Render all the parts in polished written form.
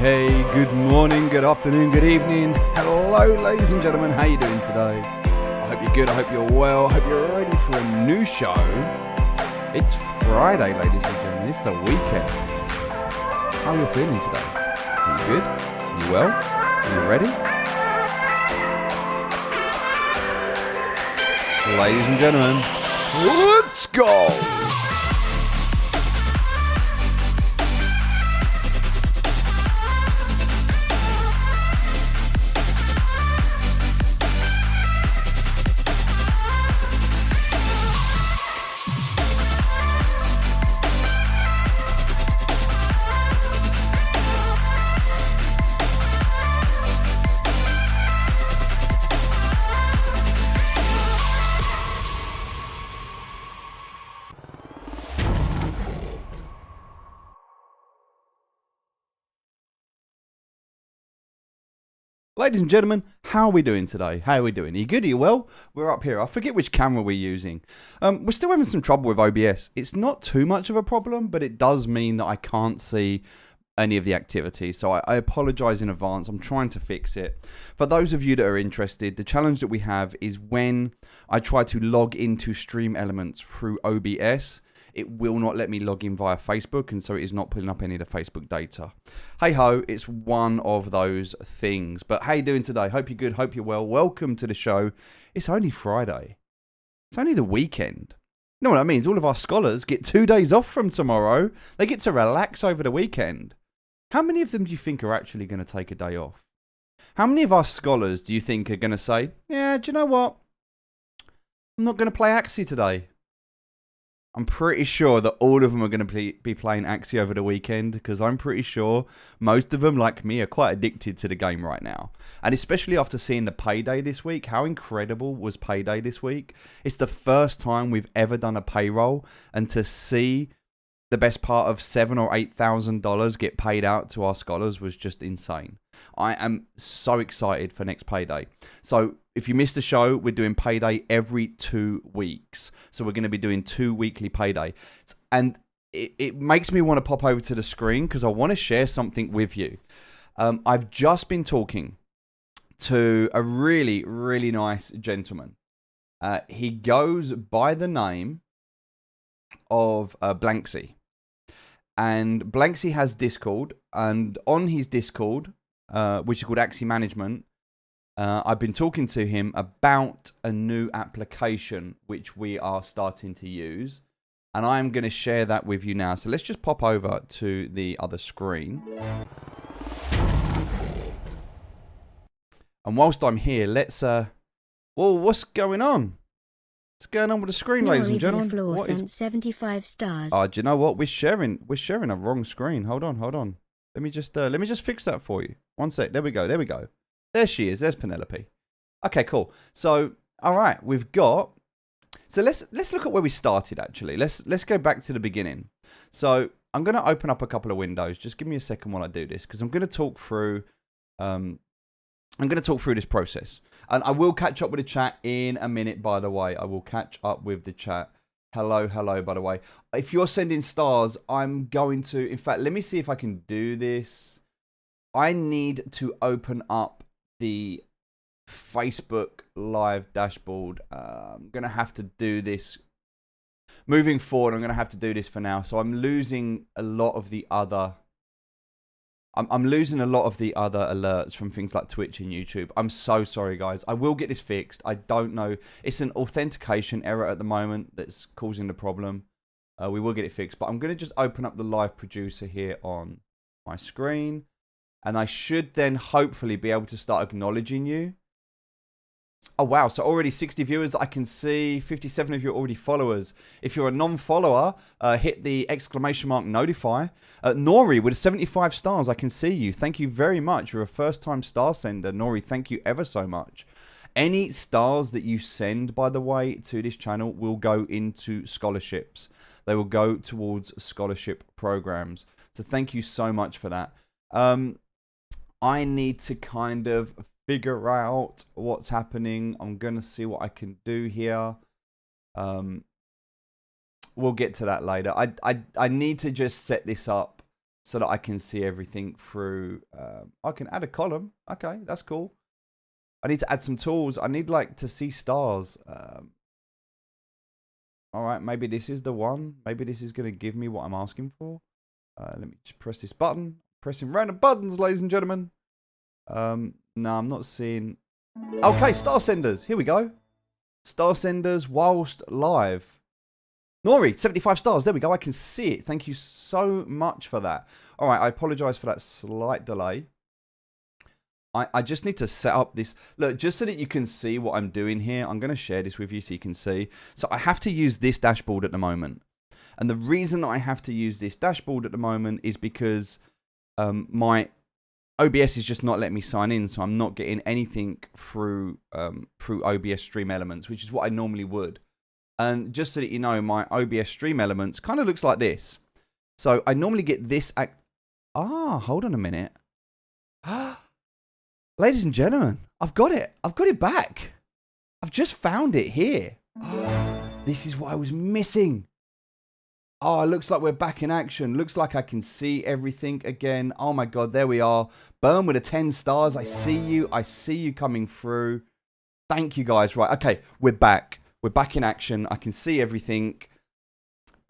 Hey, good morning, good afternoon, good evening. Hello, ladies and gentlemen. How you doing today? I hope you're good. I hope you're well. I hope you're ready for a new show. It's Friday, ladies and gentlemen. It's the weekend. How are you feeling today? Are you good? Are you well? Are you ready? Ladies and gentlemen, let's go! Ladies and gentlemen, how are we doing today? How are we doing? Are you good? Are you well? We're up here. I forget which camera we're using. We're still having some trouble with OBS. It's not too much of a problem, but it does mean that I can't see any of the activity. So I apologize in advance. I'm trying to fix it. For those of you that are interested, the challenge that we have is when I try to log into Stream Elements through OBS, it will not let me log in via Facebook, and so it is not pulling up any of the Facebook data. Hey ho, it's one of those things. But how you doing today? Hope you're good, hope you're well. Welcome to the show. It's only Friday. It's only the weekend. You know what that means? All of our scholars get 2 days off from tomorrow. They get to relax over the weekend. How many of them do you think are actually going to take a day off? How many of our scholars do you think are going to say, yeah, do you know what? I'm not going to play Axie today. I'm pretty sure that all of them are going to be playing Axie over the weekend, because I'm pretty sure most of them, like me, are quite addicted to the game right now. And especially after seeing the payday this week. How incredible was payday this week? It's the first time we've ever done a payroll, and to see the best part of $7,000 or $8,000 get paid out to our scholars was just insane. I am so excited for next payday. So if you missed the show, we're doing payday every 2 weeks. So we're going to be doing 2 weekly payday. And it makes me want to pop over to the screen because I want to share something with you. I've just been talking to a really, really nice gentleman. He goes by the name of Blanksy. And Blanksy has Discord. And on his Discord, which is called Axie Management, I've been talking to him about a new application which we are starting to use, and I'm going to share that with you now. So let's just pop over to the other screen. And whilst I'm here, let's well, what's going on? What's going on with the screen, ladies and gentlemen? What is 75 stars? Oh, do you know what? We're sharing a wrong screen. Hold on. Let me just fix that for you. One sec. There we go. There she is. There's Penelope. Okay, cool. So, all right, we've got. So let's look at where we started. Actually, let's go back to the beginning. So I'm going to open up a couple of windows. Just give me a second while I do this, because I'm going to talk through. I'm going to talk through this process, and I will catch up with the chat in a minute. By the way, I will catch up with the chat. Hello. By the way, if you're sending stars, I'm going to. In fact, let me see if I can do this. I need to open up the Facebook live dashboard. I'm going to have to do this moving forward. I'm going to have to do this for now. So I'm losing a lot of the other. I'm losing a lot of the other alerts from things like Twitch and YouTube. I'm so sorry, guys. I will get this fixed. I don't know. It's an authentication error at the moment that's causing the problem. We will get it fixed. But I'm going to just open up the live producer here on my screen. And I should then hopefully be able to start acknowledging you. Oh, wow. So already 60 viewers that I can see. 57 of you are already followers. If you're a non-follower, hit the exclamation mark notify. Nori with 75 stars. I can see you. Thank you very much. You're a first-time star sender. Nori, thank you ever so much. Any stars that you send, by the way, to this channel will go into scholarships. They will go towards scholarship programs. So thank you so much for that. I need to kind of figure out what's happening. I'm going to see what I can do here. We'll get to that later. I need to just set this up so that I can see everything through. I can add a column. Okay, that's cool. I need to add some tools. I need like to see stars. All right, maybe this is the one. Maybe this is going to give me what I'm asking for. Let me just press this button. Pressing random buttons, ladies and gentlemen. No, I'm not seeing. Okay, star senders. Here we go. Star senders whilst live. Nori, 75 stars. There we go. I can see it. Thank you so much for that. All right, I apologize for that slight delay. I just need to set up this. Look, just so that you can see what I'm doing here, I'm going to share this with you so you can see. So I have to use this dashboard at the moment. And the reason I have to use this dashboard at the moment is because my OBS is just not letting me sign in. So I'm not getting anything through OBS Stream Elements, which is what I normally would. And just so that you know, my OBS Stream Elements kind of looks like this. So I normally get this. Hold on a minute. Ladies and gentlemen, I've got it. I've got it back. I've just found it here. This is what I was missing. Oh, it looks like we're back in action. Looks like I can see everything again. Oh my God, there we are. Burn with the 10 stars. I see you. I see you coming through. Thank you guys. Right, okay, we're back. We're back in action. I can see everything.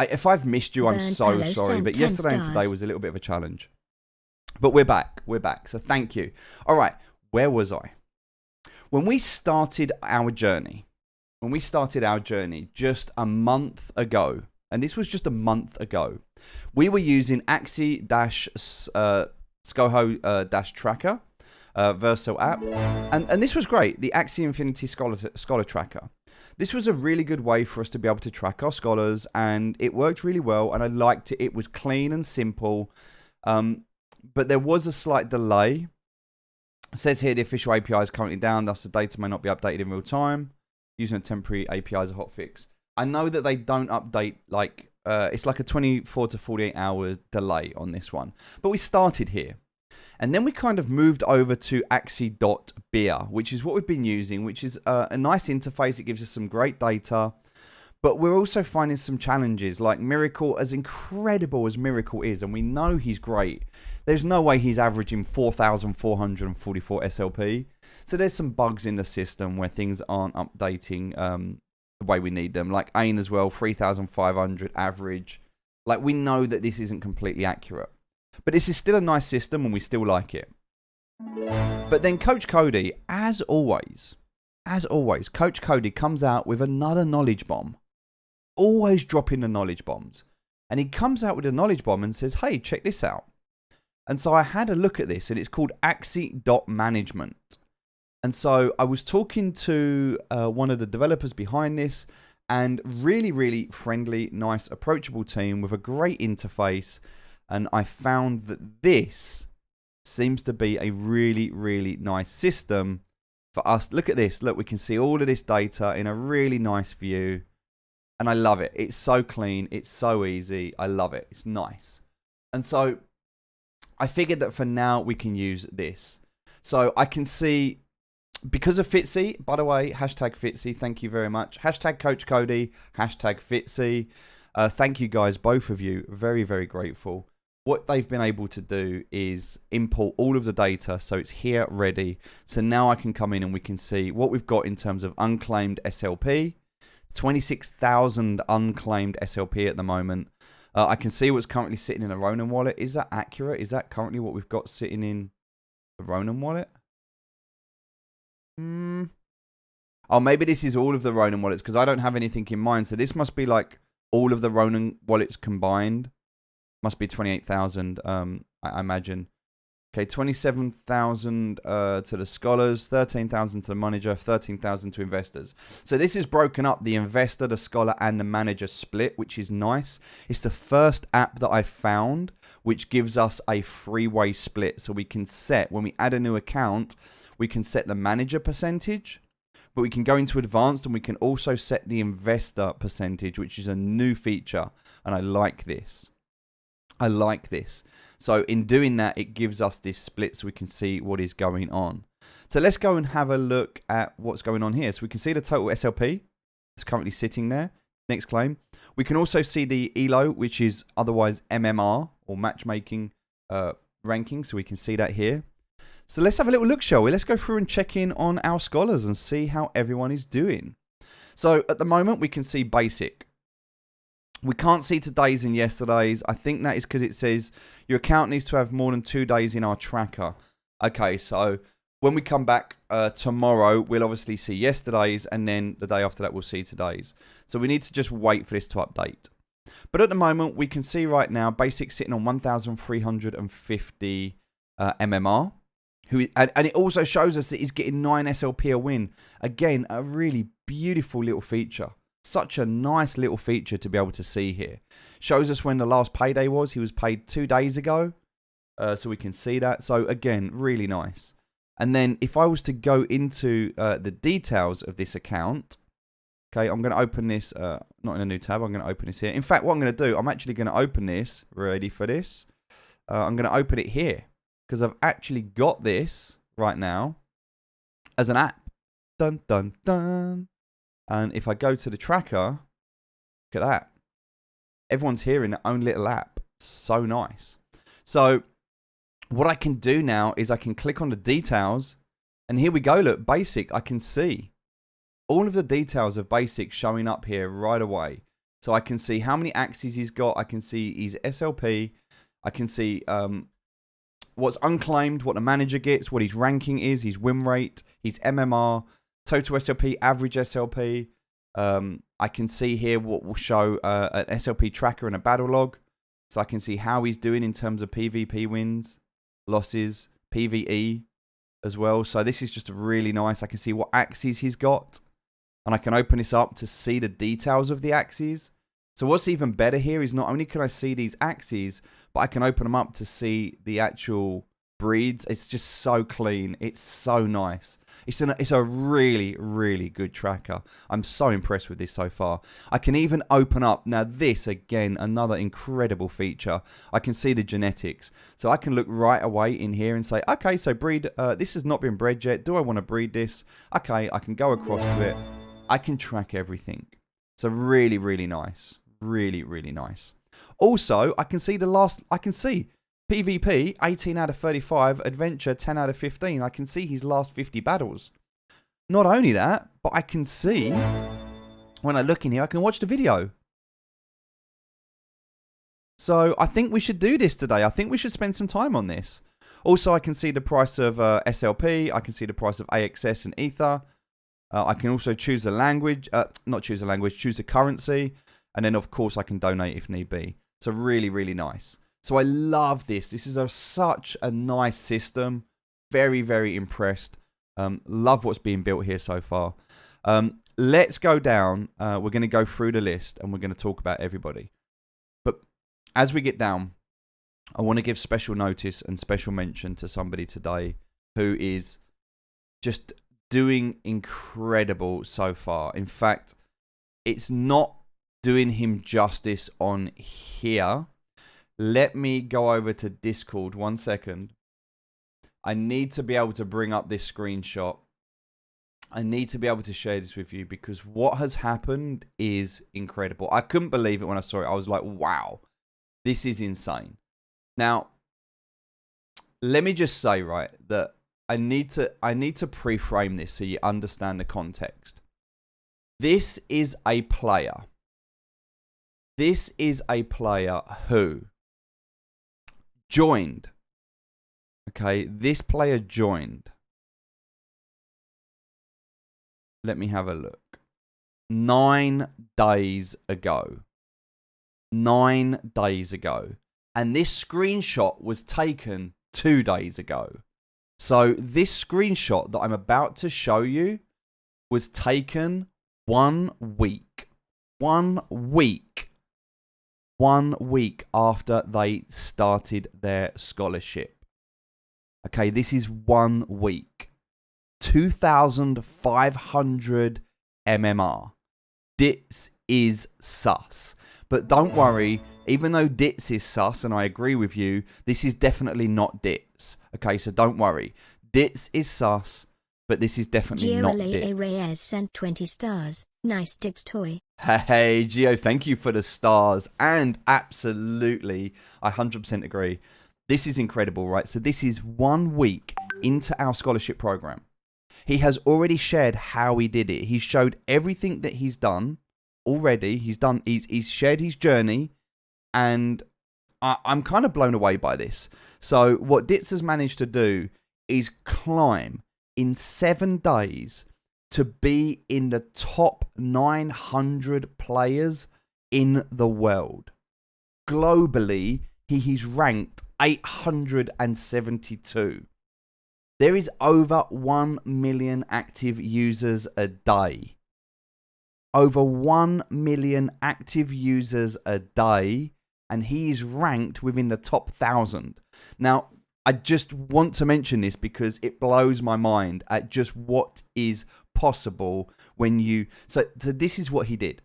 If I've missed you, I'm so sorry. But yesterday and today was a little bit of a challenge. But we're back. We're back. So thank you. All right. Where was I? When we started our journey, just a month ago, and this was just a month ago, we were using Axie-Scoho-Tracker, Versal app. And this was great, the Axie Infinity Scholar Tracker. This was a really good way for us to be able to track our scholars, and it worked really well, and I liked it. It was clean and simple, but there was a slight delay. It says here the official API is currently down, thus the data may not be updated in real time. Using a temporary API as a hotfix. I know that they don't update, like, it's like a 24 to 48 hour delay on this one. But we started here. And then we kind of moved over to Axie.beer, which is what we've been using, which is a nice interface. It gives us some great data. But we're also finding some challenges, like Miracle, as incredible as Miracle is, and we know he's great. There's no way he's averaging 4,444 SLP. So there's some bugs in the system where things aren't updating the way we need them. Like AIN as well, 3,500 average. Like we know that this isn't completely accurate. But this is still a nice system and we still like it. But then Coach Cody, as always, Coach Cody comes out with another knowledge bomb. Always dropping the knowledge bombs. And he comes out with a knowledge bomb and says, hey, check this out. And so I had a look at this, and it's called Axie.management. And so I was talking to one of the developers behind this, and really, really friendly, nice, approachable team with a great interface. And I found that this seems to be a really, really nice system for us. Look at this. Look, we can see all of this data in a really nice view. And I love it. It's so clean. It's so easy. I love it. It's nice. And so I figured that for now we can use this. So I can see, because of Fitzy, by the way, hashtag Fitzy, thank you very much. Hashtag Coach Cody, hashtag Fitzy. Thank you guys, both of you. Very, very grateful. What they've been able to do is import all of the data, so it's here ready. So now I can come in and we can see what we've got in terms of unclaimed SLP. 26,000 unclaimed SLP at the moment. I can see what's currently sitting in a Ronin wallet. Is that accurate? Is that currently what we've got sitting in the Ronin wallet? Oh, maybe this is all of the Ronin wallets because I don't have anything in mind. So this must be like all of the Ronin wallets combined. Must be 28,000, I imagine. Okay, 27,000 to the scholars, 13,000 to the manager, 13,000 to investors. So this is broken up, the investor, the scholar, and the manager split, which is nice. It's the first app that I've found which gives us a three-way split. So we can set, when we add a new account, we can set the manager percentage, but we can go into advanced and we can also set the investor percentage, which is a new feature. And I like this. I like this. So in doing that, it gives us this split so we can see what is going on. So let's go and have a look at what's going on here. So we can see the total SLP. It's currently sitting there. Next claim. We can also see the ELO, which is otherwise MMR or matchmaking ranking, so we can see that here. So let's have a little look, shall we? Let's go through and check in on our scholars and see how everyone is doing. So at the moment, we can see basic. We can't see today's and yesterday's. I think that is because it says your account needs to have more than 2 days in our tracker. Okay, so when we come back tomorrow, we'll obviously see yesterday's, and then the day after that, we'll see today's. So we need to just wait for this to update. But at the moment, we can see right now, basic sitting on 1,350 MMR. And it also shows us that he's getting 9 SLP a win. Again, a really beautiful little feature. Such a nice little feature to be able to see here. Shows us when the last payday was. He was paid 2 days ago. So we can see that. So again, really nice. And then if I was to go into the details of this account. Okay, I'm going to open this. Not in a new tab. I'm going to open this here. In fact, what I'm going to do, I'm actually going to open this. Ready for this? I'm going to open it here. Because I've actually got this right now as an app. Dun, dun, dun. And if I go to the tracker, look at that. Everyone's here in their own little app. So nice. So what I can do now is I can click on the details. And here we go. Look, basic. I can see all of the details of basic showing up here right away. So I can see how many Axies he's got. I can see his SLP. I can see what's unclaimed, what the manager gets, what his ranking is, his win rate, his MMR, total SLP, average SLP. I can see here what will show an SLP tracker and a battle log. So I can see how he's doing in terms of PvP wins, losses, PvE as well. So this is just really nice. I can see what Axies he's got. And I can open this up to see the details of the Axies. So what's even better here is not only can I see these Axies, but I can open them up to see the actual breeds. It's just so clean. It's so nice. It's a really, really good tracker. I'm so impressed with this so far. I can even open up, now this again, another incredible feature. I can see the genetics. So I can look right away in here and say, okay, so breed, this has not been bred yet. Do I want to breed this? Okay, I can go across to it. I can track everything. So really, really nice. Really, really nice. Also, I can see PvP, 18 out of 35, Adventure, 10 out of 15. I can see his last 50 battles. Not only that, but I can see, when I look in here, I can watch the video. So I think we should do this today. I think we should spend some time on this. Also, I can see the price of SLP. I can see the price of AXS and Ether. I can also choose a language, choose a currency. And then, of course, I can donate if need be. So really, really nice. So I love this. This is such a nice system. Very, very impressed. Love what's being built here so far. Let's go down. We're going to go through the list and we're going to talk about everybody. But as we get down, I want to give special notice and special mention to somebody today who is just doing incredible so far. In fact, it's not doing him justice on here. Let me go over to Discord 1 second. I need to be able to bring up this screenshot. I need to be able to share this with you because what has happened is incredible. I couldn't believe it when I saw it. I was like, wow, this is insane. Now, let me just say, right, that I need to pre-frame this so you understand the context. This is a player. This is a player who joined. Okay, this player joined. Let me have a look. 9 days ago. 9 days ago. And this screenshot was taken 2 days ago. So this screenshot that I'm about to show you was taken 1 week. 1 week. 1 week after they started their scholarship. Okay, this is 1 week. 2,500 MMR. This is sus. But don't worry, even though Dits is sus, and I agree with you, this is definitely not Dits. Okay, so don't worry. Dits is sus, but this is definitely not Dits. Reyes sent 20 stars. Nice Dits toy. Hey, Gio, thank you for the stars. And absolutely, I 100% agree. This is incredible, right? So this is 1 week into our scholarship program. He has already shared how he did it. He showed everything that he's done already. He's shared his journey, and I'm kind of blown away by this. So what Ditz has managed to do is climb in 7 days to be in the top 900 players in the world. Globally, he is ranked 872. There is over 1 million active users a day. Over 1 million active users a day, and he is ranked within the top 1,000. Now, I just want to mention this because it blows my mind at just what is possible when you... So this is what he did.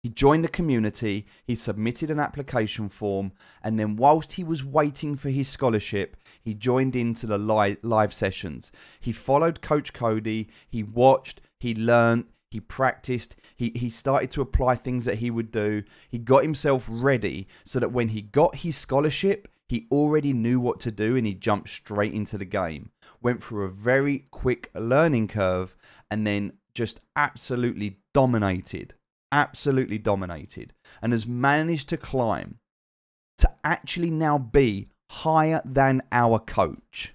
He joined the community, he submitted an application form, and then whilst he was waiting for his scholarship, he joined into the live sessions. He followed Coach Cody, he watched, he learned, he practiced, he started to apply things that he would do. He got himself ready so that when he got his scholarship, he already knew what to do and he jumped straight into the game. Went through a very quick learning curve and then just absolutely dominated. Absolutely dominated, and has managed to climb to actually now be higher than our coach.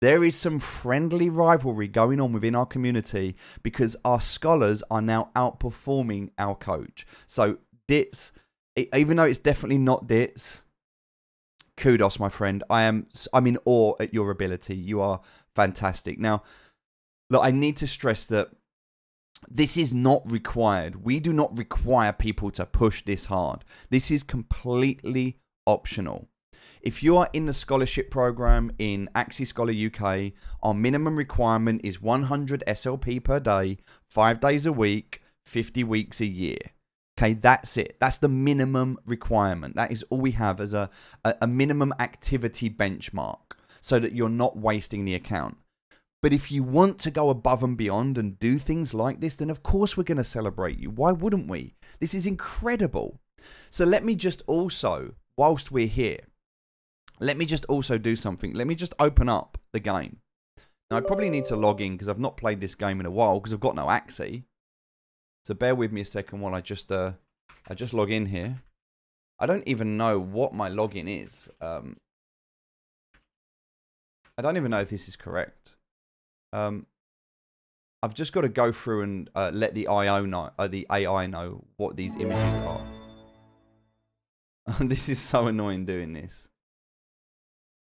There is some friendly rivalry going on within our community because our scholars are now outperforming our coach. So Ditz, even though it's definitely not Ditz, kudos, my friend. I'm in awe at your ability. You are fantastic. Now, look, I need to stress that this is not required. We do not require people to push this hard. This is completely optional. If you are in the scholarship program in Axie Scholar UK, our minimum requirement is 100 SLP per day, 5 days a week, 50 weeks a year. Okay, that's it. That's the minimum requirement. That is all we have as a minimum activity benchmark so that you're not wasting the account. But if you want to go above and beyond and do things like this, then of course we're going to celebrate you. Why wouldn't we? This is incredible. So let me just also, whilst we're here, let me just also do something. Let me just open up the game. Now I probably need to log in because I've not played this game in a while because I've got no Axie. So bear with me a second while I just log in here. I don't even know what my login is. I don't even know if this is correct. I've just got to go through and let the AI know what these images are. This is so annoying doing this.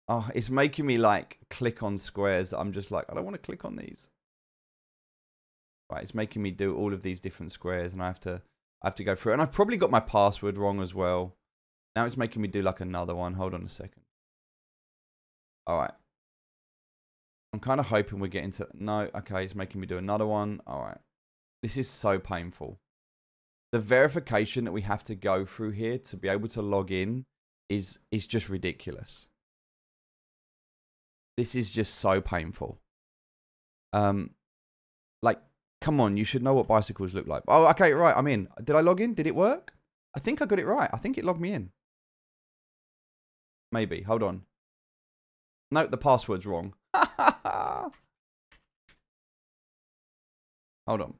Oh, it's making me like click on squares. I'm just like, I don't want to click on these. Right, it's making me do all of these different squares, and I have to go through. And I've probably got my password wrong as well. Now it's making me do like another one. Hold on a second. All right. I'm kind of hoping we're getting to... No, okay, it's making me do another one. All right. This is so painful. The verification that we have to go through here to be able to log in is just ridiculous. This is just so painful. Like, come on, you should know what bicycles look like. Oh, okay, right, I'm in. Did I log in? Did it work? I think I got it right. I think it logged me in. Maybe. Hold on. No, the password's wrong. Hold on.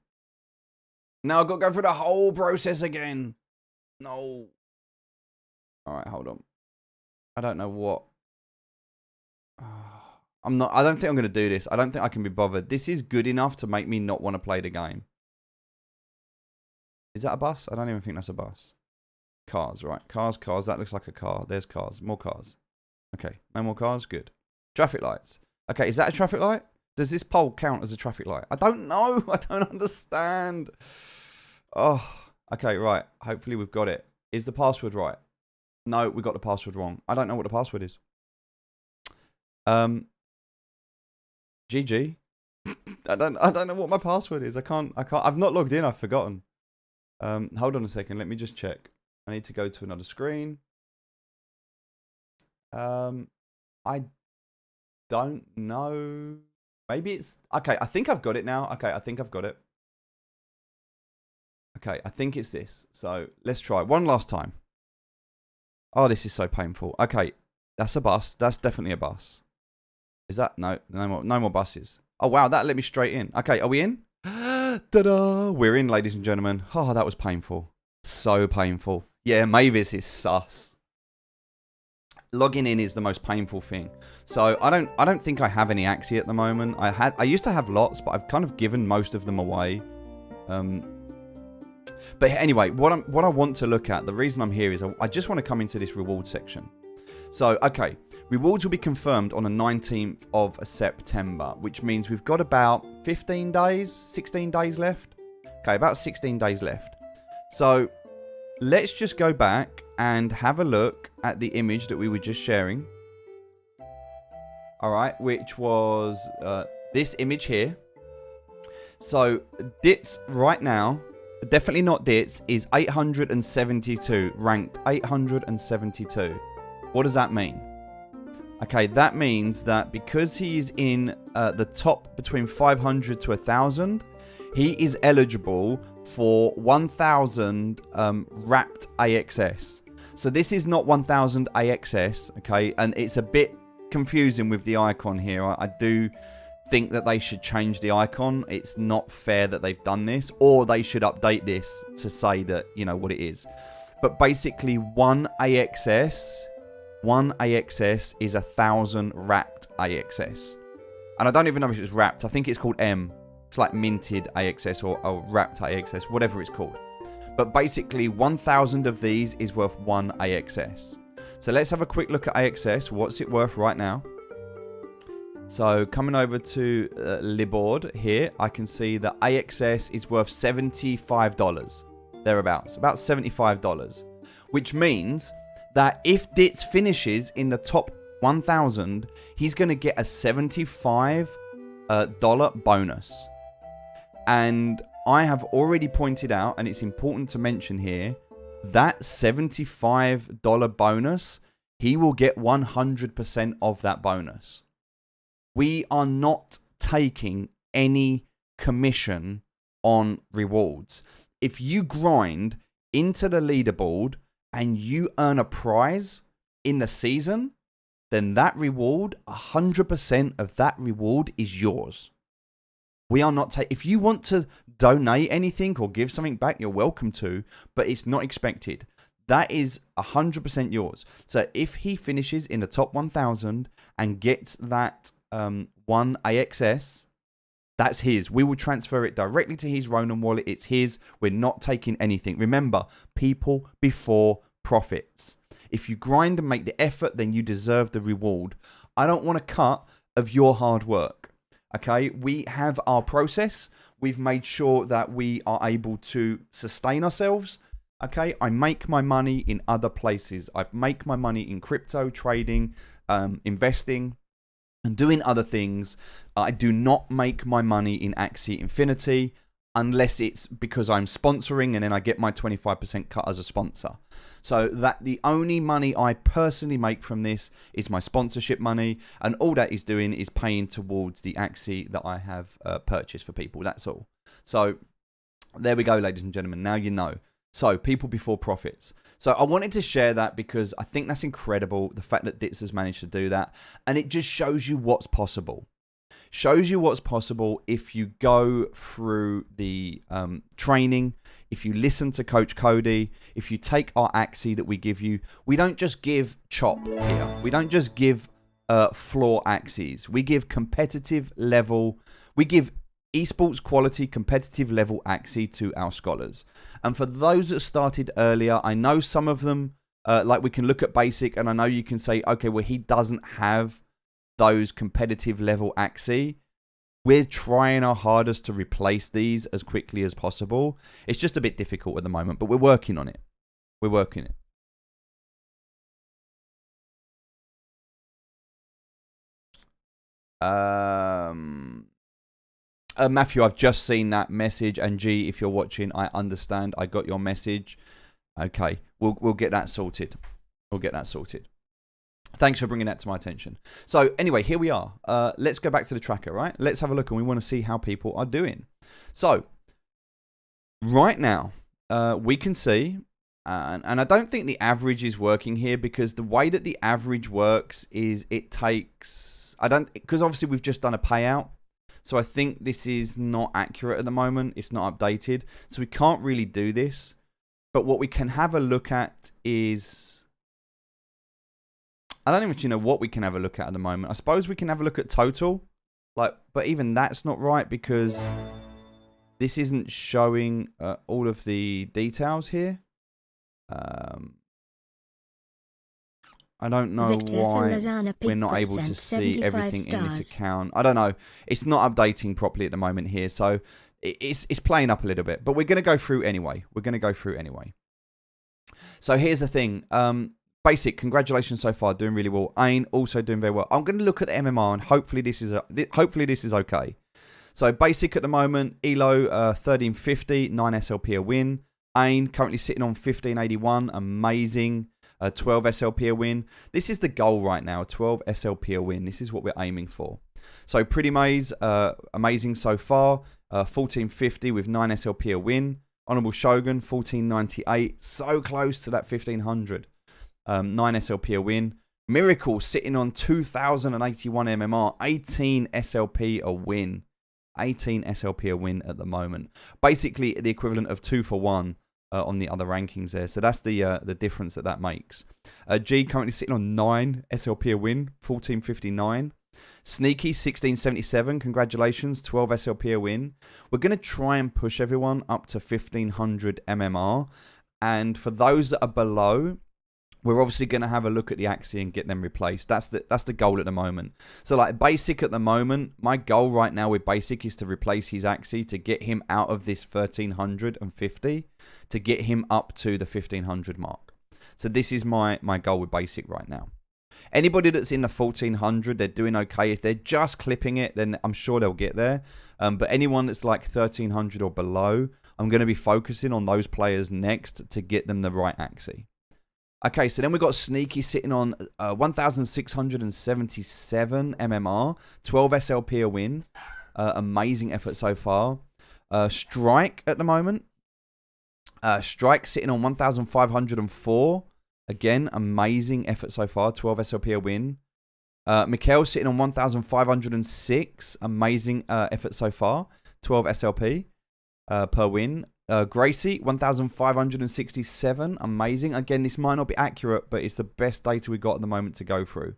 Now I've got to go through the whole process again. No. Alright, hold on. I don't know what. I don't think I'm going to do this. I don't think I can be bothered. This is good enough to make me not want to play the game. Is that a bus? I don't even think that's a bus. Cars, right. Cars. That looks like a car. There's cars. More cars. Okay. No more cars? Good. Traffic lights. Okay, is that a traffic light? Does this pole count as a traffic light? I don't know. I don't understand. Oh, okay, right. Hopefully we've got it. Is the password right? No, we got the password wrong. I don't know what the password is. GG. I don't know what my password is. I can't. I've not logged in. I've forgotten. Hold on a second. Let me just check. I need to go to another screen. I don't know. Maybe it's... Okay, I think I've got it now. Okay, I think I've got it. Okay, I think it's this. So, let's try one last time. Oh, this is so painful. Okay, That's a bus. That's definitely a bus. Is that? No, no more buses. Oh, wow, that let me straight in. Okay, are we in? Ta-da! We're in, ladies and gentlemen. Oh, that was painful. So painful. Yeah, Mavis is sus. Logging in is the most painful thing. So I don't think I have any Axie at the moment. I used to have lots, but I've kind of given most of them away. But anyway, what I want to look at, the reason I'm here is I just want to come into this reward section. So, okay, rewards will be confirmed on the 19th of September, which means we've got about 15 days, 16 days left. Okay, about 16 days left. So, let's just go back and have a look at the image that we were just sharing. All right, which was this image here. So, DITS right now, definitely not DITS, is 872, ranked 872. What does that mean? Okay, that means that because he is in the top between 500 to 1,000, he is eligible for 1,000 wrapped AXS. So this is not 1,000 AXS, okay? And it's a bit confusing with the icon here. I do think that they should change the icon. It's not fair that they've done this, or they should update this to say that, you know, what it is. But basically, one AXS is 1,000 wrapped AXS. And I don't even know if it's wrapped. I think it's called M. It's like minted AXS or wrapped AXS, whatever it's called. But basically, 1,000 of these is worth one AXS. So let's have a quick look at AXS. What's it worth right now? So coming over to Libord here, I can see that AXS is worth $75. Thereabouts. About $75. Which means that if DITS finishes in the top 1,000, he's going to get a $75 bonus. And I have already pointed out, and it's important to mention here, that $75 bonus, he will get 100% of that bonus. We are not taking any commission on rewards. If you grind into the leaderboard and you earn a prize in the season, then that reward, 100% of that reward is yours. We are not taking... If you want to donate anything or give something back, you're welcome to, but it's not expected. That is 100% yours. So if he finishes in the top 1,000 and gets that one AXS, that's his. We will transfer it directly to his Ronin wallet. It's his. We're not taking anything. Remember, people before profits. If you grind and make the effort, then you deserve the reward. I don't want a cut of your hard work. Okay, we have our process. We've made sure that we are able to sustain ourselves. Okay, I make my money in other places. I make my money in crypto, trading, investing, and doing other things. I do not make my money in Axie Infinity unless it's because I'm sponsoring and then I get my 25% cut as a sponsor. So that the only money I personally make from this is my sponsorship money, and all that is doing is paying towards the Axie that I have purchased for people. That's all. So there we go, ladies and gentlemen. Now you know. So people before profits. So I wanted to share that because I think that's incredible, the fact that DITS has managed to do that. And it just shows you what's possible. Shows you what's possible if you go through the training, if you listen to Coach Cody, if you take our Axie that we give you. We don't just give chop here. We don't just give floor Axies. We give competitive level. We give esports quality competitive level Axie to our scholars. And for those that started earlier, I know some of them, like we can look at basic, and I know you can say, okay, well, he doesn't have those competitive level Axie. We're trying our hardest to replace these as quickly as possible. It's just a bit difficult at the moment, but we're working on it. We're working it. Matthew, I've just seen that message, and G, if you're watching, I understand. I got your message. Okay, we'll get that sorted. We'll get that sorted. Thanks for bringing that to my attention. So anyway, here we are. Let's go back to the tracker, right? Let's have a look, and we want to see how people are doing. So right now, we can see And I don't think the average is working here, because the way that the average works is it takes... Because obviously we've just done a payout. So I think this is not accurate at the moment. It's not updated. So we can't really do this. But what we can have a look at is... I don't even know what we can have a look at the moment. I suppose we can have a look at total. But even that's not right, because this isn't showing all of the details here. I don't know why we're not able to see everything in this account. I don't know. It's not updating properly at the moment here, so it's playing up a little bit. But we're going to go through anyway. So here's the thing. Basic, congratulations so far, doing really well. Ain also doing very well. I'm going to look at the MMR, and hopefully this is okay. So basic at the moment, ELO 1350, 9 SLP a win. Ain currently sitting on 1581, amazing. 12 SLP a win. This is the goal right now, 12 SLP a win. This is what we're aiming for. So Pretty Maze, amazing so far. 1450 with 9 SLP a win. Honorable Shogun, 1498, so close to that 1500. 9 SLP a win. Miracle sitting on 2081 MMR, 18 SLP a win. 18 SLP a win at the moment. Basically the equivalent of 2 for 1 on the other rankings there. So that's the difference that makes. G currently sitting on 9 SLP a win, 1459. Sneaky 1677, congratulations, 12 SLP a win. We're going to try and push everyone up to 1500 MMR. And for those that are below, we're obviously going to have a look at the Axie and get them replaced. That's the goal at the moment. So like basic at the moment, my goal right now with basic is to replace his Axie, to get him out of this 1350, to get him up to the 1500 mark. So this is my goal with basic right now. Anybody that's in the 1400, they're doing okay. If they're just clipping it, then I'm sure they'll get there. But anyone that's like 1300 or below, I'm going to be focusing on those players next to get them the right Axie. Okay, so then we've got Sneaky sitting on 1,677 MMR, 12 SLP a win. Amazing effort so far. Strike at the moment. Strike sitting on 1,504. Again, amazing effort so far, 12 SLP a win. Mikhail sitting on 1,506. Amazing effort so far, 12 SLP per win. Gracie, 1,567. Amazing. Again, this might not be accurate, but it's the best data we got at the moment to go through.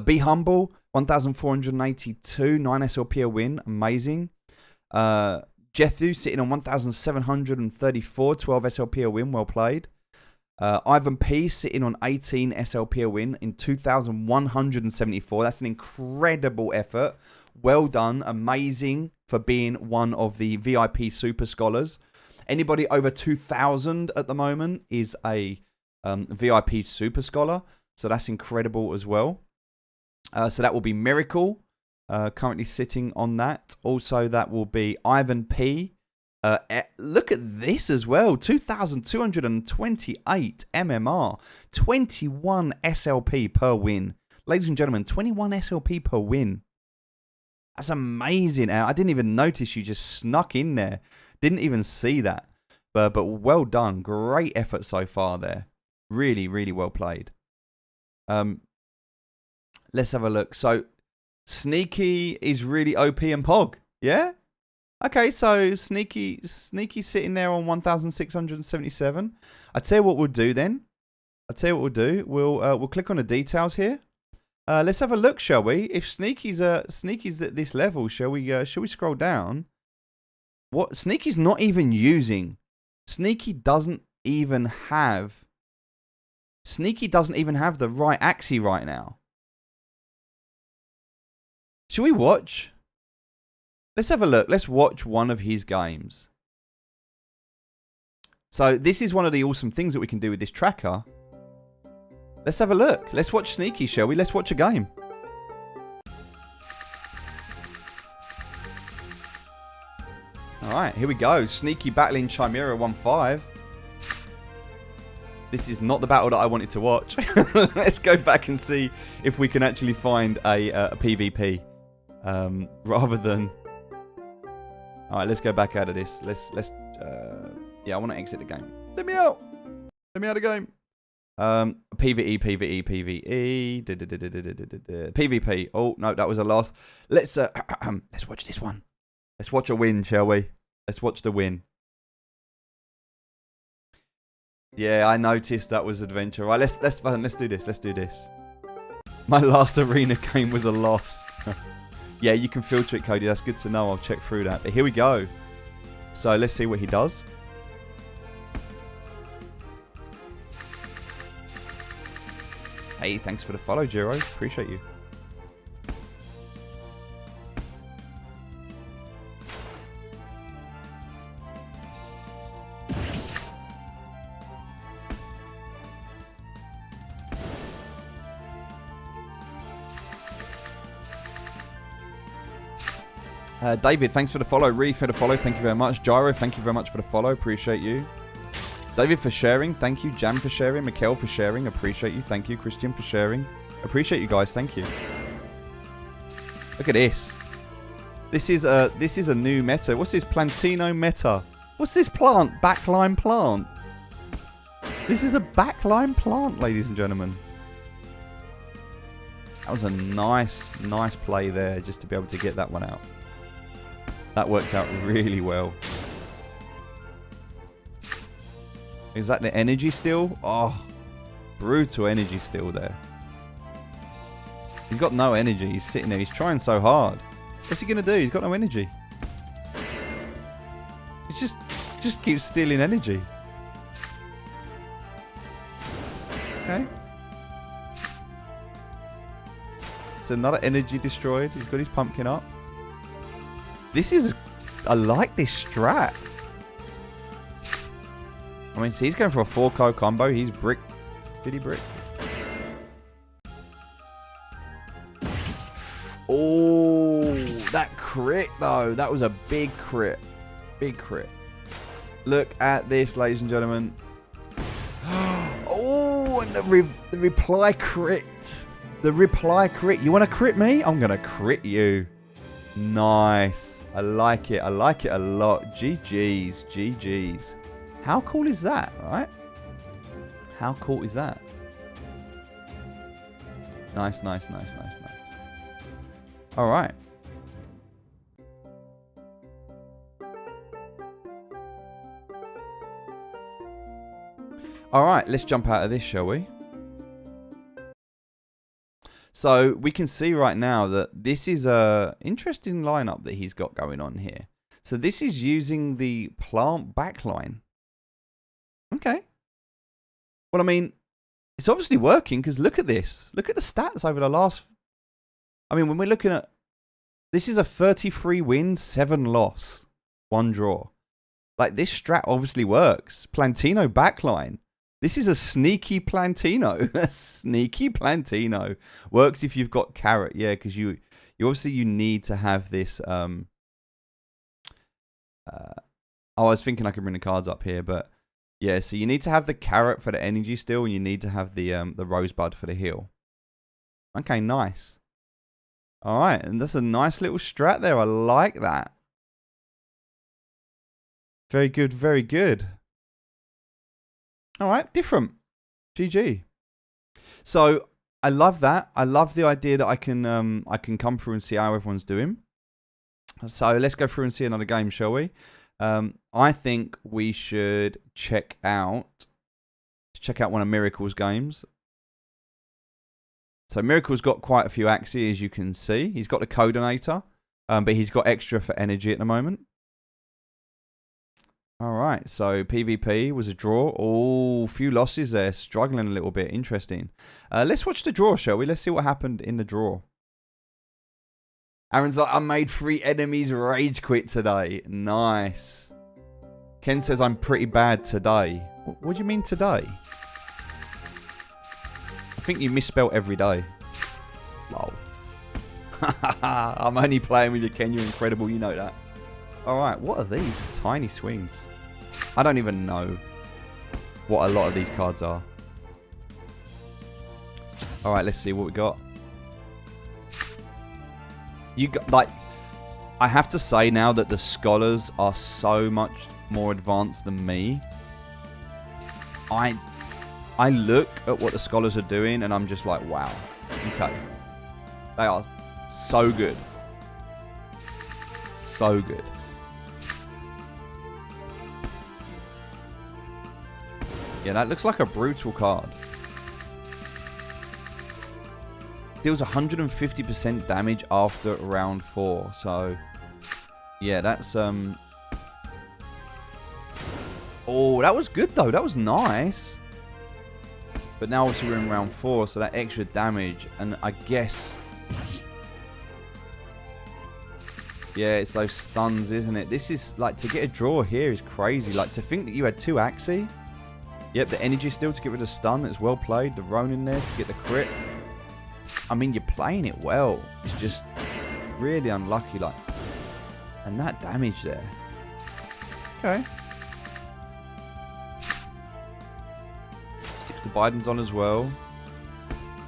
Be Humble, 1,482. 9 SLP a win. Amazing. Jethu sitting on 1,734. 12 SLP a win. Well played. Ivan P sitting on 18 SLP a win in 2,174. That's an incredible effort. Well done. Amazing for being one of the VIP super scholars. Anybody over 2,000 at the moment is a VIP super scholar. So that's incredible as well. So that will be Miracle, currently sitting on that. Also, that will be Ivan P. Look at this as well. 2,228 MMR. 21 SLP per win. Ladies and gentlemen, 21 SLP per win. That's amazing. I didn't even notice you just snuck in there. Didn't even see that. But well done. Great effort so far there. Really, really well played. Let's have a look. So, Sneaky is really OP and Pog. Yeah? Okay, so Sneaky sitting there on 1,677. I'll tell you what we'll do then. We'll click on the details here. Let's have a look, shall we? If Sneaky's at this level, shall we scroll down? What Sneaky's not even using. Sneaky doesn't even have the right Axie right now. Shall we watch? Let's have a look. Let's watch one of his games. So this is one of the awesome things that we can do with this tracker. Let's have a look. Let's watch Sneaky, shall we? Let's watch a game. Alright, here we go. Sneaky battling Chimera 1-5. This is not the battle that I wanted to watch. Let's go back and see if we can actually find a PvP. Rather than... Alright, let's go back out of this. Yeah, I want to exit the game. Let me out! Let me out of the game. PvE, PvE, PvE, PvP. Oh no, that was a loss. Let's watch this one. Let's watch a win, shall we? Let's watch the win. Yeah, I noticed that was adventure. Right, let's do this. Let's do this. My last arena game was a loss. Yeah, you can filter it, Cody. That's good to know. I'll check through that. But here we go. So let's see what he does. Hey, thanks for the follow, Jiro. Appreciate you. David, thanks for the follow. Ree for the follow. Thank you very much. Gyro, thank you very much for the follow. Appreciate you. David for sharing. Thank you. Jam for sharing. Mikkel for sharing. Appreciate you. Thank you. Christian for sharing. Appreciate you guys. Thank you. Look at this. This is a new meta. What's this? Plantino meta. What's this plant? Backline plant. This is a backline plant, ladies and gentlemen. That was a nice play there, just to be able to get that one out. That worked out really well. Is that the energy still? Oh, brutal energy still there. He's got no energy. He's sitting there. He's trying so hard. What's he going to do? He's got no energy. He just keeps stealing energy. Okay. It's another energy destroyed. He's got his pumpkin up. This is... I like this strat. I mean, see, he's going for a 4-co combo. He's brick. Did he brick? Oh, that crit, though. That was a big crit. Big crit. Look at this, ladies and gentlemen. Oh, and the reply crit. The reply crit. You want to crit me? I'm going to crit you. Nice. I like it. I like it a lot. GG's. GG's. How cool is that, right? How cool is that? Nice, nice, nice, nice, nice. All right. All right, let's jump out of this, shall we? So we can see right now that this is a interesting lineup that he's got going on here. So this is using the plant backline. Okay. Well, I mean, it's obviously working because look at this. Look at the stats over the last... I mean, when we're looking at... This is a 33 win, 7 loss, 1 draw. Like, this strat obviously works. Plantino backline. This is a sneaky Plantino. A sneaky Plantino. Works if you've got carrot. Yeah, because you obviously you need to have this... I was thinking I could bring the cards up here, but... Yeah, so you need to have the carrot for the energy still, and you need to have the rosebud for the heal. Okay, nice. All right, and that's a nice little strat there. I like that. Very good, very good. All right, different. GG. So I love that. I love the idea that I can come through and see how everyone's doing. So let's go through and see another game, shall we? I think we should check out one of Miracle's games. So Miracle's got quite a few Axie, as you can see. He's got the Coordinator, but he's got extra for energy at the moment. All right, so PvP was a draw. Oh, few losses there, struggling a little bit. Interesting. Let's watch the draw, shall we? Let's see what happened in the draw. Aaron's like, I made 3 enemies rage quit today. Nice. Ken says I'm pretty bad today. What do you mean today? I think you misspelled every day. Lol. I'm only playing with you, Ken. You're incredible. You know that. Alright, what are these? Tiny swings. I don't even know what a lot of these cards are. Alright, let's see what we got. You got, like, I have to say now that the scholars are so much more advanced than me. I I look at what the scholars are doing and I'm just like, wow. Okay. They are so good. So good. Yeah, that looks like a brutal card. Deals 150% damage after round 4. So, yeah, that's... Oh, that was good, though. That was nice. But now, obviously, we're in round 4, so that extra damage. And I guess... Yeah, it's those stuns, isn't it? This is, like, to get a draw here is crazy. Like, to think that you had 2 Axie. Yep, the energy still to get rid of stun. That's well played. The Ronin there to get the crit. I mean, you're playing it well. It's just really unlucky, like. And that damage there. Okay. Sticks the Biden's on as well.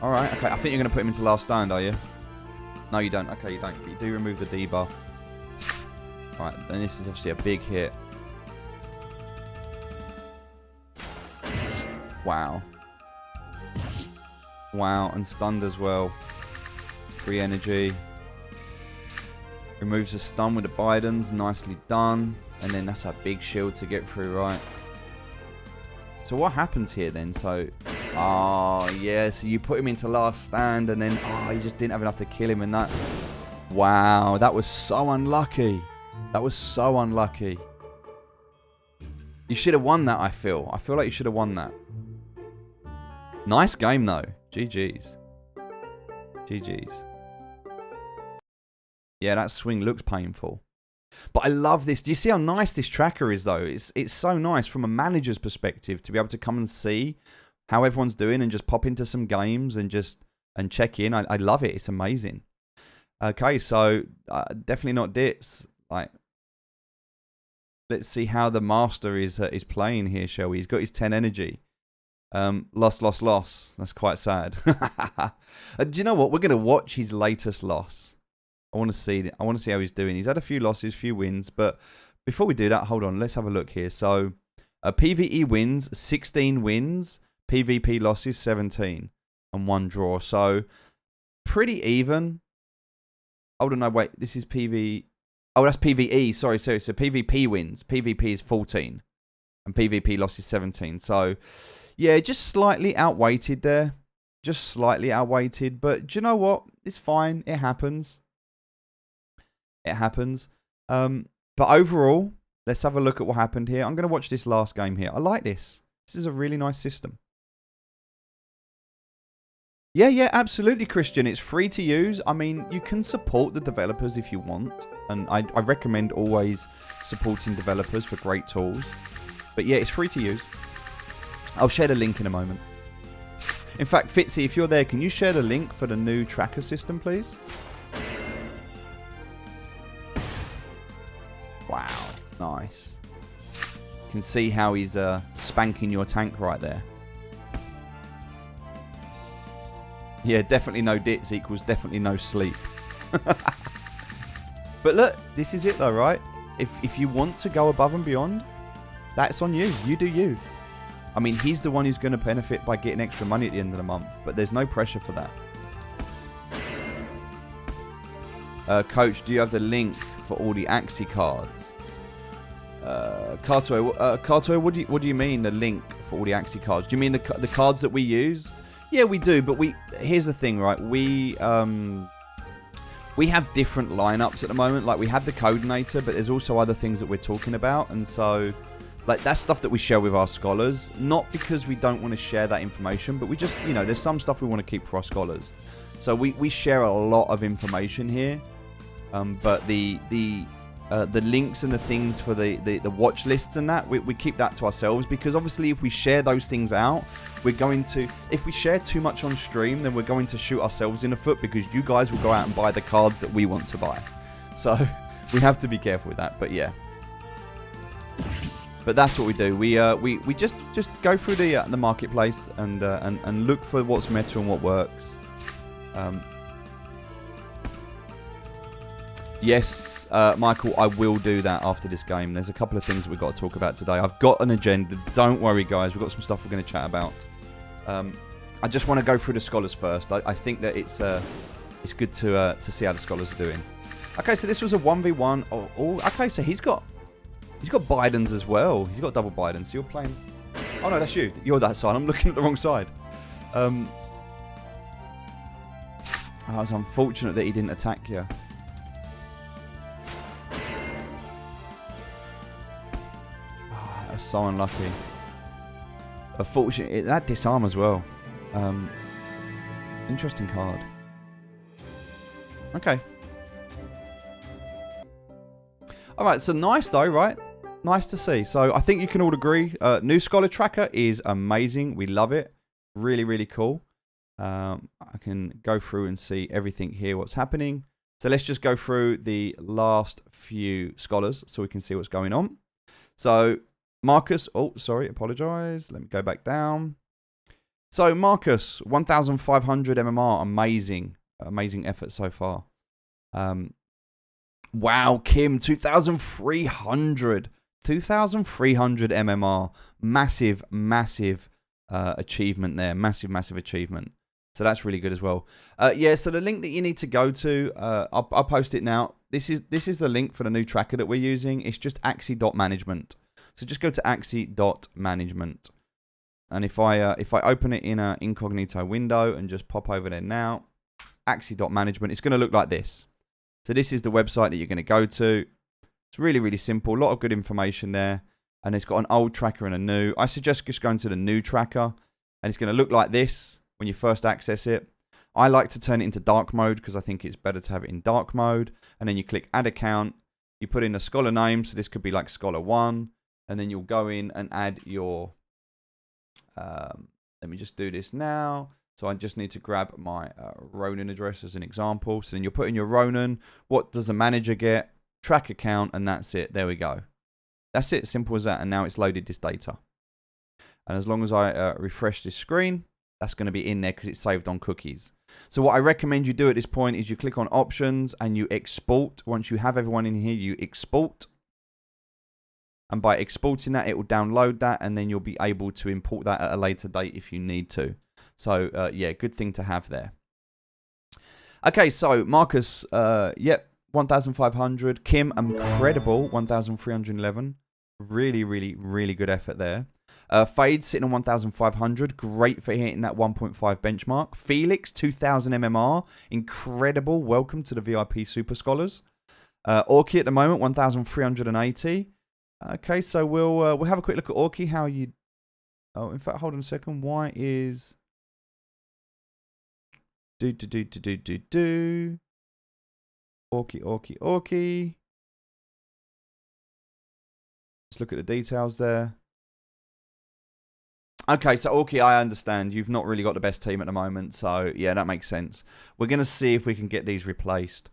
Alright, okay. I think you're going to put him into last stand, are you? No, you don't. Okay, you don't. But you do remove the debuff. Alright, and this is obviously a big hit. Wow. Wow, and stunned as well. Free energy. Removes the stun with the Bidens. Nicely done. And then that's a big shield to get through, right? So what happens here then? So, oh, yeah. So you put him into last stand and then, oh, you just didn't have enough to kill him and that. Wow, that was so unlucky. That was so unlucky. You should have won that, I feel. I feel like you should have won that. Nice game, though. GG's. GG's. Yeah, that swing looks painful. But I love this. Do you see how nice this tracker is, though? It's so nice from a manager's perspective to be able to come and see how everyone's doing and just pop into some games and check in. I love it. It's amazing. Okay, so definitely not Dits. Like, let's see how the master is playing here, shall we? He's got his 10 energy. Loss. That's quite sad. Do you know what? We're going to watch his latest loss. I want to see how he's doing. He's had a few losses, few wins, but before we do that, hold on. Let's have a look here. So, PvE wins, 16 wins. PvP losses, 17. And 1 draw. So, pretty even. Hold on, no, wait. This is PvE. Oh, that's PvE. Sorry. So PvP wins. PvP is 14. And PvP losses, 17. So, yeah, just slightly outweighted there. Just slightly outweighted. But do you know what? It's fine. It happens. It happens. But overall, let's have a look at what happened here. I'm going to watch this last game here. I like this. This is a really nice system. Yeah, absolutely, Christian. It's free to use. I mean, you can support the developers if you want. And I recommend always supporting developers for great tools. But yeah, it's free to use. I'll share the link in a moment. In fact, Fitzy, if you're there, can you share the link for the new tracker system, please? Wow, nice. You can see how he's spanking your tank right there. Yeah, definitely no Dits equals definitely no sleep. But look, this is it though, right? If you want to go above and beyond, that's on you. You do you. I mean, he's the one who's going to benefit by getting extra money at the end of the month, but there's no pressure for that. Coach, do you have the link for all the Axie cards? Karto, what do you mean the link for all the Axie cards? Do you mean the cards that we use? Yeah, we do, but here's the thing, right? We have different lineups at the moment. Like, we have the Codeinator, but there's also other things that we're talking about, and so, like, that's stuff that we share with our scholars. Not because we don't want to share that information, but we just, you know, there's some stuff we want to keep for our scholars. So we share a lot of information here, but the links and the things for the watch lists and that, we keep that to ourselves, because obviously if we share those things out, we're going to, if we share too much on stream, then we're going to shoot ourselves in the foot, because you guys will go out and buy the cards that we want to buy. So we have to be careful with that. But yeah, but that's what we do. We just go through the marketplace and look for what's meta and what works. Yes, Michael, I will do that after this game. There's a couple of things that we've got to talk about today. I've got an agenda. Don't worry, guys. We've got some stuff we're going to chat about. I just want to go through the scholars first. I think that it's good to see how the scholars are doing. Okay, so this was a 1v1. Okay, so he's got Bidens as well. He's got double Bidens. So you're playing. Oh no, that's you. You're that side. I'm looking at the wrong side. Oh, it's unfortunate that he didn't attack you. Oh, that was so unlucky. Unfortunately, that disarm as well. Interesting card. Okay. Alright, so nice though, right? Nice to see. So I think you can all agree. New Scholar Tracker is amazing. We love it. Really, really cool. I can go through and see everything here, what's happening. So let's just go through the last few scholars so we can see what's going on. So Marcus, oh, sorry, apologize. Let me go back down. So Marcus, 1,500 MMR, amazing. Amazing effort so far. Wow, Kim, 2,300. 2,300 MMR. Massive, massive achievement there. Massive, massive achievement. So that's really good as well. Yeah, so the link that you need to go to, I'll post it now. This is the link for the new tracker that we're using. It's just axie.management. So just go to axie.management. And if I open it in an incognito window and just pop over there now, axie.management, it's going to look like this. So this is the website that you're going to go to. It's really, really simple. A lot of good information there. And it's got an old tracker and a new. I suggest just going to the new tracker. And it's going to look like this when you first access it. I like to turn it into dark mode because I think it's better to have it in dark mode. And then you click add account. You put in a scholar name. So this could be like scholar 1. And then you'll go in and add your... let me just do this now. So I just need to grab my Ronin address as an example. So then you'll put in your Ronin. What does the manager get? Track account, and that's it. There we go. That's it. Simple as that. And now it's loaded this data. And as long as I refresh this screen, that's going to be in there because it's saved on cookies. So what I recommend you do at this point is you click on options and you export. Once you have everyone in here, you export. And by exporting that, it will download that, and then you'll be able to import that at a later date if you need to. So, yeah, good thing to have there. Okay, so Marcus, yep, 1,500. Kim, incredible, 1,311. Really, really, really good effort there. Fade sitting on 1,500. Great for hitting that 1.5 benchmark. Felix, 2,000 MMR. Incredible. Welcome to the VIP Super Scholars. Orki at the moment, 1,380. Okay, so we'll have a quick look at Orki. How you... Oh, in fact, hold on a second. Why is... Orki. Let's look at the details there. Okay, so Orki, I understand. You've not really got the best team at the moment. So, yeah, that makes sense. We're going to see if we can get these replaced.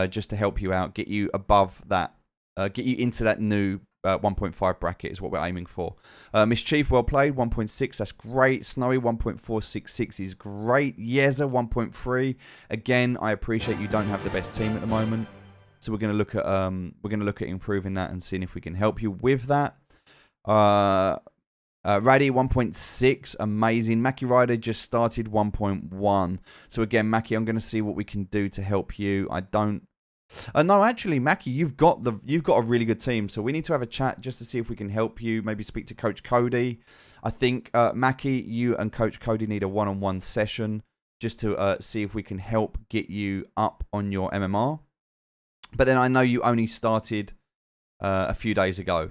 Just to help you out. Get you above that. Get you into that new 1.5 bracket is what we're aiming for. Mischief, well played. 1.6, that's great. Snowy, 1.466 is great. Yeza, 1.3. Again, I appreciate you don't have the best team at the moment. So we're going to look at improving that and seeing if we can help you with that. Raddy 1.6, amazing. Mackie Ryder just started 1.1. So again, Mackie, I'm going to see what we can do to help you. I don't. No, actually, Mackie, you've got a really good team. So we need to have a chat just to see if we can help you. Maybe speak to Coach Cody. I think Mackie, you and Coach Cody need a one-on-one session just to see if we can help get you up on your MMR. But then I know you only started a few days ago.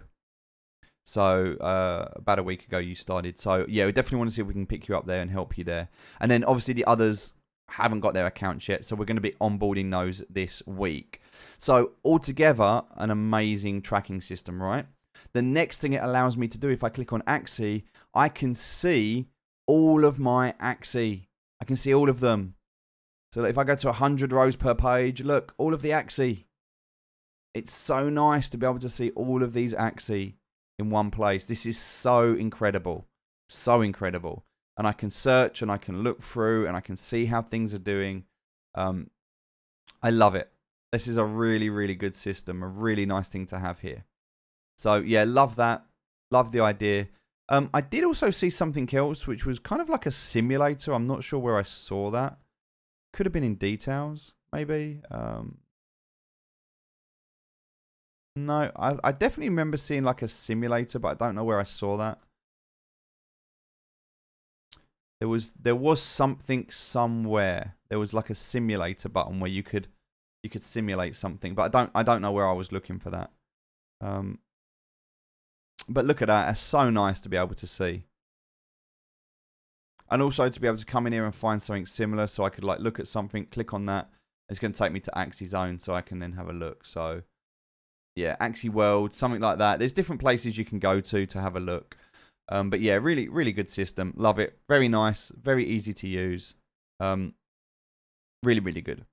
So about a week ago you started. So yeah, we definitely want to see if we can pick you up there and help you there. And then obviously the others haven't got their accounts yet. So we're going to be onboarding those this week. So altogether, an amazing tracking system, right? The next thing it allows me to do, if I click on Axie, I can see all of my Axie. I can see all of them. So if I go to 100 rows per page, look, all of the Axie. It's so nice to be able to see all of these Axie in one place. This is so incredible. So incredible. And I can search and I can look through and I can see how things are doing. I love it. This is a really, really good system. A really nice thing to have here. So yeah, love that. Love the idea. I did also see something else, which was kind of like a simulator. I'm not sure where I saw that. Could have been in details, maybe. No, I definitely remember seeing like a simulator, but I don't know where I saw that. There was something somewhere. There was like a simulator button where you could simulate something, but I don't know where I was looking for that. But look at that. It's so nice to be able to see. And also to be able to come in here and find something similar, so I could like look at something, click on that. It's going to take me to Axie Zone, so I can then have a look. So yeah, Axie World, something like that. There's different places you can go to have a look. But yeah, really, really good system. Love it. Very nice. Very easy to use. Really, really good.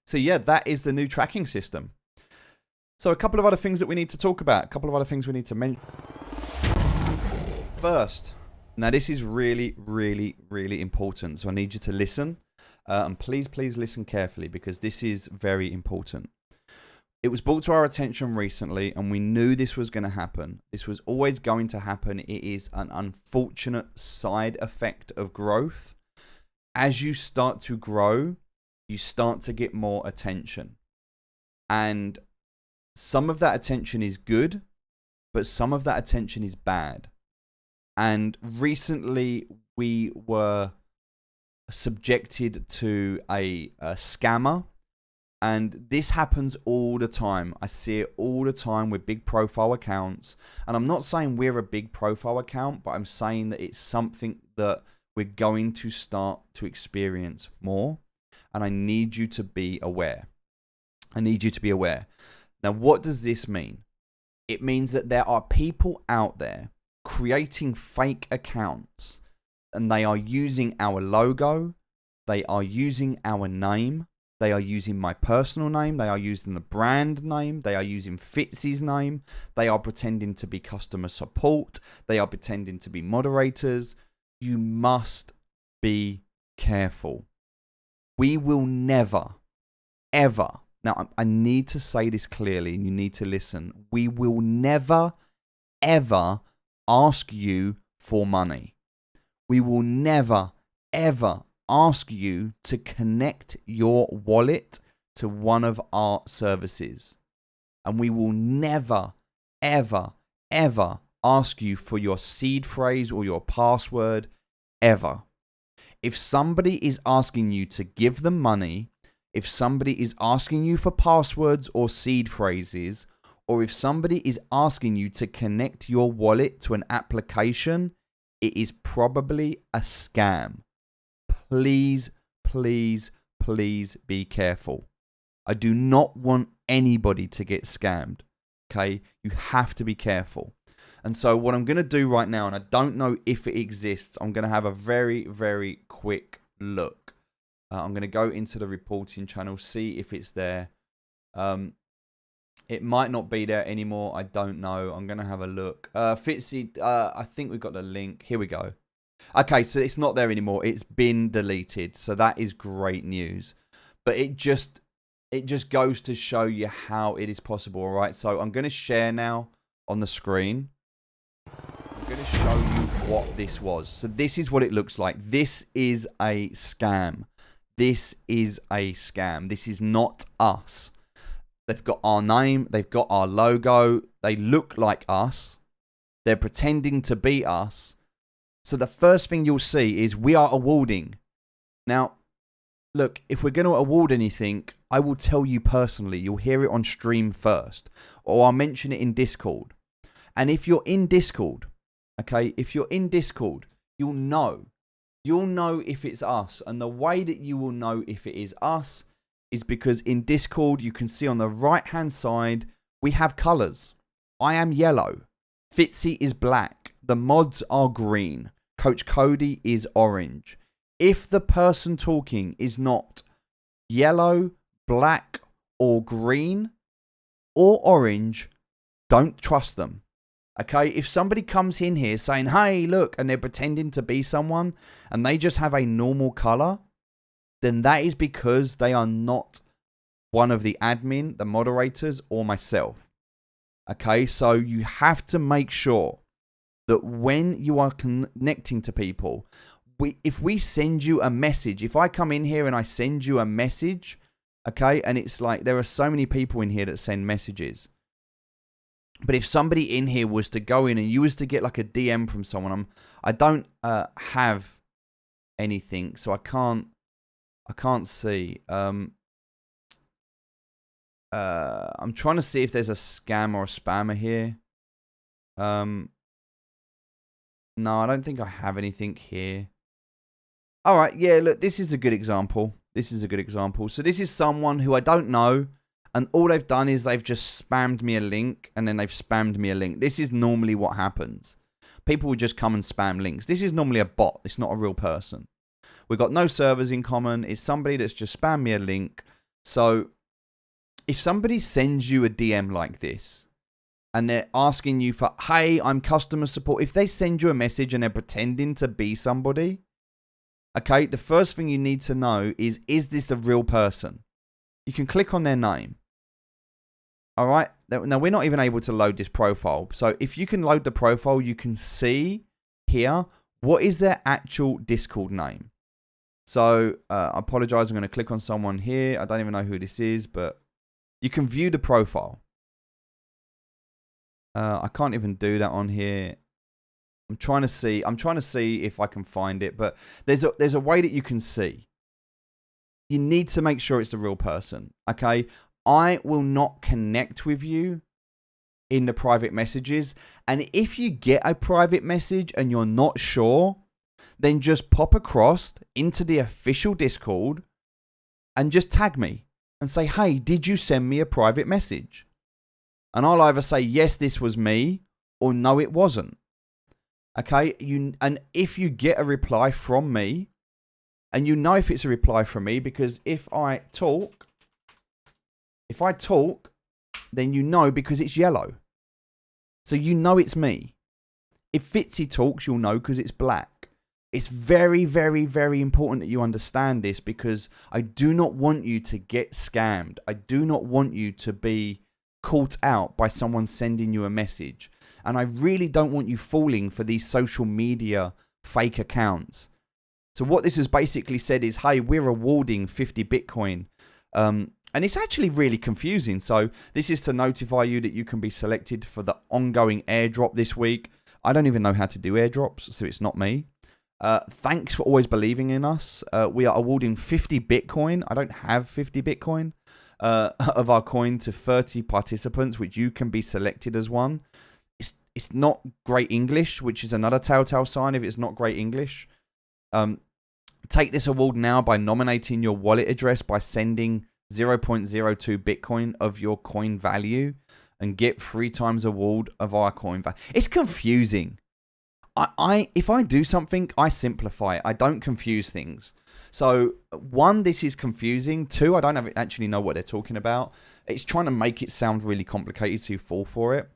So yeah, that is the new tracking system. So a couple of other things that we need to talk about. A couple of other things we need to mention. First, now this is really, really, really important. So I need you to listen. And please, please listen carefully, because this is very important. It was brought to our attention recently, and we knew this was going to happen. This was always going to happen. It is an unfortunate side effect of growth. As you start to grow, you start to get more attention. And some of that attention is good, but some of that attention is bad. And recently we were subjected to a scammer. And this happens all the time. I see it all the time with big profile accounts. And I'm not saying we're a big profile account, but I'm saying that it's something that we're going to start to experience more. And I need you to be aware. I need you to be aware. Now, what does this mean? It means that there are people out there creating fake accounts, and they are using our logo. They are using our name. They are using my personal name. They are using the brand name. They are using Fitzy's name. They are pretending to be customer support. They are pretending to be moderators. You must be careful. We will never, ever. Now, I need to say this clearly, and you need to listen. We will never, ever ask you for money. We will never, ever ask you to connect your wallet to one of our services. And we will never, ever, ever ask you for your seed phrase or your password, ever. If somebody is asking you to give them money, if somebody is asking you for passwords or seed phrases, or if somebody is asking you to connect your wallet to an application, it is probably a scam. Please, please, please be careful. I do not want anybody to get scammed. Okay? You have to be careful. And so what I'm going to do right now, and I don't know if it exists, I'm going to have a very, very quick look. I'm going to go into the reporting channel, see if it's there. It might not be there anymore. I don't know. I'm going to have a look. Fitzy, I think we've got the link. Here we go. Okay, so it's not there anymore. It's been deleted. So that is great news. But it just goes to show you how it is possible, all right? So I'm going to share now on the screen. I'm going to show you what this was. So this is what it looks like. This is a scam. This is a scam. This is not us. They've got our name. They've got our logo. They look like us. They're pretending to be us. So the first thing you'll see is we are awarding. Now, look, if we're going to award anything, I will tell you personally. You'll hear it on stream first, or I'll mention it in Discord. And if you're in Discord, okay, if you're in Discord, you'll know. You'll know if it's us. And the way that you will know if it is us is because in Discord, you can see on the right-hand side, we have colors. I am yellow. Fitzy is black. The mods are green. Coach Cody is orange. If the person talking is not yellow, black, or green, or orange, don't trust them. Okay? If somebody comes in here saying, hey, look, and they're pretending to be someone, and they just have a normal color, then that is because they are not one of the admin, the moderators, or myself. Okay? So you have to make sure that when you are connecting to people, if we send you a message, if I come in here and I send you a message, okay, and it's like there are so many people in here that send messages. But if somebody in here was to go in and you was to get like a DM from someone, I don't have anything, so I can't see. I'm trying to see if there's a scam or a spammer here. No, I don't think I have anything here. All right, yeah, look, this is a good example. So this is someone who I don't know, and all they've done is they've just spammed me a link, and then they've spammed me a link. This is normally what happens. People would just come and spam links. This is normally a bot. It's not a real person. We've got no servers in common. It's somebody that's just spammed me a link. So if somebody sends you a DM like this, and they're asking you for, hey, I'm customer support. If they send you a message and they're pretending to be somebody, okay, the first thing you need to know is this a real person? You can click on their name. All right. Now, we're not even able to load this profile. So if you can load the profile, you can see here, what is their actual Discord name? So I apologize. I'm going to click on someone here. I don't even know who this is, but you can view the profile. I can't even do that on here. I'm trying to see if I can find it, but there's a way that you can see. You need to make sure it's the real person. Okay, I will not connect with you in the private messages, and if you get a private message and you're not sure, then just pop across into the official Discord and just tag me and say, hey, did you send me a private message? And I'll either say, yes, this was me, or no, it wasn't. Okay, and if you get a reply from me, and you know if it's a reply from me, because if I talk, then you know because it's yellow. So you know it's me. If Fitzy talks, you'll know because it's black. It's very, very, very important that you understand this, because I do not want you to get scammed. I do not want you to be caught out by someone sending you a message. And I really don't want you falling for these social media fake accounts. So what this has basically said is, hey, we're awarding 50 Bitcoin. And it's actually really confusing. So this is to notify you that you can be selected for the ongoing airdrop this week. I don't even know how to do airdrops, so it's not me. Thanks for always believing in us. We are awarding 50 Bitcoin. I don't have 50 Bitcoin. Of our coin to 30 participants, which you can be selected as one. It's not great English, which is another telltale sign if it's not great English. Take this award now by nominating your wallet address by sending 0.02 Bitcoin of your coin value and get 3 times award of our coin value. It's confusing. If I do something, I simplify it. I don't confuse things. So, 1, this is confusing. 2, I don't actually know what they're talking about. It's trying to make it sound really complicated, so you fall for it.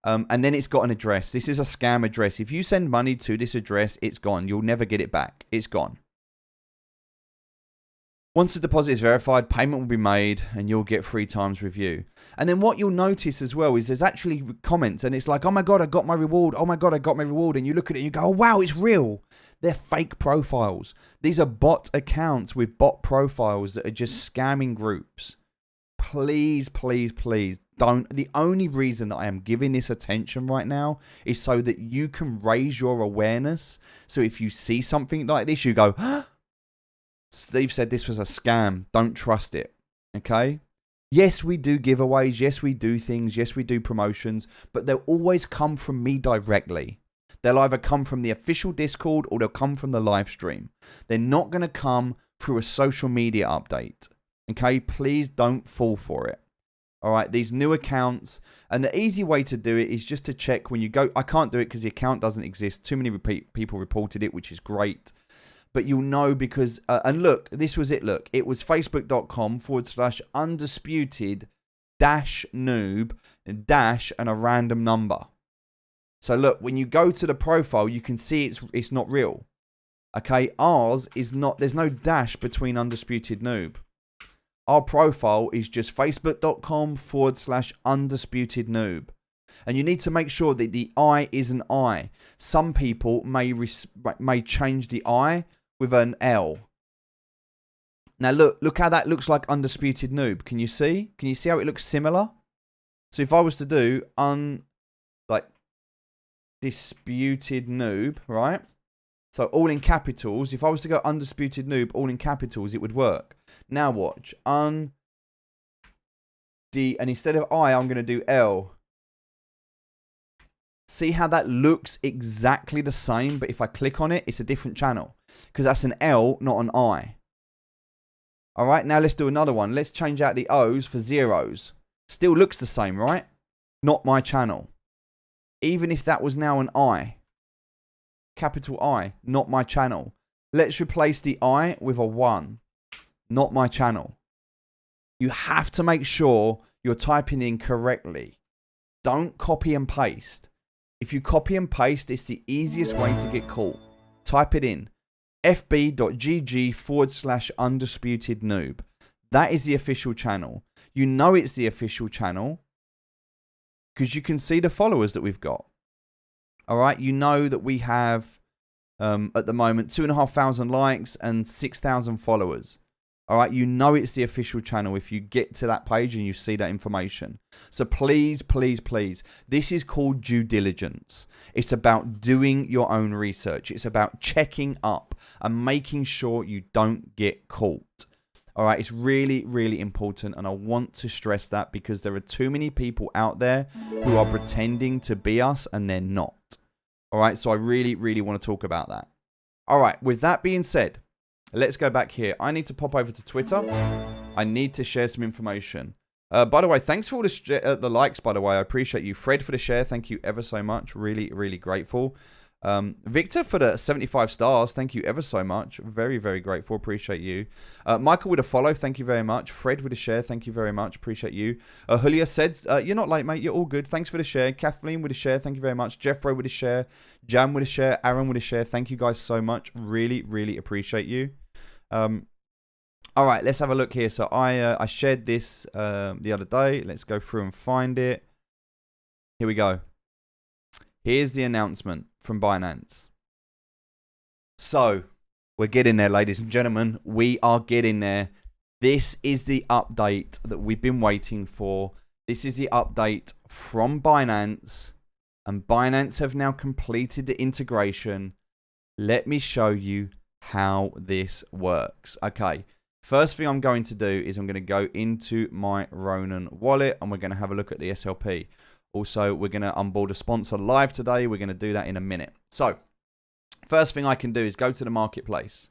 And then it's got an address. This is a scam address. If you send money to this address, it's gone. You'll never get it back. It's gone. Once the deposit is verified, payment will be made and you'll get 3 times review. And then what you'll notice as well is there's actually comments and it's like, oh my God, I got my reward. Oh my God, I got my reward. And you look at it and you go, oh wow, it's real. They're fake profiles. These are bot accounts with bot profiles that are just scamming groups. Please, please, please don't. The only reason that I am giving this attention right now is so that you can raise your awareness. So if you see something like this, you go, Steve said this was a scam. Don't trust it. Okay? Yes, we do giveaways. Yes, we do things. Yes, we do promotions. But they'll always come from me directly. They'll either come from the official Discord or they'll come from the live stream. They're not going to come through a social media update. Okay? Please don't fall for it. All right? These new accounts. And the easy way to do it is just to check when you go. I can't do it because the account doesn't exist. Too many people reported it, which is great. But you'll know because, and look, this was it. Look, it was facebook.com/undisputed-noob dash and a random number. So look, when you go to the profile, you can see it's not real. Okay, ours is not, there's no dash between undisputed noob. Our profile is just facebook.com/undisputed noob. And you need to make sure that the I is an I. Some people may change the I with an L. Now look how that looks like Undisputed Noob. Can you see? Can you see how it looks similar? So if I was to do Disputed Noob, right? So all in capitals. If I was to go Undisputed Noob, all in capitals, it would work. Now watch. And instead of I, I'm going to do L. See how that looks exactly the same, but if I click on it, it's a different channel. Because that's an L, not an I. Alright, now let's do another one. Let's change out the O's for zeros. Still looks the same, right? Not my channel. Even if that was now an I. Capital I, not my channel. Let's replace the I with a 1. Not my channel. You have to make sure you're typing in correctly. Don't copy and paste. If you copy and paste, it's the easiest way to get caught. Type it in. fb.gg/Undisputed Noob. That is the official channel. You know it's the official channel because you can see the followers that we've got. All right, you know that we have at the moment 2,500 likes and 6,000 followers. All right, you know it's the official channel if you get to that page and you see that information. So please, please, please, this is called due diligence. It's about doing your own research. It's about checking up and making sure you don't get caught. All right, it's really, really important, and I want to stress that because there are too many people out there who are pretending to be us and they're not. All right, so I really, really want to talk about that. All right, with that being said, let's go back here. I need to pop over to Twitter. I need to share some information. By the way, thanks for all the likes, by the way. I appreciate you. Fred for the share. Thank you ever so much. Really, really grateful. Victor for the 75 stars. Thank you ever so much. Very, very grateful. Appreciate you. Michael with a follow. Thank you very much. Fred with a share. Thank you very much. Appreciate you. Julia said, you're not late, mate. You're all good. Thanks for the share. Kathleen with a share. Thank you very much. Jeffro with a share. Jam with a share. Aaron with a share. Thank you guys so much. Really, really appreciate you. All right, let's have a look here. So I shared this the other day. Let's go through and find it. Here we go. Here's the announcement from Binance. So we're getting there, ladies and gentlemen. We are getting there. This is the update that we've been waiting for. This is the update from Binance. And Binance have now completed the integration. Let me show you how this works. Okay, first thing I'm going to do is I'm going to go into my Ronin wallet and we're going to have a look at the SLP. Also, we're going to onboard a sponsor live today. We're going to do that in a minute. So, first thing I can do is go to the marketplace.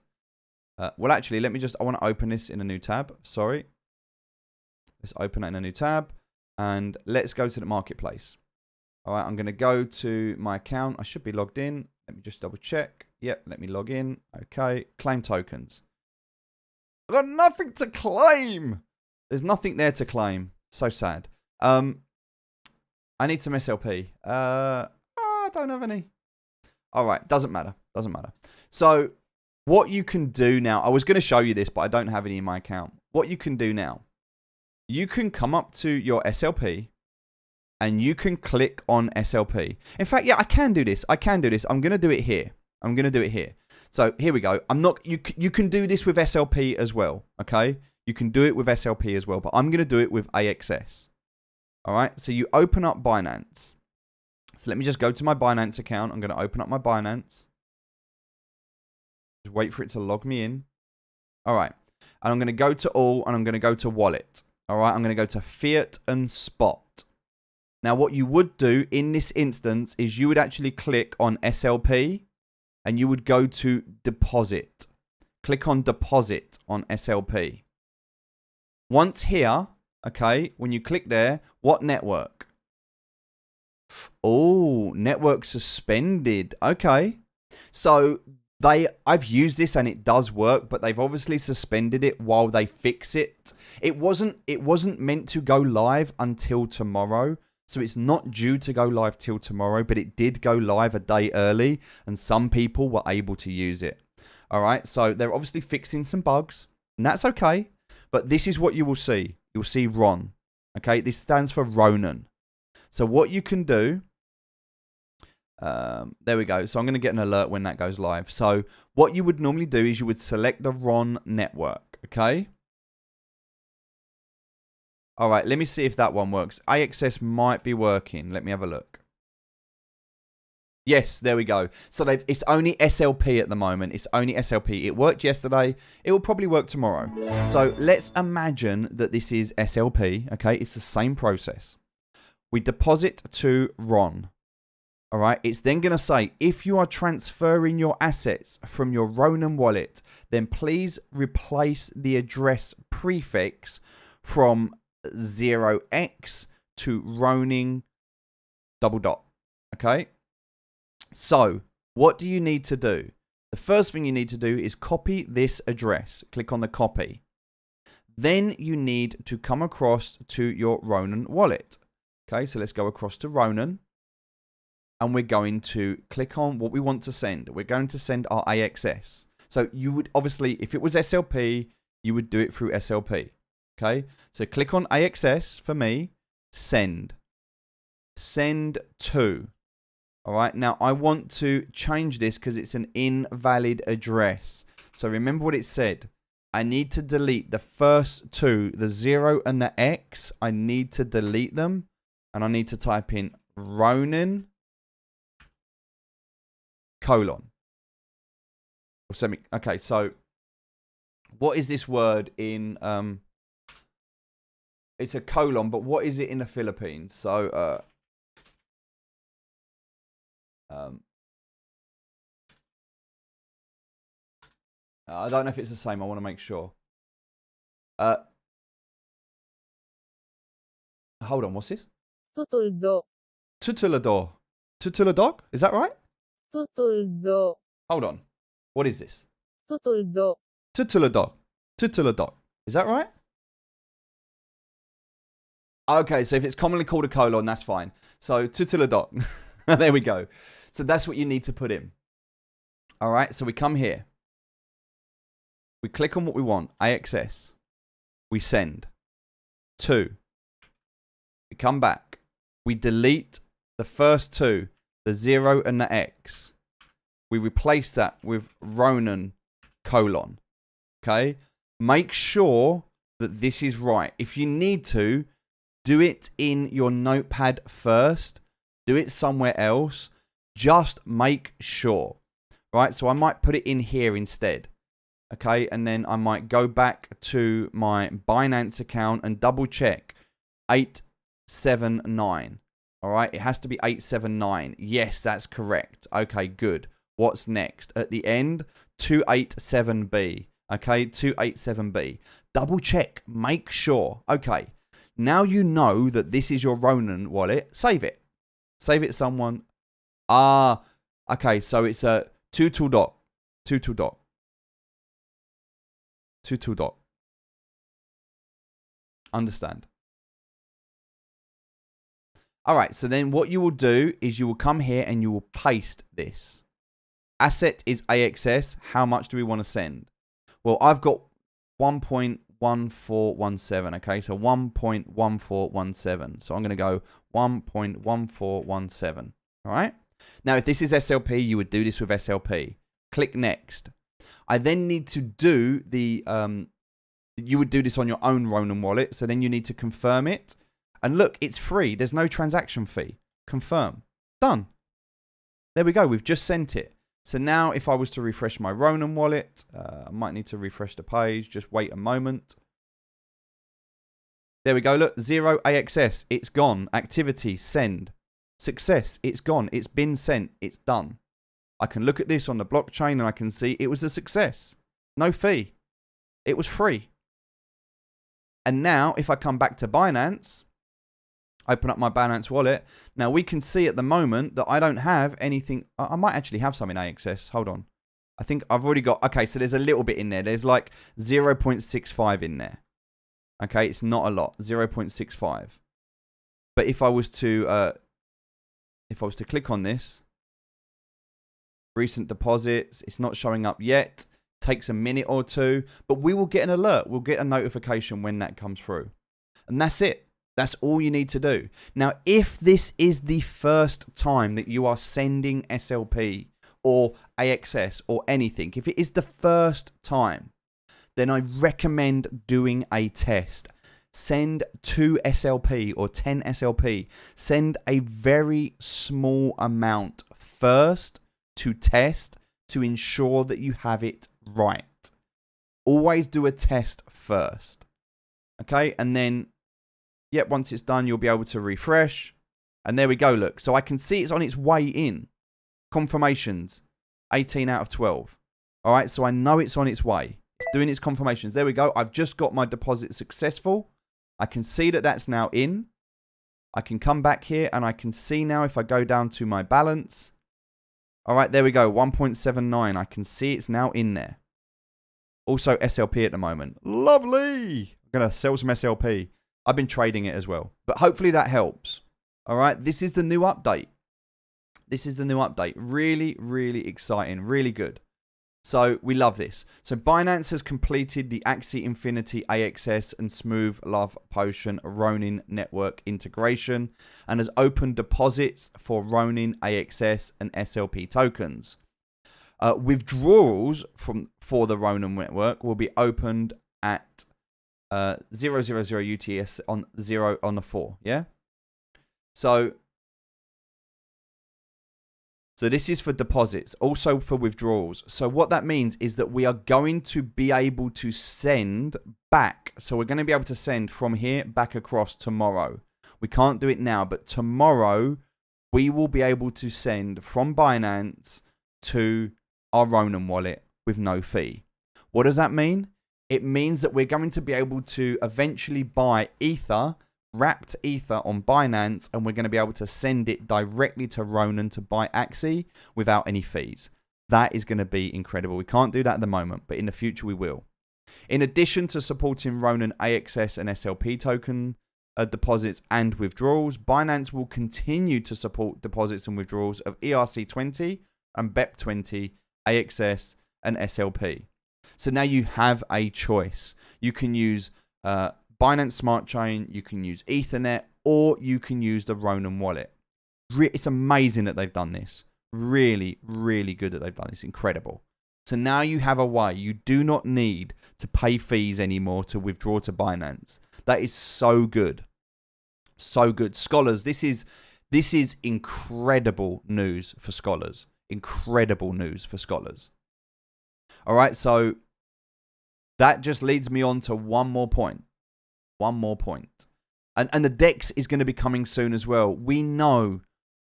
Well, actually, I want to open this in a new tab. Sorry. Let's open it in a new tab and let's go to the marketplace. All right, I'm going to go to my account. I should be logged in. Let me just double check. Yep, let me log in. Okay, claim tokens. I've got nothing to claim. There's nothing there to claim. So sad. I need some SLP. I don't have any. All right, doesn't matter. Doesn't matter. So what you can do now, I was going to show you this, but I don't have any in my account. What you can do now, you can come up to your SLP and you can click on SLP. In fact, yeah, I can do this. I'm going to do it here. So here we go. You can do this with SLP as well. Okay. You can do it with SLP as well, but I'm going to do it with AXS. All right. So you open up Binance. So let me just go to my Binance account. I'm going to open up my Binance. Just wait for it to log me in. All right. And I'm going to go to all and I'm going to go to wallet. All right. I'm going to go to fiat and spot. Now, what you would do in this instance is you would actually click on SLP and you would go to deposit. Click on deposit on SLP. Once here, okay, when you click there, what network? Oh, network suspended. Okay. So I've used this and it does work, but they've obviously suspended it while they fix it. It wasn't meant to go live until tomorrow. So it's not due to go live till tomorrow, but it did go live a day early and some people were able to use it. All right. So they're obviously fixing some bugs and that's okay. But this is what you will see. You'll see RON. Okay. This stands for Ronin. So what you can do, there we go. So I'm going to get an alert when that goes live. So what you would normally do is you would select the RON network, okay? All right, let me see if that one works. AXS might be working. Let me have a look. Yes, there we go. So it's only SLP at the moment. It's only SLP. It worked yesterday. It will probably work tomorrow. So let's imagine that this is SLP, okay? It's the same process. We deposit to RON. All right, it's then going to say, if you are transferring your assets from your Ronin wallet, then please replace the address prefix from 0x to Ronin ... Okay? So, what do you need to do? The first thing you need to do is copy this address. Click on the copy. Then you need to come across to your Ronin wallet. Okay, so let's go across to Ronin. And we're going to click on what we want to send. We're going to send our AXS. So you would obviously, if it was SLP, you would do it through SLP. Okay, so click on AXS for me, send. Send to. All right, now I want to change this because it's an invalid address. So remember what it said. I need to delete the first two, the 0 and the X. I need to delete them. And I need to type in Ronin ... Okay, so what is this word in... it's a colon, but what is it in the Philippines? So... I don't know if it's the same. I want to make sure. Hold on, what's this? Tutuldo. Tutulador. Tutuladog? Is that right? Tutuldo. Hold on. What is this? Tutuldo. Tutuladog. Tutuladog. Is that right? Okay, so if it's commonly called a colon, that's fine. So tutuladog. There we go. So that's what you need to put in. All right, so we come here. We click on what we want, AXS. We send. 2. We come back. We delete the first two, the 0 and the X. We replace that with Ronin ... Okay? Make sure that this is right. If you need to, do it in your notepad first. Do it somewhere else. Just make sure. Right? So I might put it in here instead. Okay? And then I might go back to my Binance account and double check. 879. All right? It has to be 879. Yes, that's correct. Okay, good. What's next? At the end, 287B. Okay, 287B. Double check. Make sure. Okay. Now you know that this is your Ronin wallet. Save it. Save it someone. Ah, okay. So it's a Tutuldoc. Tutuldoc. Tutuldoc. Understand. All right. So then what you will do is you will come here and you will paste this. Asset is AXS. How much do we want to send? Well, I've got 1.1417. Okay, so 1.1417. So I'm going to go 1.1417. All right. Now, if this is SLP, you would do this with SLP. Click next. I then need to do the... you would do this on your own Ronin wallet. So then you need to confirm it. And look, it's free. There's no transaction fee. Confirm. Done. There we go. We've just sent it. So now if I was to refresh my Ronin wallet, I might need to refresh the page. Just wait a moment. There we go. Look, 0 AXS. It's gone. Activity, send. Success. It's gone. It's been sent. It's done. I can look at this on the blockchain and I can see it was a success. No fee. It was free. And now if I come back to Binance, open up my Binance wallet. Now we can see at the moment that I don't have anything. I might actually have some in AXS. Hold on. I think I've already got. Okay, so there's a little bit in there. There's like 0.65 in there. Okay, it's not a lot. 0.65. But if I was to click on this, recent deposits, it's not showing up yet. Takes a minute or two, but we will get an alert. We'll get a notification when that comes through. And that's it. That's all you need to do. Now, if this is the first time that you are sending SLP or AXS or anything, if it is the first time, then I recommend doing a test. Send 2 SLP or 10 SLP. Send a very small amount first to test to ensure that you have it right. Always do a test first. Okay, and then, yep, once it's done, you'll be able to refresh. And there we go, look. So I can see it's on its way in. Confirmations, 18 out of 12. All right, so I know it's on its way. It's doing its confirmations. There we go. I've just got my deposit successful. I can see that that's now in. I can come back here and I can see now if I go down to my balance. All right, there we go, 1.79. I can see it's now in there. Also SLP at the moment. Lovely. I'm going to sell some SLP. I've been trading it as well. But hopefully that helps. All right, this is the new update. This is the new update. Really, really exciting. Really good. So we love this. So Binance has completed the Axie Infinity AXS and Smooth Love Potion Ronin network integration and has opened deposits for Ronin AXS and SLP tokens. Withdrawals for the Ronin network will be opened at 000 UTS on 0 on the 4. Yeah. So this is for deposits, also for withdrawals. So what that means is that we are going to be able to send back. So we're going to be able to send from here back across tomorrow. We can't do it now, but tomorrow we will be able to send from Binance to our Ronin wallet with no fee. What does that mean? It means that we're going to be able to eventually buy Ether, wrapped Ether on Binance, and we're going to be able to send it directly to Ronin to buy Axie without any fees. That is going to be incredible. We can't do that at the moment, but in the future we will. In addition to supporting Ronin AXS and SLP token deposits and withdrawals, Binance will continue to support deposits and withdrawals of ERC20 and BEP20, AXS and SLP. So now you have a choice. You can use Binance Smart Chain, you can use Ethernet, or you can use the Ronin wallet. It's amazing that they've done this. Really, really good that they've done this. Incredible. So now you have a way. You do not need to pay fees anymore to withdraw to Binance. That is so good. So good. Scholars, this is incredible news for scholars. Incredible news for scholars. All right, so that just leads me on to one more point. One more point. And the DEX is going to be coming soon as well. We know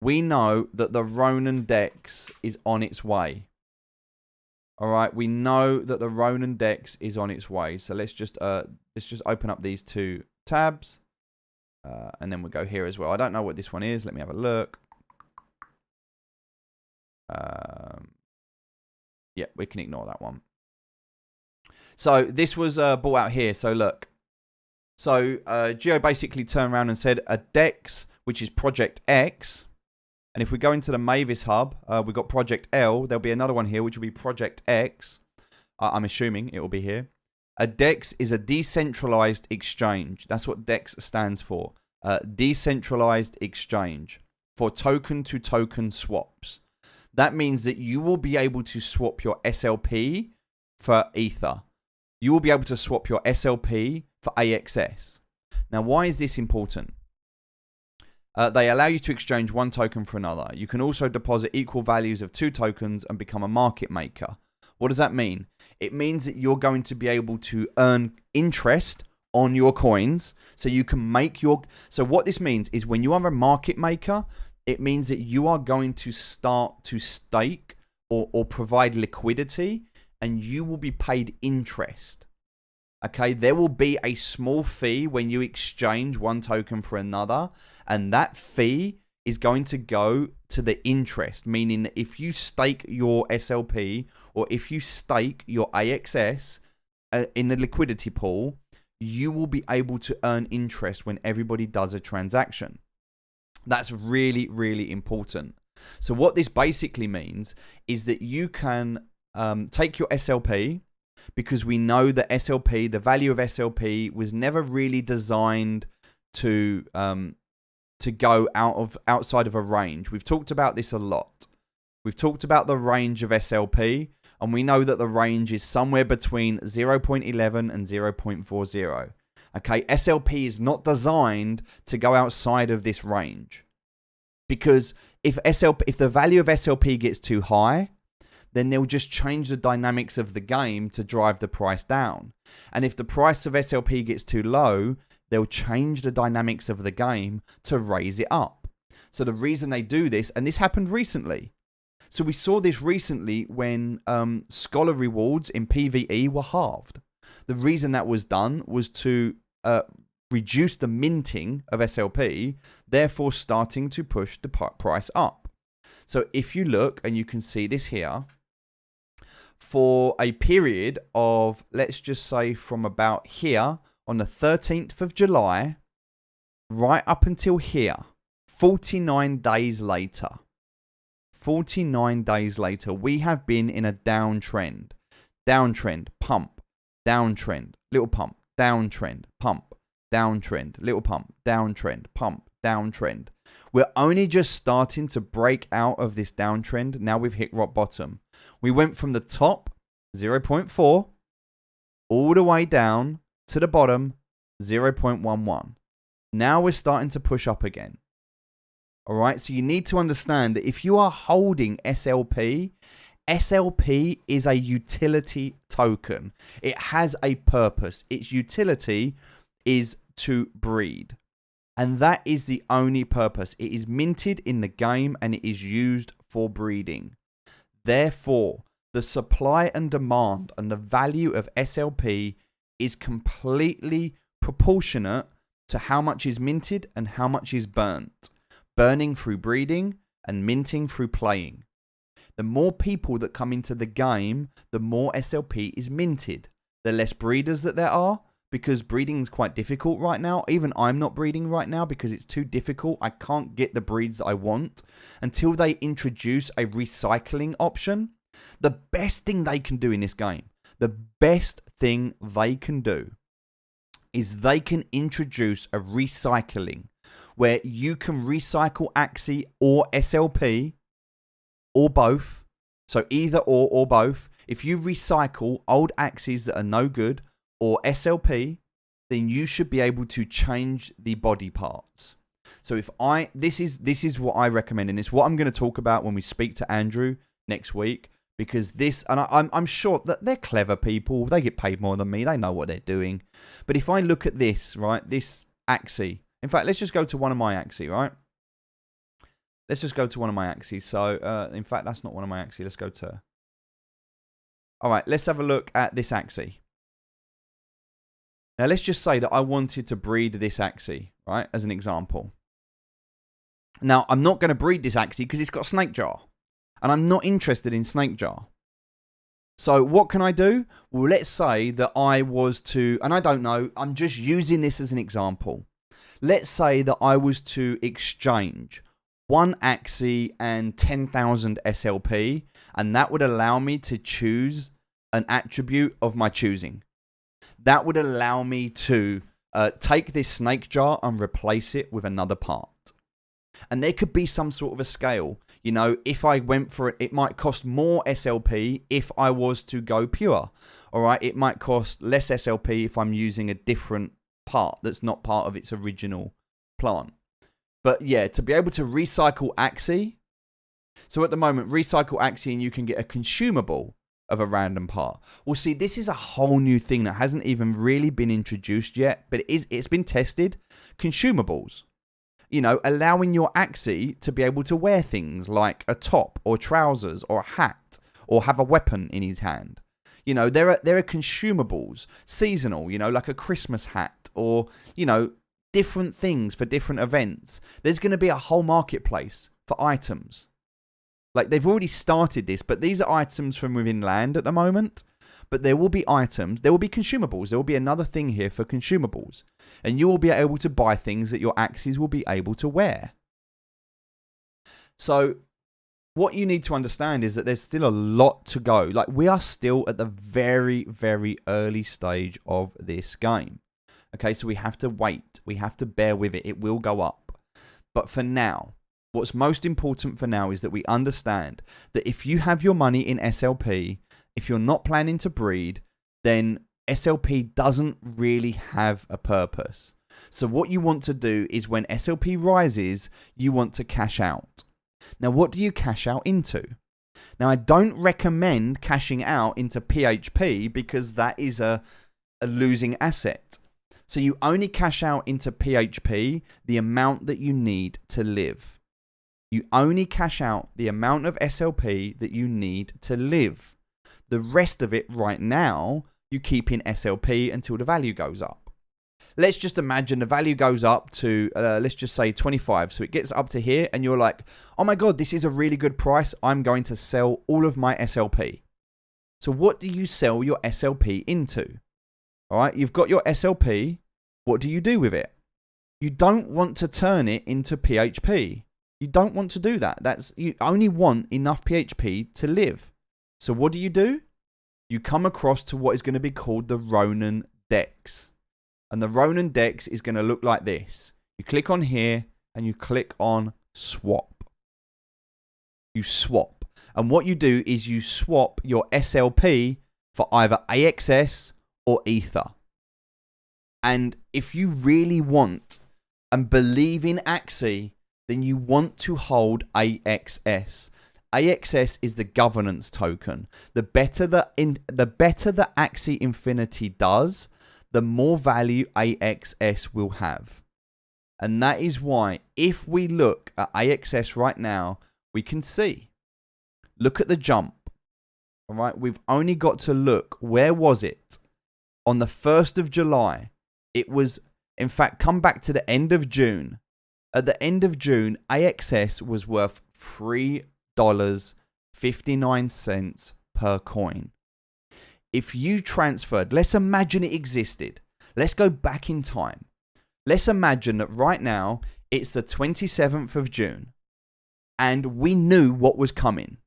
that the Ronin DEX is on its way. All right, we know that the Ronin DEX is on its way. So let's just open up these 2 tabs. And then we'll go here as well. I don't know what this one is. Let me have a look. Yeah, we can ignore that one. So this was brought out here. So look. So Geo basically turned around and said a DEX, which is Project X. And if we go into the Mavis Hub, we've got Project L. There'll be another one here, which will be Project X. I'm assuming it will be here. A DEX is a decentralized exchange. That's what DEX stands for. Decentralized exchange for token-to-token swaps. That means that you will be able to swap your SLP for Ether. You will be able to swap your SLP for AXS. Now, why is this important? They allow you to exchange one token for another. You can also deposit equal values of 2 tokens and become a market maker. What does that mean? It means that you're going to be able to earn interest on your coins. So you can make your... So what this means is when you are a market maker, it means that you are going to start to stake or provide liquidity, and you will be paid interest. Okay, there will be a small fee when you exchange one token for another, and that fee is going to go to the interest, meaning that if you stake your SLP or if you stake your AXS in the liquidity pool, you will be able to earn interest when everybody does a transaction. That's really, really important. So what this basically means is that you can take your SLP, because we know that SLP, the value of SLP was never really designed to go outside of a range. We've talked about this a lot. We've talked about the range of SLP, and we know that the range is somewhere between 0.11 and 0.40. Okay, SLP is not designed to go outside of this range, because if the value of SLP gets too high, then they'll just change the dynamics of the game to drive the price down. And if the price of SLP gets too low, they'll change the dynamics of the game to raise it up. So the reason they do this, and this happened recently. So we saw this recently when scholar rewards in PvE were halved. The reason that was done was to reduce the minting of SLP, therefore starting to push the price up. So if you look, and you can see this here, for a period of, let's just say from about here on the 13th of July, right up until here, 49 days later, 49 days later, we have been in a downtrend. Downtrend, pump, downtrend, little pump, downtrend, pump, downtrend, little pump, downtrend, pump, downtrend. We're only just starting to break out of this downtrend. Now we've hit rock bottom. We went from the top, 0.4, all the way down to the bottom, 0.11. Now we're starting to push up again. All right, so you need to understand that if you are holding SLP, SLP is a utility token. It has a purpose. Its utility is to breed. And that is the only purpose. It is minted in the game and it is used for breeding. Therefore, the supply and demand and the value of SLP is completely proportionate to how much is minted and how much is burnt. Burning through breeding and minting through playing. The more people that come into the game, the more SLP is minted. The less breeders that there are, because breeding is quite difficult right now. Even I'm not breeding right now because it's too difficult. I can't get the breeds that I want until they introduce a recycling option. The best thing they can do in this game, the best thing they can do is they can introduce a recycling where you can recycle Axie or SLP or both. So either or both. If you recycle old Axies that are no good or SLP, then you should be able to change the body parts. So this is what I recommend, and it's what I'm going to talk about when we speak to Andrew next week, because I'm sure that they're clever people. They get paid more than me. They know what they're doing. But if I look at this, right, this Axie. In fact, let's just go to one of my Axie, right? Let's just go to one of my Axies. So, in fact, that's not one of my Axie. Let's go to... All right, let's have a look at this Axie. Now, let's just say that I wanted to breed this Axie, right, as an example. Now, I'm not going to breed this Axie because it's got Snake Jar. And I'm not interested in Snake Jar. So, what can I do? Well, let's say that I was to... And I don't know. I'm just using this as an example. Let's say that I was to exchange one Axie and 10,000 SLP, and that would allow me to choose an attribute of my choosing. That would allow me to take this Snake Jar and replace it with another part. And there could be some sort of a scale. You know, if I went for it, it might cost more SLP if I was to go pure. All right, it might cost less SLP if I'm using a different part that's not part of its original plant. But yeah, to be able to recycle Axie. So at the moment, recycle Axie and you can get a consumable of a random part. Well, see, this is a whole new thing that hasn't even really been introduced yet, but it's been tested. Consumables. You know, allowing your Axie to be able to wear things like a top or trousers or a hat or have a weapon in his hand. You know, there are consumables, seasonal, you know, like a Christmas hat or, you know, different things for different events. There's going to be a whole marketplace for items. Like, they've already started this, but these are items from within land at the moment. But there will be items, there will be consumables. There will be another thing here for consumables. And you will be able to buy things that your Axies will be able to wear. So, what you need to understand is that there's still a lot to go. Like, we are still at the very, very early stage of this game. Okay, so we have to wait. We have to bear with it. It will go up. But for now, what's most important for now is that we understand that if you have your money in SLP, if you're not planning to breed, then SLP doesn't really have a purpose. So what you want to do is when SLP rises, you want to cash out. Now, what do you cash out into? Now, I don't recommend cashing out into PHP because that is a losing asset. So you only cash out into PHP the amount that you need to live. You only cash out the amount of SLP that you need to live. The rest of it right now, you keep in SLP until the value goes up. Let's just imagine the value goes up to, let's just say 25. So it gets up to here and you're like, oh my God, this is a really good price. I'm going to sell all of my SLP. So what do you sell your SLP into? All right, you've got your SLP. What do you do with it? You don't want to turn it into PHP. You don't want to do that. You only want enough PHP to live. So what do? You come across to what is going to be called the Ronin Dex. And the Ronin Dex is going to look like this. You click on here and you click on swap. You swap. And what you do is you swap your SLP for either AXS or Ether. And if you really want and believe in Axie, then you want to hold AXS. AXS is the governance token. The better the Axie Infinity does, the more value AXS will have. And that is why if we look at AXS right now, we can see. Look at the jump. All right, we've only got to look. Where was it? On the 1st of July. It was, in fact, come back to the end of June. At the end of June, AXS was worth $3.59 per coin. If you transferred, let's imagine it existed. Let's go back in time. Let's imagine that right now it's the 27th of June and we knew what was coming.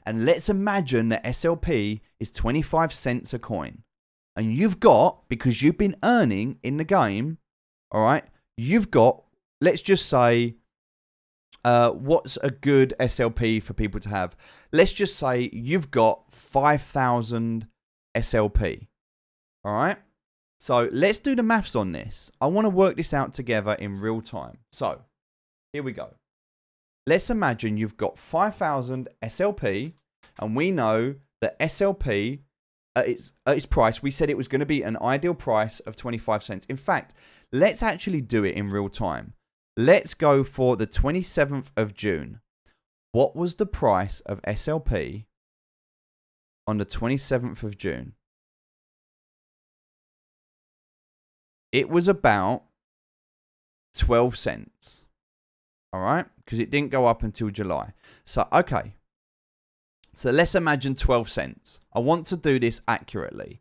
And let's imagine that SLP is 25 cents a coin. And you've got, because you've been earning in the game, all right, you've got, let's just say, what's a good SLP for people to have? Let's just say you've got 5,000 SLP, all right? So let's do the maths on this. I want to work this out together in real time. So here we go. Let's imagine you've got 5,000 SLP, and we know that SLP, at its price, we said it was going to be an ideal price of 25 cents. In fact, let's actually do it in real time. Let's go for the 27th of June. What was the price of SLP on the 27th of June? It was about 12 cents. All right? Because it didn't go up until July. So, okay. So let's imagine 12 cents. I want to do this accurately.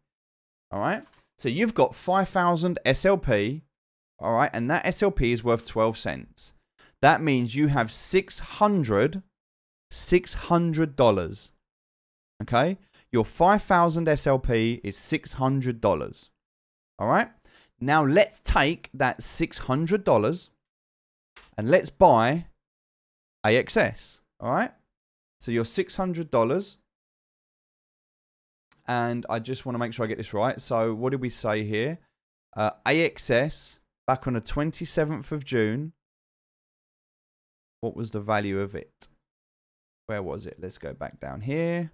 All right? So you've got 5,000 SLP. All right? And that SLP is worth 12 cents. That means you have $600. Okay? Your 5,000 SLP is $600. All right? Now let's take that $600 and let's buy AXS. All right? So your $600, and I just want to make sure I get this right. So what did we say here? AXS, back on the 27th of June, what was the value of it? Where was it? Let's go back down here.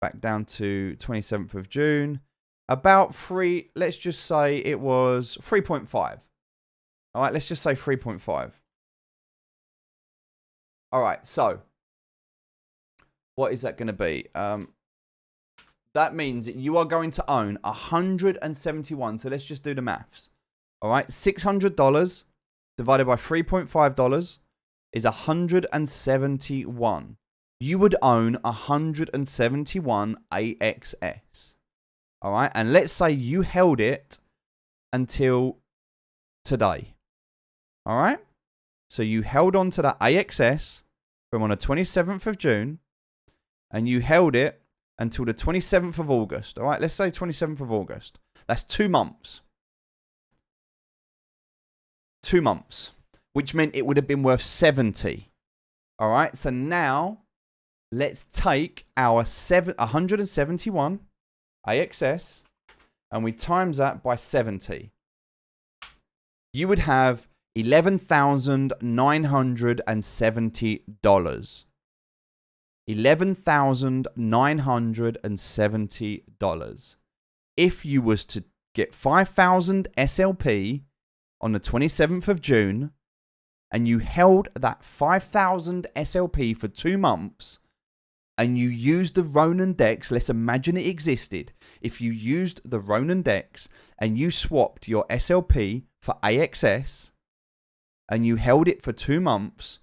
Back down to 27th of June. About let's just say it was 3.5. All right, let's just say 3.5. All right, so what is that going to be? That means that you are going to own 171. So let's just do the maths. All right, $600 divided by $3.5 is 171. You would own 171 AXS. All right, and let's say you held it until today. All right, so you held on to that AXS from on the 27th of June, and you held it until the 27th of August. All right, let's say 27th of August. That's 2 months. 2 months, which meant it would have been worth 70. All right, so now let's take our 171 AXS and we times that by 70. You would have $11,970. $11,970. If you was to get 5,000 SLP on the 27th of June and you held that 5,000 SLP for 2 months and you used the Ronin Dex, let's imagine it existed. If you used the Ronin Dex and you swapped your SLP for AXS and you held it for 2 months,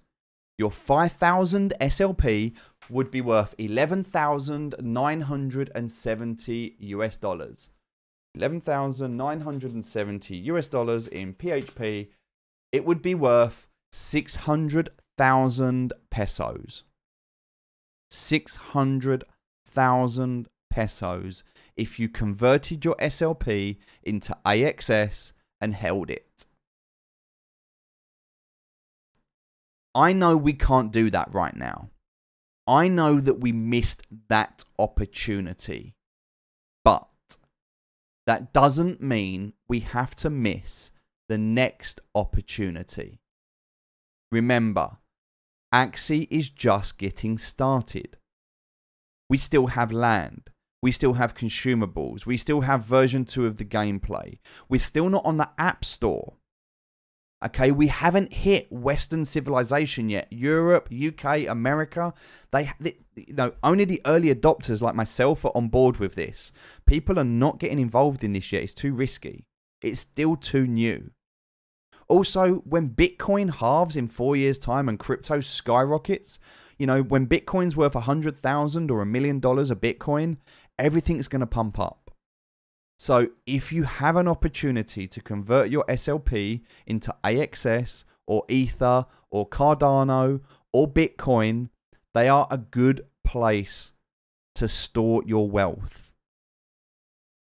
your 5,000 SLP would be worth $11,970 US dollars. $11,970 US dollars in PHP. It would be worth 600,000 pesos. 600,000 pesos if you converted your SLP into AXS and held it. I know we can't do that right now. I know that we missed that opportunity. But that doesn't mean we have to miss the next opportunity. Remember, Axie is just getting started. We still have land. We still have consumables. We still have version 2 of the gameplay. We're still not on the App Store. Okay, we haven't hit Western civilization yet. Europe, UK, America, only the early adopters like myself are on board with this. People are not getting involved in this yet. It's too risky. It's still too new. Also, when Bitcoin halves in 4 years' time and crypto skyrockets, when Bitcoin's worth $100,000 or $1 million a Bitcoin, everything's going to pump up. So if you have an opportunity to convert your SLP into AXS or Ether or Cardano or Bitcoin, they are a good place to store your wealth.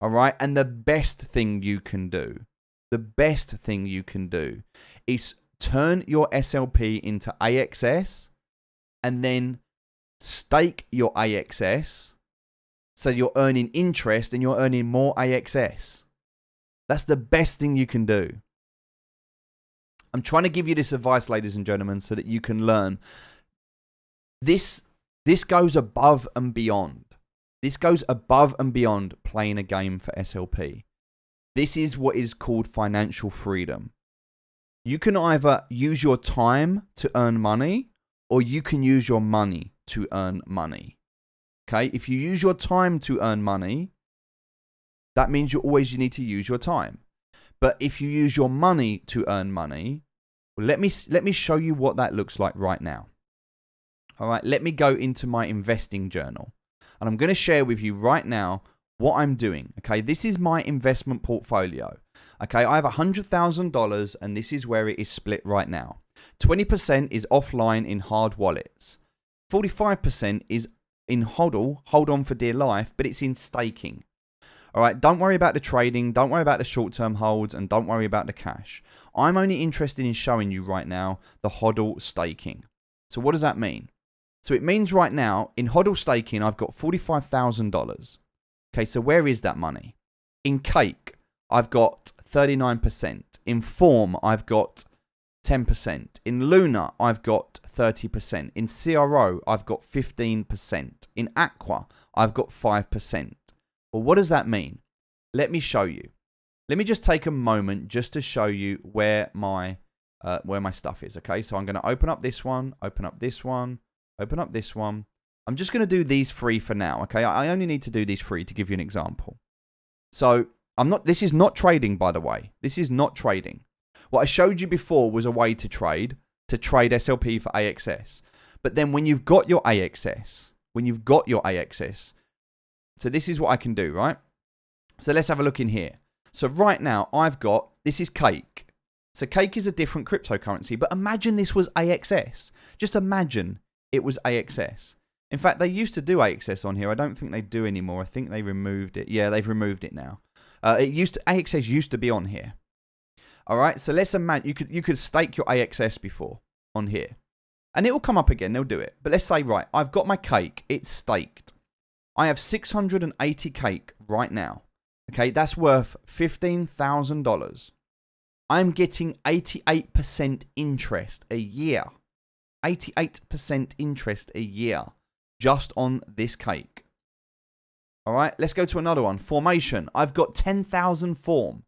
All right. And the best thing you can do is turn your SLP into AXS and then stake your AXS. So you're earning interest and you're earning more AXS. That's the best thing you can do. I'm trying to give you this advice, ladies and gentlemen, so that you can learn. This goes above and beyond. This goes above and beyond playing a game for SLP. This is what is called financial freedom. You can either use your time to earn money or you can use your money to earn money. Okay, if you use your time to earn money, that means you need to use your time. But if you use your money to earn money, well, let me show you what that looks like right now. All right, let me go into my investing journal. And I'm going to share with you right now what I'm doing. Okay, this is my investment portfolio. Okay, I have $100,000 and this is where it is split right now. 20% is offline in hard wallets. 45% is in HODL, hold on for dear life, but it's in staking. All right, don't worry about the trading, don't worry about the short-term holds, and don't worry about the cash. I'm only interested in showing you right now the HODL staking. So what does that mean? So it means right now, in HODL staking, I've got $45,000. Okay, so where is that money? In Cake, I've got 39%. In Form, I've got 10%. In Luna, I've got 30%. In CRO, I've got 15%. In Aqua, I've got 5%. Well, what does that mean? Let me show you. Let me just take a moment just to show you where my stuff is. Okay, so I'm going to open up this one, open up this one, open up this one. I'm just going to do these 3 for now. Okay, I only need to do these 3 to give you an example. So this is not trading, by the way. This is not trading. What I showed you before was a way to trade SLP for AXS. But then when you've got your AXS, so this is what I can do, right? So let's have a look in here. So right now this is Cake. So Cake is a different cryptocurrency, but imagine this was AXS. Just imagine it was AXS. In fact, they used to do AXS on here. I don't think they do anymore. I think they removed it. Yeah, they've removed it now. AXS used to be on here. All right. So let's imagine you could stake your AXS before on here, and it will come up again. They'll do it. But let's say, right, I've got my cake. It's staked. I have 680 cake right now. Okay, that's worth $15,000. I'm getting 88% interest a year. 88% interest a year just on this cake. All right, let's go to another one. Formation. I've got 10,000 form.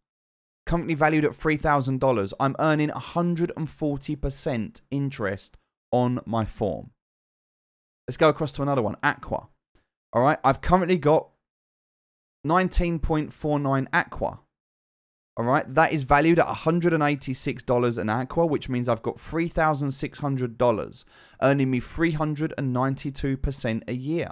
Currently valued at $3,000. I'm earning 140% interest on my form. Let's go across to another one. Aqua. All right, I've currently got 19.49 Aqua. All right, that is valued at $186 an Aqua, which means I've got $3,600, earning me 392% a year.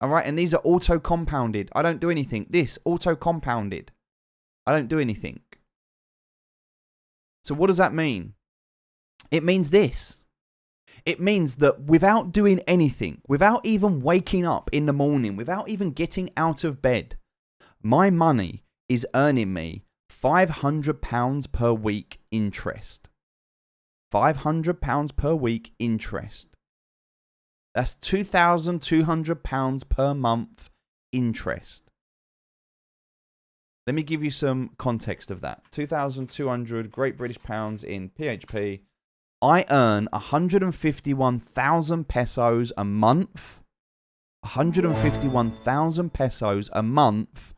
All right, and these are auto-compounded. I don't do anything. This, auto-compounded. I don't do anything. So what does that mean? It means this. It means that without doing anything, without even waking up in the morning, without even getting out of bed, my money is earning me £500 per week interest. £500 per week interest. That's £2,200 per month interest. Let me give you some context of that. 2,200 Great British Pounds in PHP. I earn 151,000 pesos a month. 151,000 pesos a month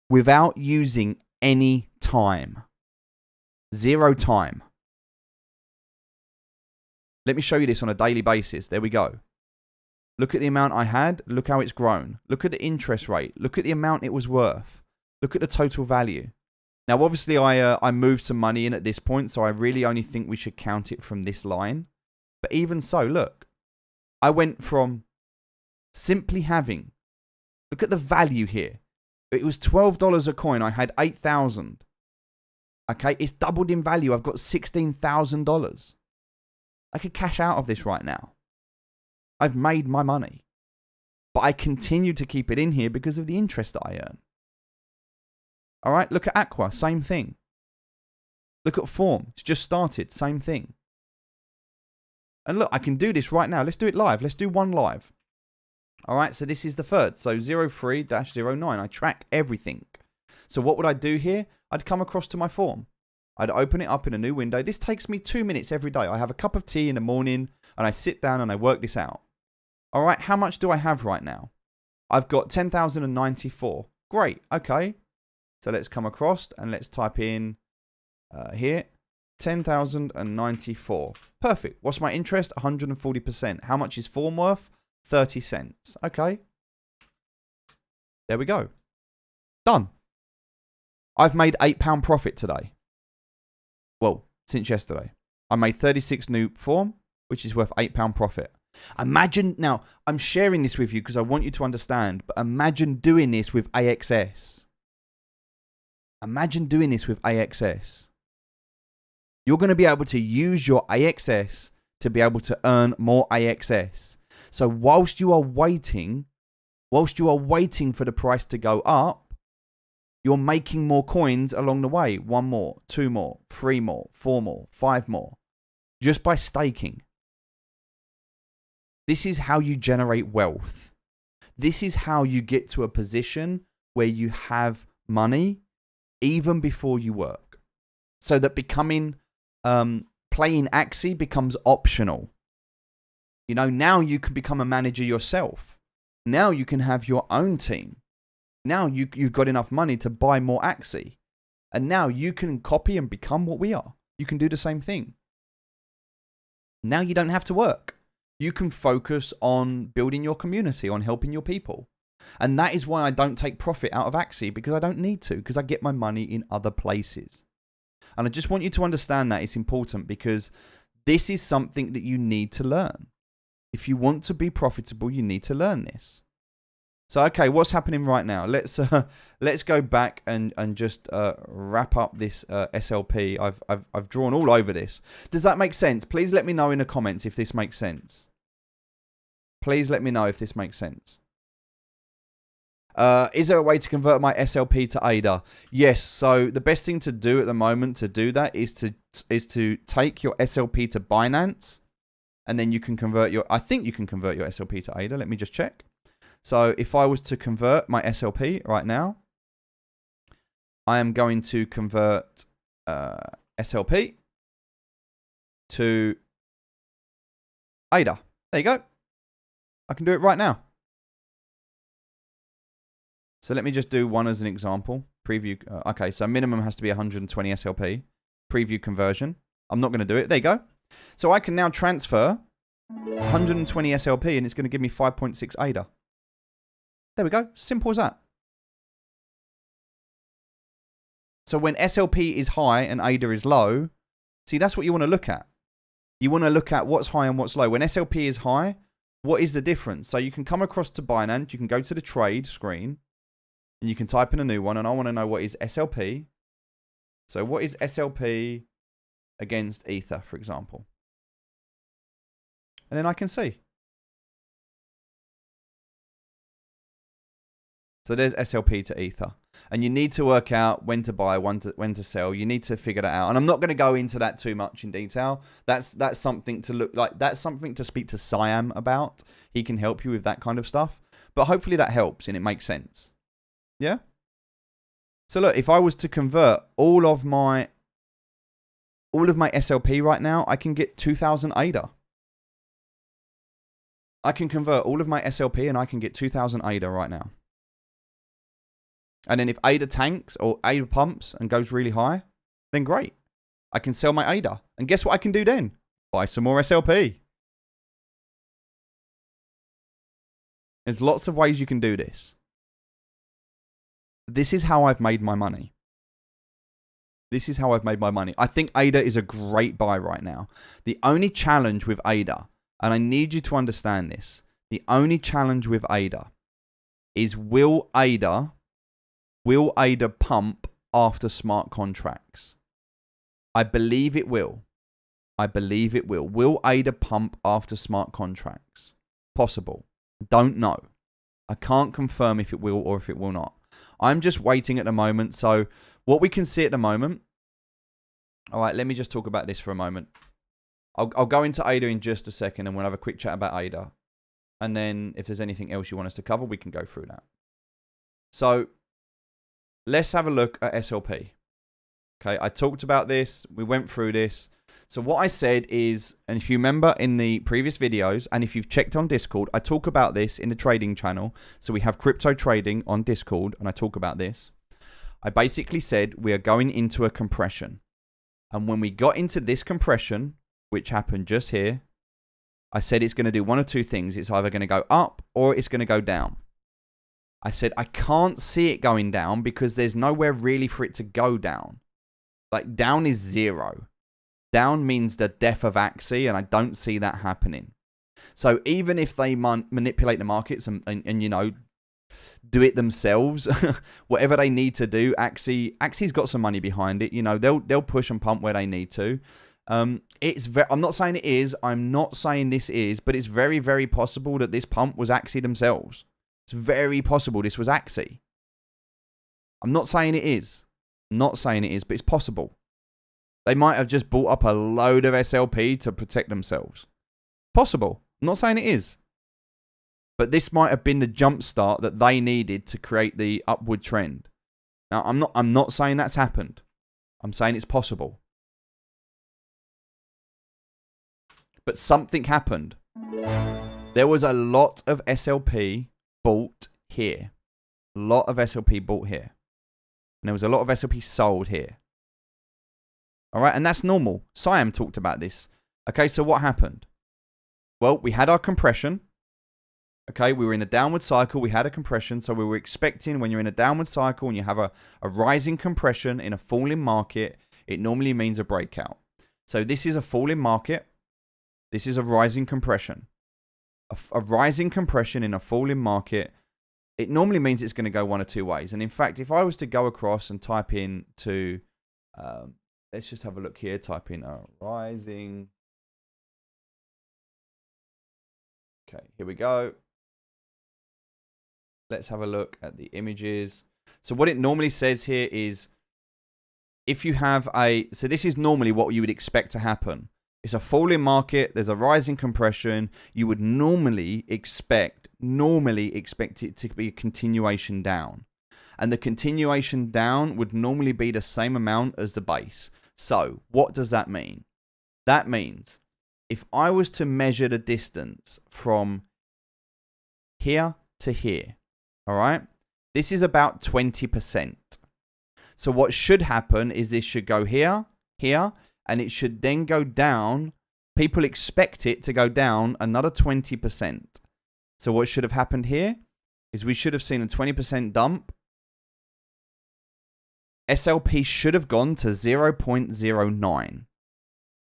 without using any time. Zero time. Let me show you this on a daily basis. There we go. Look at the amount I had. Look how it's grown. Look at the interest rate. Look at the amount it was worth. Look at the total value. Now, obviously, I moved some money in at this point, so I really only think we should count it from this line. But even so, look. I went from simply having... Look at the value here. It was $12 a coin. I had 8,000. Okay, it's doubled in value. I've got $16,000. I could cash out of this right now. I've made my money. But I continue to keep it in here because of the interest that I earn. All right, look at Aqua, same thing. Look at Form, it's just started, same thing. And look, I can do this right now. Let's do it live. Let's do one live. All right, so this is the third. So 03-09, I track everything. So what would I do here? I'd come across to my Form. I'd open it up in a new window. This takes me 2 minutes every day. I have a cup of tea in the morning and I sit down and I work this out. All right, how much do I have right now? I've got 10,094. Great, okay. So let's come across and let's type in here, 10,094. Perfect. What's my interest? 140%. How much is Form worth? 30 cents. Okay. There we go. Done. I've made £8 profit today. Well, since yesterday. I made 36 Noob Form, which is worth £8 profit. Imagine, now, I'm sharing this with you because I want you to understand, but imagine doing this with AXS. Imagine doing this with AXS. You're going to be able to use your AXS to be able to earn more AXS. So whilst you are waiting for the price to go up, you're making more coins along the way. 1 more, 2 more, 3 more, 4 more, 5 more. Just by staking. This is how you generate wealth. This is how you get to a position where you have money even before you work. So that playing Axie becomes optional. You know, now you can become a manager yourself. Now you can have your own team. Now you've got enough money to buy more Axie. And now you can copy and become what we are. You can do the same thing. Now you don't have to work. You can focus on building your community, on helping your people. And that is why I don't take profit out of Axie, because I don't need to, because I get my money in other places. And I just want you to understand that it's important, because this is something that you need to learn. If you want to be profitable, you need to learn this. So, okay, what's happening right now? Let's go back and just wrap up this SLP. I've drawn all over this. Does that make sense? Please let me know in the comments if this makes sense. Please let me know if this makes sense. Is there a way to convert my SLP to ADA? Yes. So the best thing to do at the moment to do that is to take your SLP to Binance, and then you can convert your. I think you can convert your SLP to ADA. Let me just check. So if I was to convert my SLP right now, I am going to convert SLP to ADA. There you go. I can do it right now. So let me just do one as an example. Preview. Okay, so minimum has to be 120 SLP. Preview conversion. I'm not going to do it. There you go. So I can now transfer 120 SLP and it's going to give me 5.6 ADA. There we go. Simple as that. So when SLP is high and ADA is low, see, that's what you want to look at. You want to look at what's high and what's low. When SLP is high, what is the difference? So you can come across to Binance. You can go to the trade screen. And you can type in a new one, and I want to know what is SLP. So what is SLP against Ether, for example? And then I can see. So there's SLP to Ether. And you need to work out when to buy, when to sell. You need to figure that out. And I'm not going to go into that too much in detail. That's something to look like. That's something to speak to Siam about. He can help you with that kind of stuff. But hopefully that helps and it makes sense. Yeah. So look, if I was to convert all of my SLP right now, I can get 2,000 ADA. I can convert all of my SLP and I can get 2,000 ADA right now. And then if ADA tanks or ADA pumps and goes really high, then great. I can sell my ADA. And guess what I can do then? Buy some more SLP. There's lots of ways you can do this. This is how I've made my money. This is how I've made my money. I think ADA is a great buy right now. The only challenge with ADA, and I need you to understand this, the only challenge with ADA is will ADA pump after smart contracts? I believe it will. I believe it will. Will ADA pump after smart contracts? Possible. Don't know. I can't confirm if it will or if it will not. I'm just waiting at the moment. So what we can see at the moment. All right, let me just talk about this for a moment. I'll go into ADA in just a second and we'll have a quick chat about ADA. And then if there's anything else you want us to cover, we can go through that. So let's have a look at SLP. Okay, I talked about this. We went through this. So what I said is, and if you remember in the previous videos, and if you've checked on Discord, I talk about this in the trading channel. So we have crypto trading on Discord, and I talk about this. I basically said we are going into a compression. And when we got into this compression, which happened just here, I said it's going to do one of two things. It's either going to go up or it's going to go down. I said I can't see it going down because there's nowhere really for it to go down. Like down is 0. Down means the death of Axie, and I don't see that happening. So even if they manipulate the markets and you know, do it themselves, whatever they need to do, Axie's got some money behind it. You know, they'll push and pump where they need to. I'm not saying it is. I'm not saying this is, but it's very, very possible that this pump was Axie themselves. It's very possible this was Axie. I'm not saying it is. Not saying it is, but it's possible. They might have just bought up a load of SLP to protect themselves. Possible. I'm not saying it is. But this might have been the jump start that they needed to create the upward trend. Now, I'm not saying that's happened. I'm saying it's possible. But something happened. There was a lot of SLP bought here. A lot of SLP bought here. And there was a lot of SLP sold here. All right, and that's normal. Siam talked about this. Okay, so what happened? Well, we had our compression. Okay, we were in a downward cycle. We had a compression. So we were expecting when you're in a downward cycle and you have a rising compression in a falling market, it normally means a breakout. So this is a falling market. This is a rising compression. A rising compression in a falling market, it normally means it's going to go one of two ways. And in fact, if I was to go across and type in to... let's just have a look here. Type in a rising. Okay, here we go. Let's have a look at the images. So what it normally says here is, if you have so this is normally what you would expect to happen. It's a falling market. There's a rising compression. You would normally expect it to be a continuation down. And the continuation down would normally be the same amount as the base. So what does that mean? That means if I was to measure the distance from here to here, all right, this is about 20%. So what should happen is this should go here, here, and it should then go down. People expect it to go down another 20%. So what should have happened here is we should have seen a 20% dump. SLP should have gone to 0.09.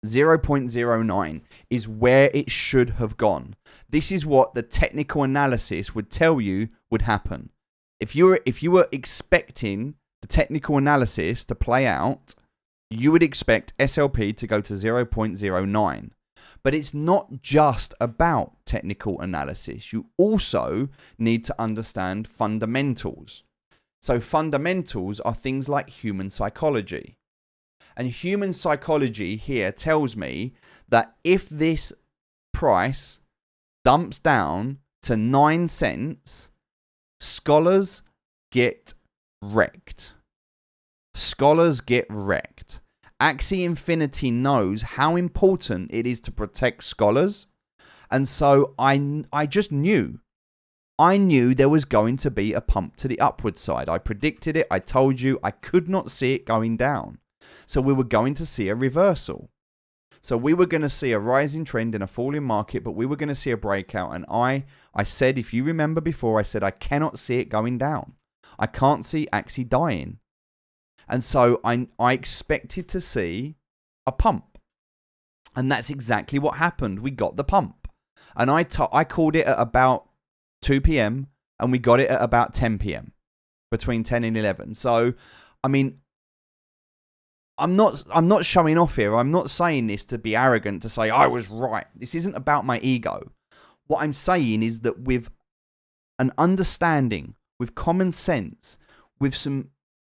0.09 is where it should have gone. This is what the technical analysis would tell you would happen. If you were expecting the technical analysis to play out, you would expect SLP to go to 0.09. But it's not just about technical analysis. You also need to understand fundamentals. So fundamentals are things like human psychology. And human psychology here tells me that if this price dumps down to 9 cents, scholars get wrecked. Scholars get wrecked. Axie Infinity knows how important it is to protect scholars. And so I just knew. I knew there was going to be a pump to the upward side. I predicted it. I told you I could not see it going down. So we were going to see a reversal. So we were going to see a rising trend in a falling market, but we were going to see a breakout. And I said, if you remember before, I said, I cannot see it going down. I can't see Axie dying. And so I expected to see a pump. And that's exactly what happened. We got the pump. And I called it at about 2 p.m. and we got it at about 10 p.m. between 10 and 11. So, I mean, I'm not showing off here. I'm not saying this to be arrogant, to say I was right. This isn't about my ego. What I'm saying is that with an understanding, with common sense, with some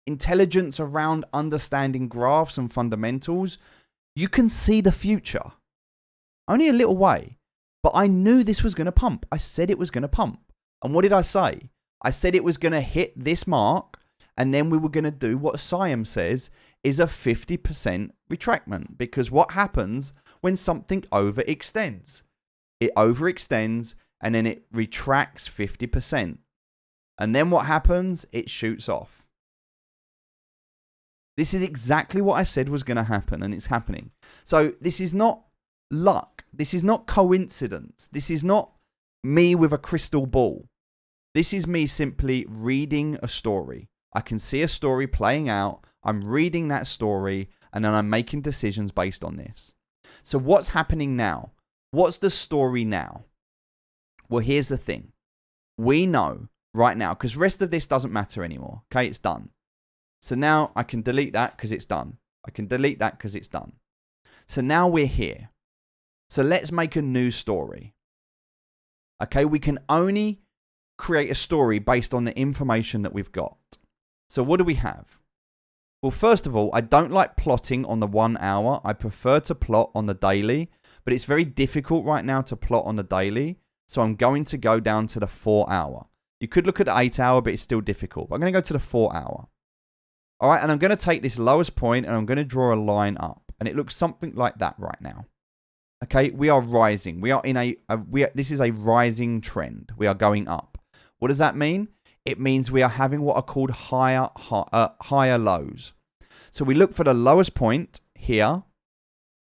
intelligence around understanding graphs and fundamentals, you can see the future. Only a little way. But I knew this was going to pump. I said it was going to pump. And what did I say? I said it was going to hit this mark, and then we were going to do what Siam says is a 50% retractment. Because what happens when something overextends? It overextends and then it retracts 50%. And then what happens? It shoots off. This is exactly what I said was going to happen, and it's happening. So this is not luck. This is not coincidence. This is not me with a crystal ball. This is me simply reading a story. I can see a story playing out. I'm reading that story, and then I'm making decisions based on this. So what's happening now? What's the story now? Well, here's the thing. We know right now, because the rest of this doesn't matter anymore. Okay, it's done. So now I can delete that because it's done. I can delete that because it's done. So now we're here. So let's make a new story. Okay, we can only create a story based on the information that we've got. So what do we have? Well, first of all, I don't like plotting on the 1 hour. I prefer to plot on the daily, but it's very difficult right now to plot on the daily. So I'm going to go down to the 4 hour. You could look at the 8 hour, but it's still difficult. But I'm going to go to the 4 hour. All right, and I'm going to take this lowest point and I'm going to draw a line up. And it looks something like that right now. Okay, we are rising. We are in this is a rising trend. We are going up. What does that mean? It means we are having what are called higher lows. So we look for the lowest point here.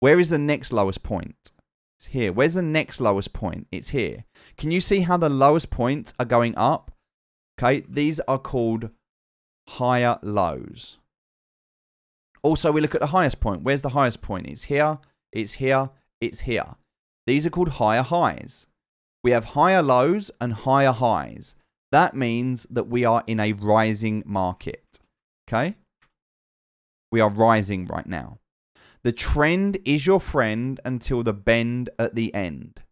Where is the next lowest point? It's here. Where's the next lowest point? It's here. Can you see how the lowest points are going up? Okay, these are called higher lows. Also, we look at the highest point. Where's the highest point? It's here. It's here. It's here. These are called higher highs. We have higher lows and higher highs. That means that we are in a rising market. Okay? We are rising right now. The trend is your friend until the bend at the end.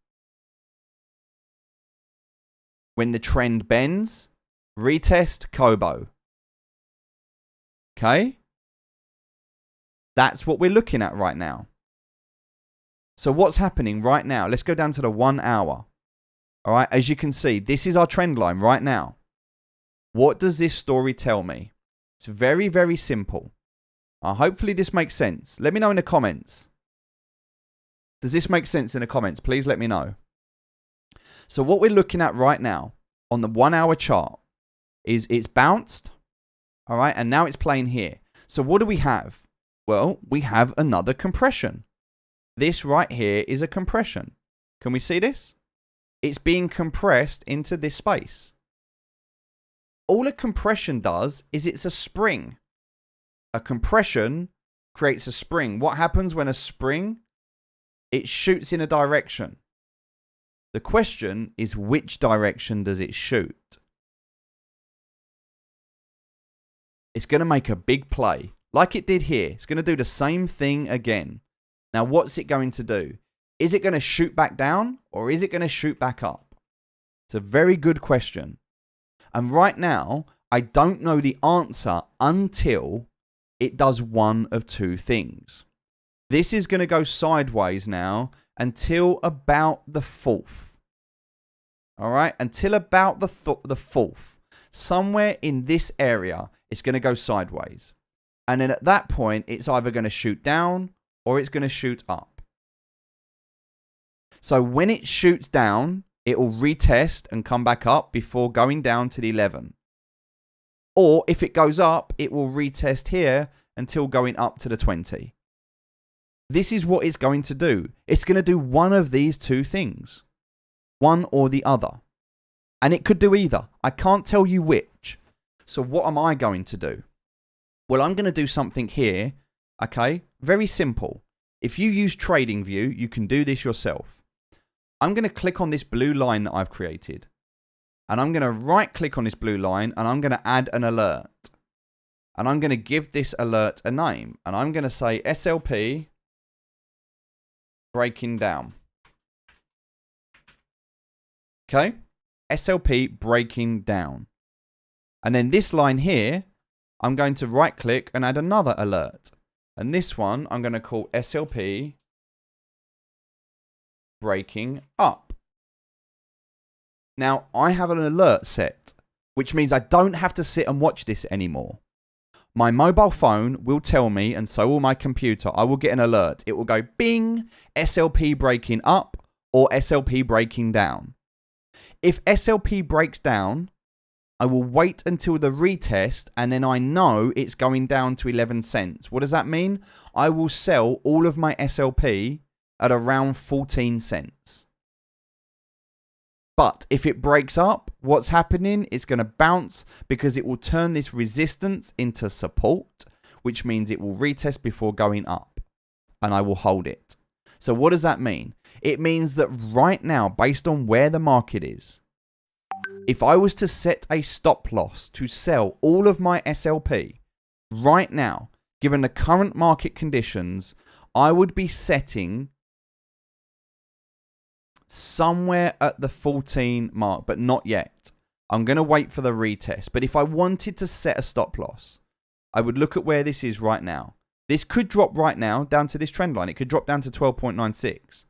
When the trend bends, retest Kobo. Okay? That's what we're looking at right now. So what's happening right now? Let's go down to the 1 hour. All right, as you can see, this is our trend line right now. What does this story tell me? It's very, very simple. Hopefully this makes sense. Let me know in the comments. Does this make sense in the comments? Please let me know. So what we're looking at right now on the 1 hour chart is it's bounced. All right, and now it's playing here. So what do we have? Well, we have another compression. This right here is a compression. Can we see this? It's being compressed into this space. All a compression does is it's a spring. A compression creates a spring. What happens when a spring? It shoots in a direction. The question is, which direction does it shoot? It's going to make a big play, like it did here. It's going to do the same thing again. Now, what's it going to do? Is it going to shoot back down or is it going to shoot back up? It's a very good question. And right now, I don't know the answer until it does one of two things. This is going to go sideways now until about the 4th. All right, until about the 4th. Somewhere in this area, it's going to go sideways. And then at that point, it's either going to shoot down or it's going to shoot up. So when it shoots down, it will retest and come back up before going down to the 11. Or if it goes up, it will retest here until going up to the 20. This is what it's going to do. It's going to do one of these two things. One or the other. And it could do either. I can't tell you which. So what am I going to do? Well, I'm going to do something here. Okay? Very simple. If you use TradingView, you can do this yourself. I'm going to click on this blue line that I've created. And I'm going to right click on this blue line and I'm going to add an alert. And I'm going to give this alert a name. And I'm going to say SLP breaking down. Okay? SLP breaking down. And then this line here, I'm going to right click and add another alert. And this one I'm going to call SLP breaking up. Now I have an alert set, which means I don't have to sit and watch this anymore. My mobile phone will tell me, and so will my computer. I will get an alert. It will go bing, SLP breaking up or SLP breaking down. If SLP breaks down, I will wait until the retest and then I know it's going down to 11 cents. What does that mean? I will sell all of my SLP at around 14 cents. But if it breaks up, what's happening? It's going to bounce because it will turn this resistance into support, which means it will retest before going up and I will hold it. So what does that mean? It means that right now, based on where the market is, if I was to set a stop loss to sell all of my SLP right now, given the current market conditions, I would be setting somewhere at the 14 mark, but not yet. I'm going to wait for the retest. But if I wanted to set a stop loss, I would look at where this is right now. This could drop right now down to this trend line. It could drop down to 12.96.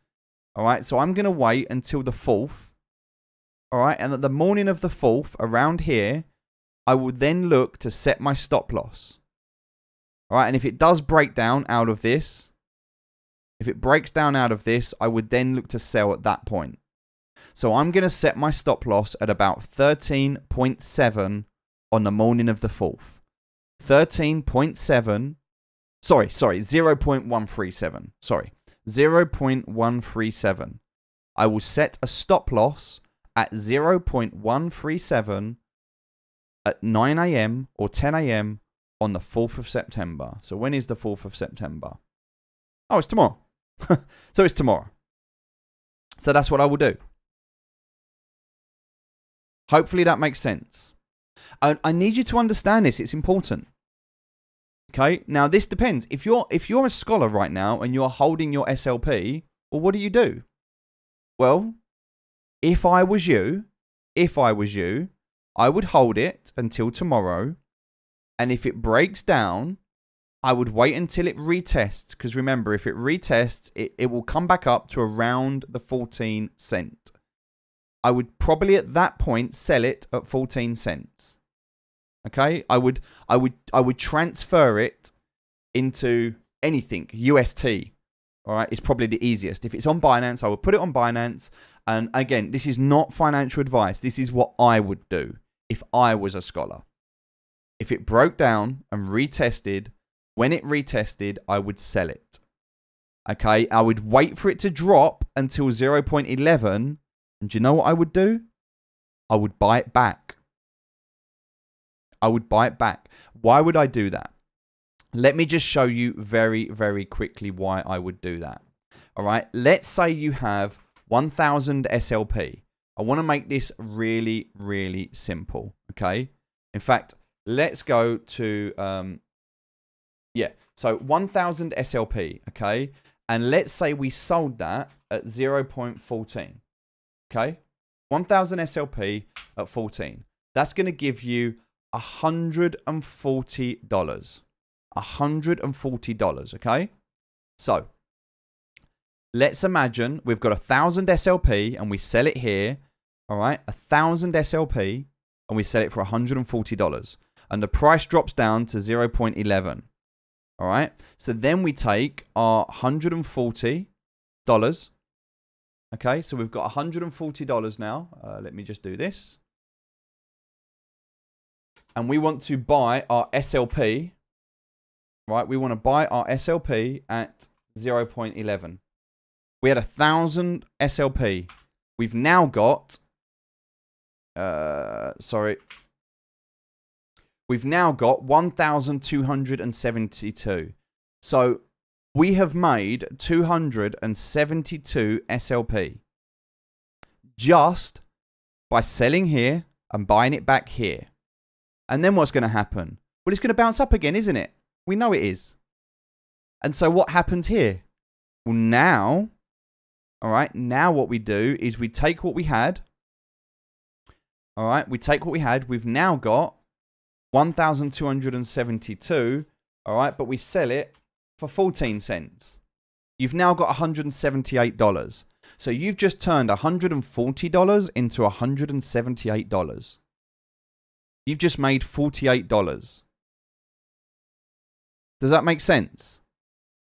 All right, so I'm going to wait until the 4th. All right, and at the morning of the 4th, around here, I will then look to set my stop loss. All right, and if it does break down out of this, I would then look to sell at that point. So I'm going to set my stop loss at about 13.7 on the morning of the 4th. 13.7, sorry, 0.137. Sorry, 0.137. I will set a stop loss at 0.137 at 9 a.m. or 10 a.m. on the 4th of September. So when is the 4th of September? Oh, it's tomorrow. So it's tomorrow. So that's what I will do. Hopefully that makes sense. I need you to understand this. It's important. Okay? Now this depends. If you're a scholar right now and you're holding your SLP, well, what do? Well, if I was you, I would hold it until tomorrow. And if it breaks down, I would wait until it retests. Because remember, if it retests, it will come back up to around the 14 cent. I would probably at that point sell it at 14 cents. Okay? I would transfer it into anything, UST. All right, it's probably the easiest. If it's on Binance, I would put it on Binance. And again, this is not financial advice. This is what I would do if I was a scholar. If it broke down and retested, when it retested, I would sell it. Okay, I would wait for it to drop until 0.11. And do you know what I would do? I would buy it back. I would buy it back. Why would I do that? Let me just show you very, very quickly why I would do that. All right. Let's say you have 1,000 SLP. I want to make this really, really simple. Okay. In fact, let's go to, so 1,000 SLP. Okay. And let's say we sold that at 0.14. Okay. 1,000 SLP at 14. That's going to give you $140. $140, okay? So, let's imagine we've got 1,000 SLP and we sell it here, all right? 1,000 SLP and we sell it for $140. And the price drops down to 0.11, all right? So then we take our $140, okay? So we've got $140 now. Let me just do this. And we want to buy our SLP, right? We want to buy our SLP at 0.11. We had 1,000 SLP. We've now got, we've now got 1,272. So we have made 272 SLP just by selling here and buying it back here. And then what's going to happen? Well, it's going to bounce up again, isn't it? We know it is. And so what happens here? Well, now, all right, now what we do is we take what we had. All right, we take what we had. We've now got 1,272, all right, but we sell it for 14 cents. You've now got $178. So you've just turned $140 into $178. You've just made $48. Does that make sense?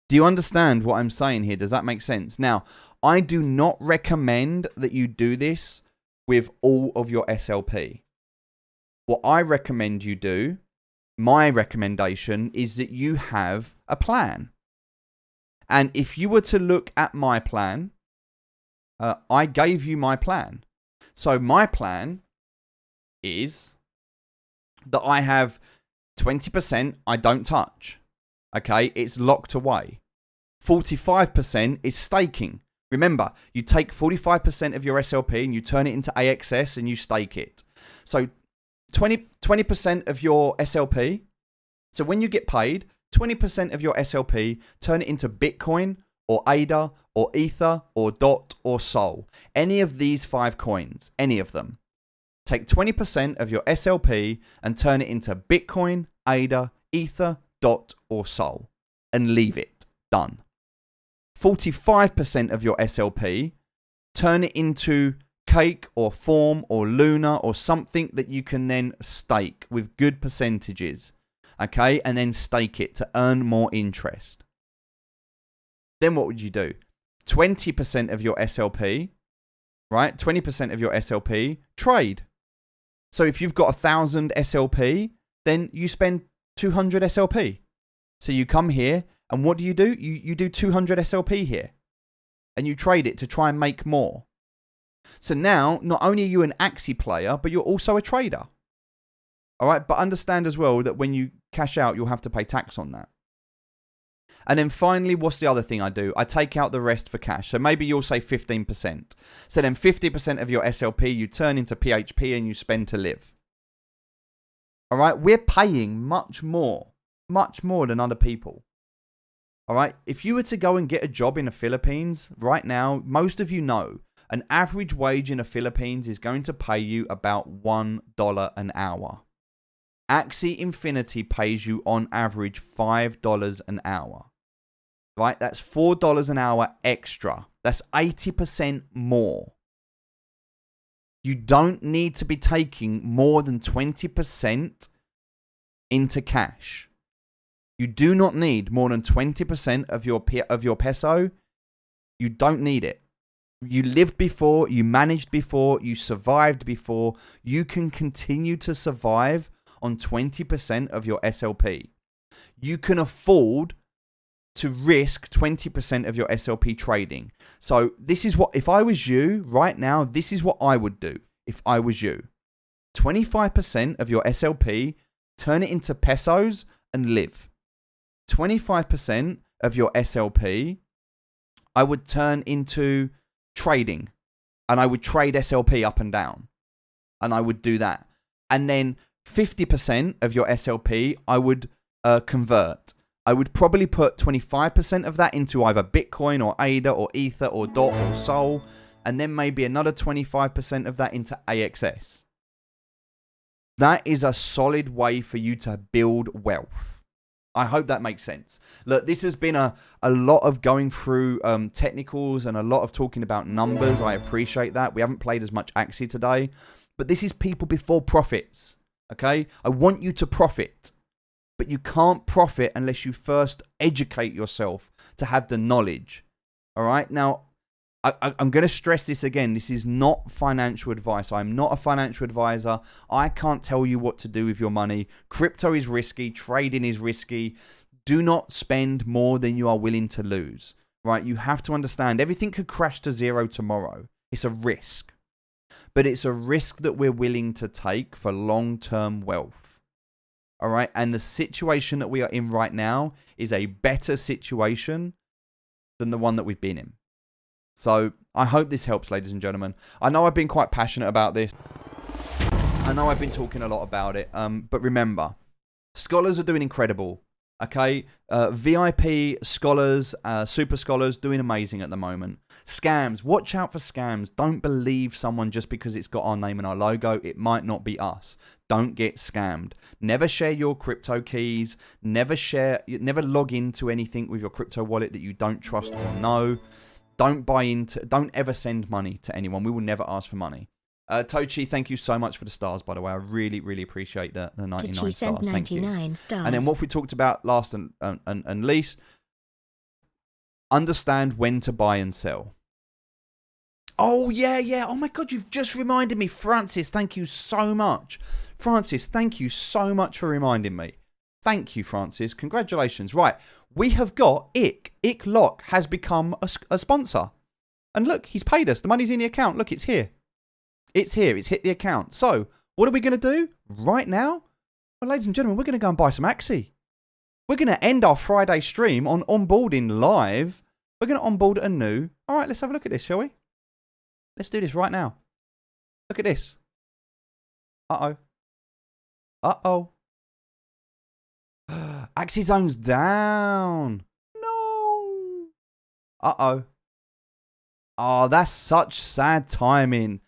Do you understand what I'm saying here? Does that make sense? Now, I do not recommend that you do this with all of your SLP. What I recommend you do, my recommendation, is that you have a plan. And if you were to look at my plan, I gave you my plan. So my plan is that I have 20% I don't touch. Okay, it's locked away. 45% is staking. Remember, you take 45% of your SLP and you turn it into AXS and you stake it. So 20% of your SLP. So when you get paid, 20% of your SLP, turn it into Bitcoin or ADA or Ether or DOT or Sol. Any of these 5 coins, any of them. Take 20% of your SLP and turn it into Bitcoin, ADA, Ether, DOT or Sol. And leave it. Done. 45% of your SLP, turn it into Cake or Form or Luna or something that you can then stake with good percentages. Okay, and then stake it to earn more interest. Then what would you do? 20% of your SLP, right? 20% of your SLP, trade. So if you've got 1,000 SLP, then you spend 200 SLP. So you come here, and what do? You do 200 SLP here. And you trade it to try and make more. So now, not only are you an Axie player, but you're also a trader. All right, but understand as well that when you cash out, you'll have to pay tax on that. And then finally, what's the other thing I do? I take out the rest for cash. So maybe you'll say 15%. So then 50% of your SLP you turn into PHP and you spend to live. All right, we're paying much more than other people. All right, if you were to go and get a job in the Philippines right now, most of you know An average wage in the Philippines is going to pay you about $1 an hour. Axie Infinity pays you on average $5 an hour. Right? That's $4 an hour extra. That's 80% more. You don't need to be taking more than 20% into cash. You do not need more than 20% of your peso. You don't need it. You lived before, you managed before, you survived before. You can continue to survive on 20% of your SLP. You can afford to risk 20% of your SLP trading. So this is what, if I was you right now, this is what I would do if I was you. 25% of your SLP, turn it into pesos and live. 25% of your SLP, I would turn into trading. And I would trade SLP up and down. And I would do that. And then 50% of your SLP, I would convert. I would probably put 25% of that into either Bitcoin or ADA or Ether or DOT or Sol. And then maybe another 25% of that into AXS. That is a solid way for you to build wealth. I hope that makes sense. Look, this has been a lot of going through technicals and a lot of talking about numbers. I appreciate that. We haven't played as much Axie today. But this is people before profits. Okay? I want you to profit. But you can't profit unless you first educate yourself to have the knowledge. All right? Now, I'm going to stress this again. This is not financial advice. I'm not a financial advisor. I can't tell you what to do with your money. Crypto is risky. Trading is risky. Do not spend more than you are willing to lose. Right? You have to understand everything could crash to zero tomorrow. It's a risk. But it's a risk that we're willing to take for long-term wealth. All right. And the situation that we are in right now is a better situation than the one that we've been in. So I hope this helps, ladies and gentlemen. I know I've been quite passionate about this. I know I've been talking a lot about it. But remember, scholars are doing incredible. Okay. VIP scholars, super scholars doing amazing at the moment. Scams. Watch out for scams. Don't believe someone just because it's got our name and our logo. It might not be us. Don't get scammed. Never share your crypto keys. Never log into anything with your crypto wallet that you don't trust or know. Don't ever send money to anyone. We will never ask for money. Tochi, thank you so much for the stars, by the way. I really, really appreciate the 99 stars. Thank you. And then what we talked about last and least, understand when to buy and sell. Oh, yeah. Oh, my God, you've just reminded me. Francis, thank you so much. Francis, thank you so much for reminding me. Thank you, Francis. Congratulations. Right, we have got Ick. Ick Lock has become a sponsor. And look, he's paid us. The money's in the account. Look, it's here. It's here. It's hit the account. So, what are we going to do right now? Well, ladies and gentlemen, we're going to go and buy some Axie. We're going to end our Friday stream on onboarding live. We're going to onboard a new. All right, let's have a look at this, shall we? Let's do this right now. Look at this. Uh-oh. Uh-oh. Axie Zone's down. No. Uh-oh. Oh, that's such sad timing.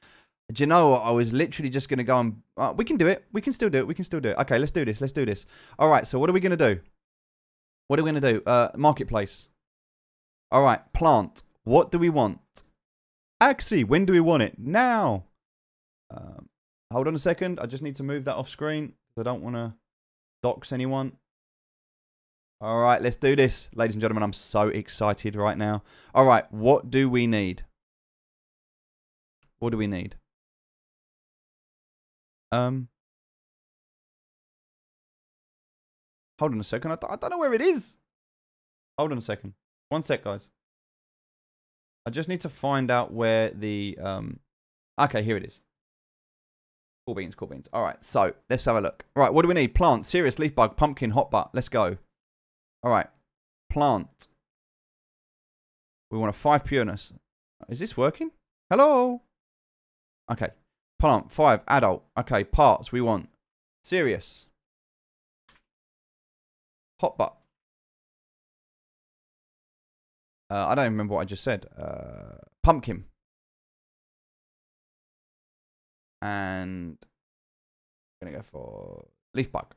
Do you know what? I was literally just going to go and... we can do it. We can still do it. We can still do it. Okay, let's do this. Let's do this. All right, so what are we going to do? What are we going to do? Marketplace. All right, plant. What do we want? Axie, when do we want it? Now. Hold on a second. I just need to move that off screen. I don't want to dox anyone. All right, let's do this. Ladies and gentlemen, I'm so excited right now. All right, what do we need? What do we need? Hold on a second. I don't know where it is. Hold on a second. One sec, guys. I just need to find out where the... Okay, here it is. Cool beans, cool beans. All right, so let's have a look. All right, what do we need? Plant, serious, leaf bug, pumpkin, hot butt. Let's go. All right, plant. We want a 5 pureness. Is this working? Hello? Okay, plant, 5, adult. Okay, parts, we want serious. Hot butt. I don't even remember what I just said. Pumpkin. And I'm going to go for leaf bug.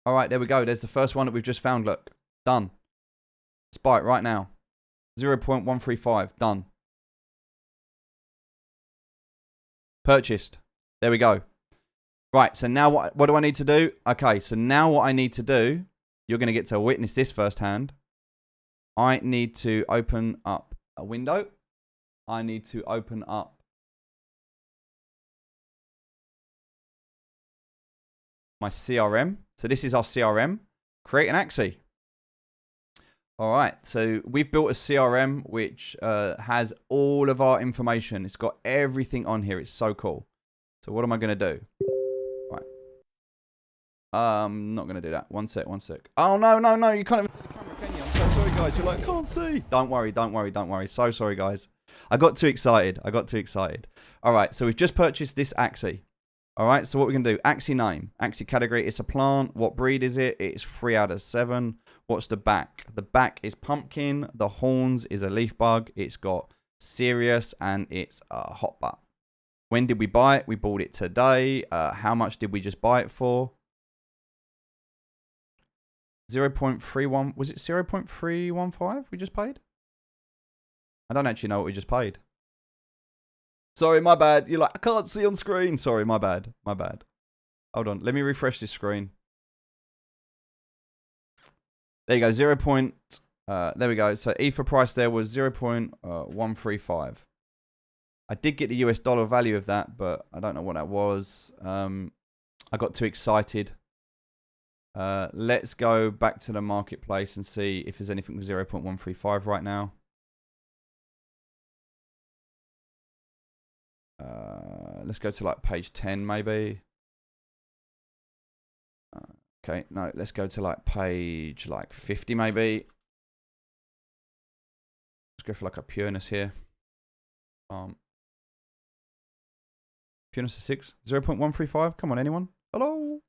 All right, there we go. There's the first one that we've just found. Look, done. Let's buy it right now. 0.135, done. Purchased. There we go. Right, so now what do I need to do? Okay, so now what I need to do, you're going to get to witness this firsthand. I need to open up a window. I need to open up my CRM. So this is our CRM. Create an Axie. All right, so we've built a CRM which has all of our information. It's got everything on here. It's so cool. So what am I going to do? Right. I'm not going to do that. One sec. Oh, no. You can't even see the camera, can you? I'm so sorry, guys. You're like, can't see. Don't worry. So sorry, guys. I got too excited. All right, so we've just purchased this Axie. All right, so what we're going to do, Axie name, Axie category, it's a plant. What breed is it? It's 3 out of 7. What's the back? The back is pumpkin. The horns is a leaf bug. It's got serious and it's a hot butt. When did we buy it? We bought it today. How much did we just buy it for? 0.31. Was it 0.315 we just paid? I don't actually know what we just paid. Sorry, my bad. You're like, I can't see on screen. Sorry, my bad. Hold on. Let me refresh this screen. There you go. There we go. So Ether price there was 0.135. I did get the US dollar value of that, but I don't know what that was. I got too excited. Let's go back to the marketplace and see if there's anything with 0.135 right now. Let's go to like page 10 maybe. Okay, no, let's go to like page like 50 maybe. Let's go for like a pureness here. Pureness is 6. 0.135. Come on, anyone? Hello?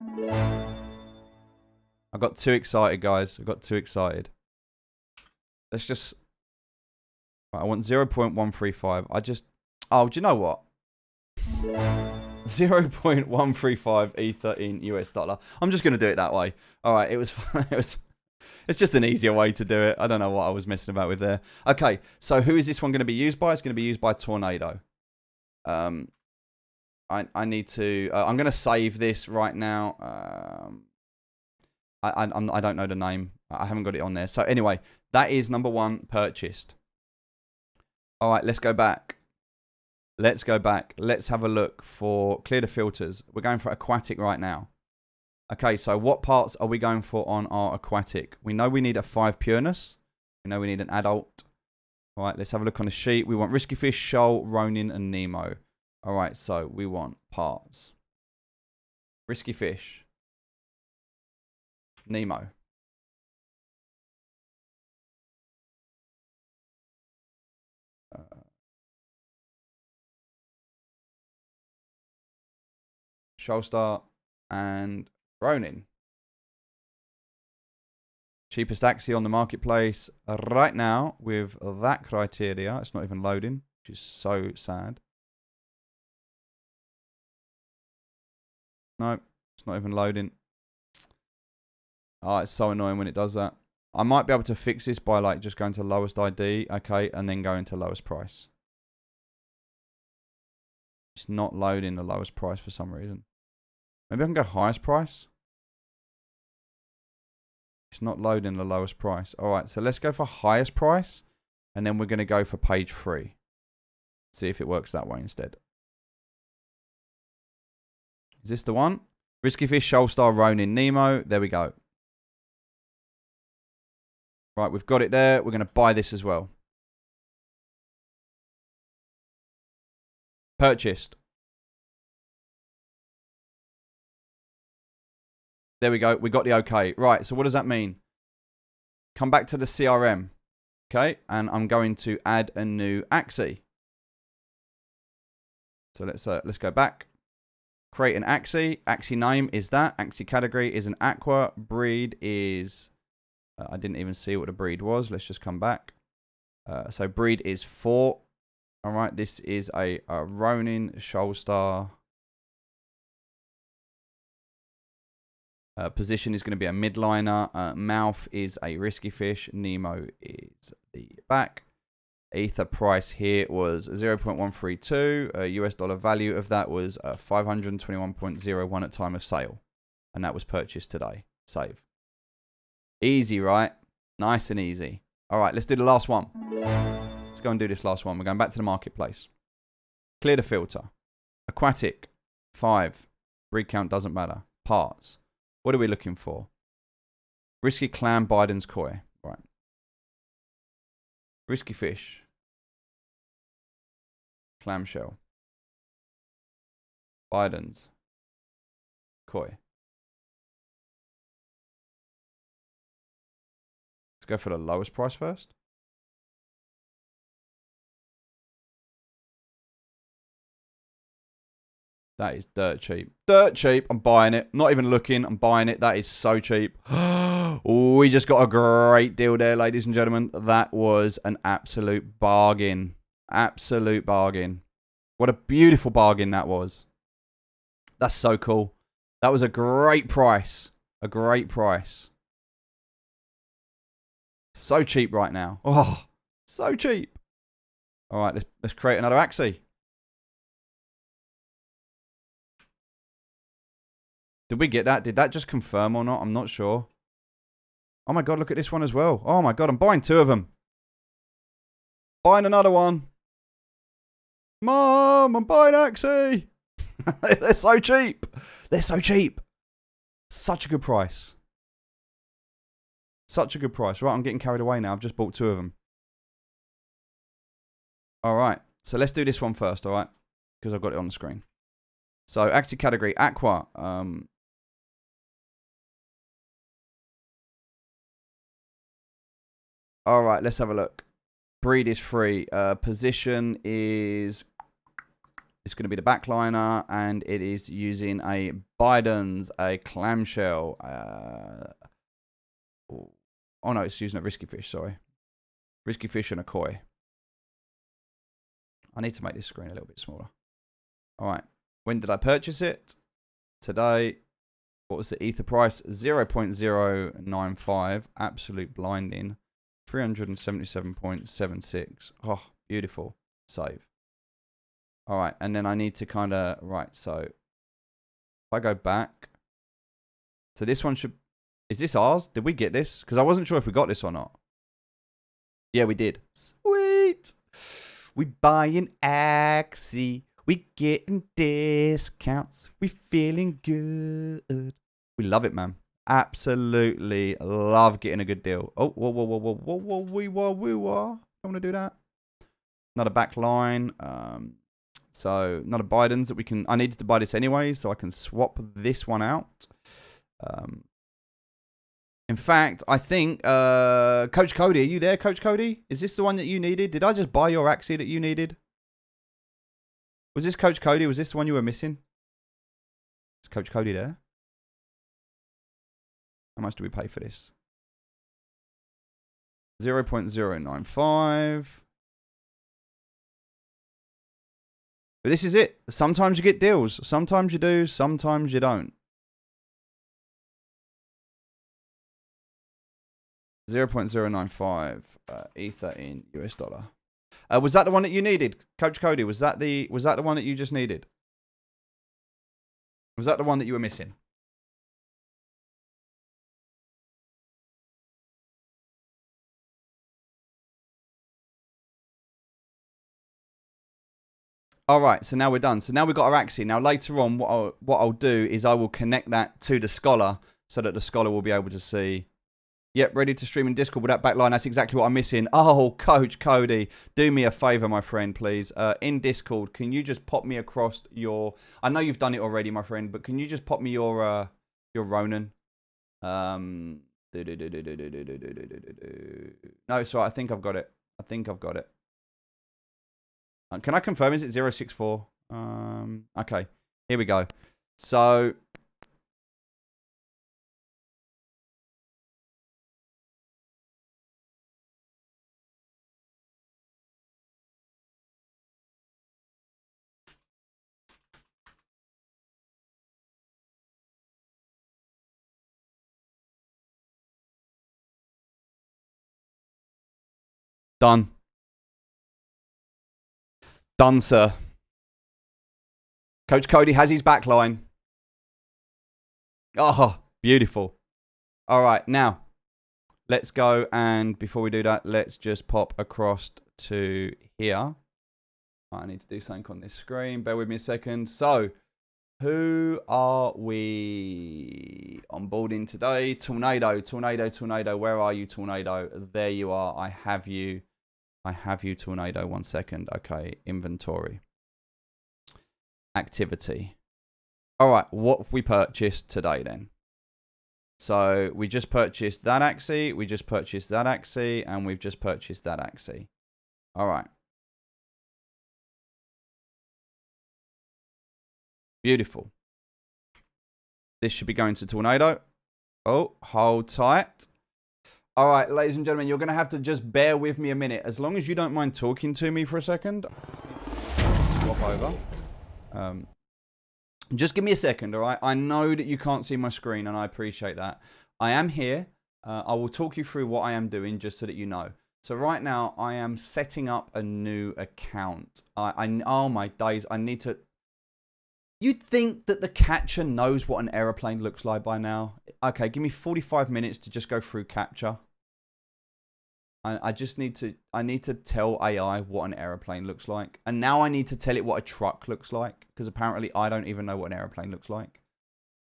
I got too excited, guys. I got too excited. Let's just... I want 0.135. Oh, do you know what? 0.135 Ether in US dollar. I'm just going to do it that way. All right, it's just an easier way to do it. I don't know what I was messing about with there. Okay, so who is this one going to be used by? It's going to be used by Tornado. I need to... I'm going to save this right now. I don't know the name. I haven't got it on there. So anyway, that is number 1 purchased. All right, let's go back. Let's have a look for clear the filters. We're going for aquatic right now. Okay, so what parts are we going for on our aquatic? We know we need a 5 pureness. We know we need an adult. All right, let's have a look on the sheet. We want risky fish, shoal, Ronin, and Nemo. All right, so we want parts. Risky fish. Nemo. Shoalstar and Ronin. Cheapest Axie on the marketplace right now with that criteria. It's not even loading, which is so sad. No, it's not even loading. Oh, it's so annoying when it does that. I might be able to fix this by like just going to lowest ID, okay, and then going to lowest price. It's not loading the lowest price for some reason. Maybe I can go highest price. It's not loading the lowest price. All right, so let's go for highest price, and then we're going to go for page 3. See if it works that way instead. Is this the one? Risky Fish, Shoalstar, Ronin, Nemo. There we go. Right, we've got it there. We're going to buy this as well. Purchased. There we go. We got the okay. Right, so what does that mean? Come back to the CRM. Okay, and I'm going to add a new Axie. So let's go back. Create an Axie. Axie name is that. Axie category is an aqua. Breed is... I didn't even see what the breed was. Let's just come back. So breed is 4. All right, this is a Ronin Shoalstar. Position is going to be a midliner. Mouth is a risky fish. Nemo is the back. Ether price here was 0.132. US dollar value of that was 521.01 at time of sale. And that was purchased today. Save. Easy, right? Nice and easy. All right, let's do the last one. Let's go and do this last one. We're going back to the marketplace. Clear the filter. Aquatic. 5. Breed count doesn't matter. Parts. What are we looking for? Risky clam, Biden's koi. Right. Risky fish. Clamshell. Biden's koi. Let's go for the lowest price first. That is dirt cheap. Dirt cheap. I'm buying it. Not even looking. I'm buying it. That is so cheap. We just got a great deal there, ladies and gentlemen. That was an absolute bargain. Absolute bargain. What a beautiful bargain that was. That's so cool. That was a great price. A great price. So cheap right now. Oh, so cheap. All right, let's create another Axie. Did we get that? Did that just confirm or not? I'm not sure. Oh my god, look at this one as well. Oh my god, I'm buying 2 of them. Buying another one. Mom, I'm buying Axie. They're so cheap. They're so cheap. Such a good price. Such a good price. Right, I'm getting carried away now. I've just bought 2 of them. All right, so let's do this one first, all right? Because I've got it on the screen. So, active category, Aqua. All right, let's have a look. Breed is free. Position is... It's going to be the backliner, and it is using a Biden's, a clamshell. Oh, no, it's using a risky fish, sorry. Risky fish and a koi. I need to make this screen a little bit smaller. All right. When did I purchase it? Today. What was the ether price? 0.095. Absolute blinding. 377.76. Oh, beautiful. Save. All right. And then I need to kind of... Right. So if I go back. So this one should... Is this ours? Did we get this? Because I wasn't sure if we got this or not. Yeah, we did. Sweet. We buying Axie. We getting discounts. We feeling good. We love it, man. Absolutely love getting a good deal. Oh, whoa, whoa, whoa, whoa, whoa, whoa, wee, whoa, wee, whoa. Don't want to do that. Not a back line. So not a Biden's that we can... I needed to buy this anyway, so I can swap this one out. In fact, I think... Coach Cody, are you there, Coach Cody? Is this the one that you needed? Did I just buy your Axie that you needed? Was this Coach Cody? Was this the one you were missing? Is Coach Cody there? How much do we pay for this? 0.095. But this is it. Sometimes you get deals. Sometimes you do. Sometimes you don't. 0.095 ether in US dollar. Was that the one that you needed, Coach Cody? Was that the one that you just needed? Was that the one that you were missing? All right, so now we're done. So now we've got our Axie. Now later on, what I'll do is I will connect that to the Scholar so that the Scholar will be able to see. Yep, ready to stream in Discord with that backline. That's exactly what I'm missing. Oh, Coach Cody, do me a favor, my friend, please. In Discord, can you just pop me across your... I know you've done it already, my friend, but can you just pop me your Ronin? No, sorry, I think I've got it. I think I've got it. Can I confirm? Is it 064? Okay, here we go. So... Done. Done, sir. Coach Cody has his backline. Oh, beautiful. All right, now let's go. And before we do that, let's just pop across to here. I need to do something on this screen. Bear with me a second. So, who are we onboarding today? Tornado, Tornado, Tornado. Where are you, Tornado? There you are. I have you. I have you, Tornado. 1 second. Okay, inventory. Activity. All right, what have we purchased today then? So we just purchased that Axie, we just purchased that Axie, and we've just purchased that Axie. All right. Beautiful. This should be going to Tornado. Oh, hold tight. All right, ladies and gentlemen, you're going to have to just bear with me a minute. As long as you don't mind talking to me for a second. Swap over. Just give me a second, all right? I know that you can't see my screen, and I appreciate that. I am here. I will talk you through what I am doing just so that you know. So right now, I am setting up a new account. Oh, my days. I need to... You'd think that the catcher knows what an aeroplane looks like by now. Okay, give me 45 minutes to just go through capture. I just need to tell AI what an aeroplane looks like. And now I need to tell it what a truck looks like. Because apparently I don't even know what an aeroplane looks like.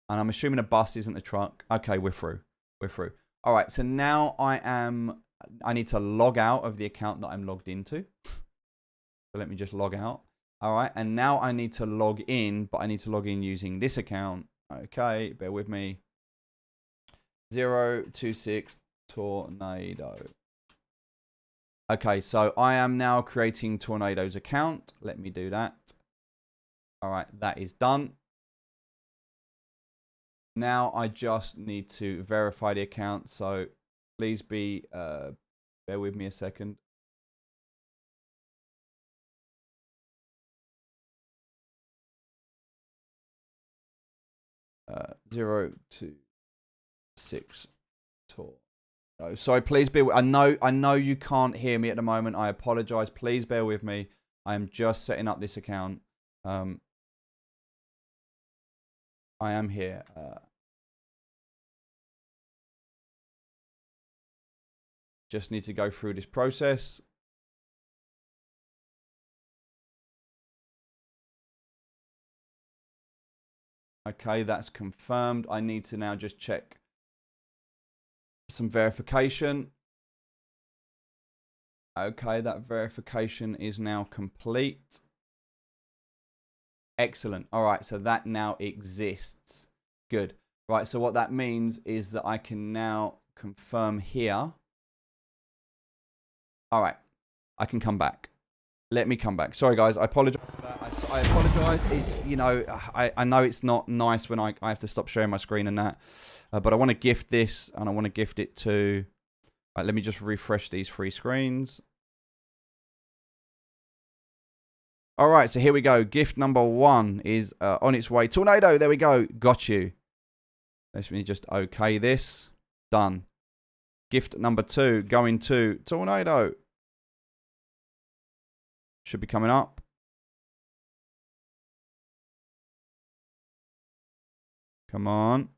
And I'm assuming a bus isn't a truck. Okay, we're through. We're through. All right, so now I need to log out of the account that I'm logged into. So let me just log out. All right, and now I need to log in, but I need to log in using this account. Okay, bear with me. 026 Tornado. Okay, so I am now creating Tornado's account. Let me do that. All right, that is done. Now I just need to verify the account. So please bear with me a second. Uh, 026 Tornado. Oh, sorry, please be. I know you can't hear me at the moment. I apologize. Please bear with me. I am just setting up this account. I am here. Just need to go through this process. Okay, that's confirmed. I need to now just check some verification. Okay, that verification is now complete. Excellent. All right, so that now exists. Good. Right, so what that means is that I can now confirm here. All right, I can come back. Let me come back. Sorry, guys, I apologize for that. I apologize. It's, you know, I know it's not nice when I have to stop sharing my screen and that. But I want to gift this, and I want to gift it to... Right, let me just refresh these 3 screens. All right, so here we go. Gift number 1 is on its way. Tornado, there we go. Got you. Let me just okay this. Done. Gift number 2 going to Tornado. Should be coming up. Come on.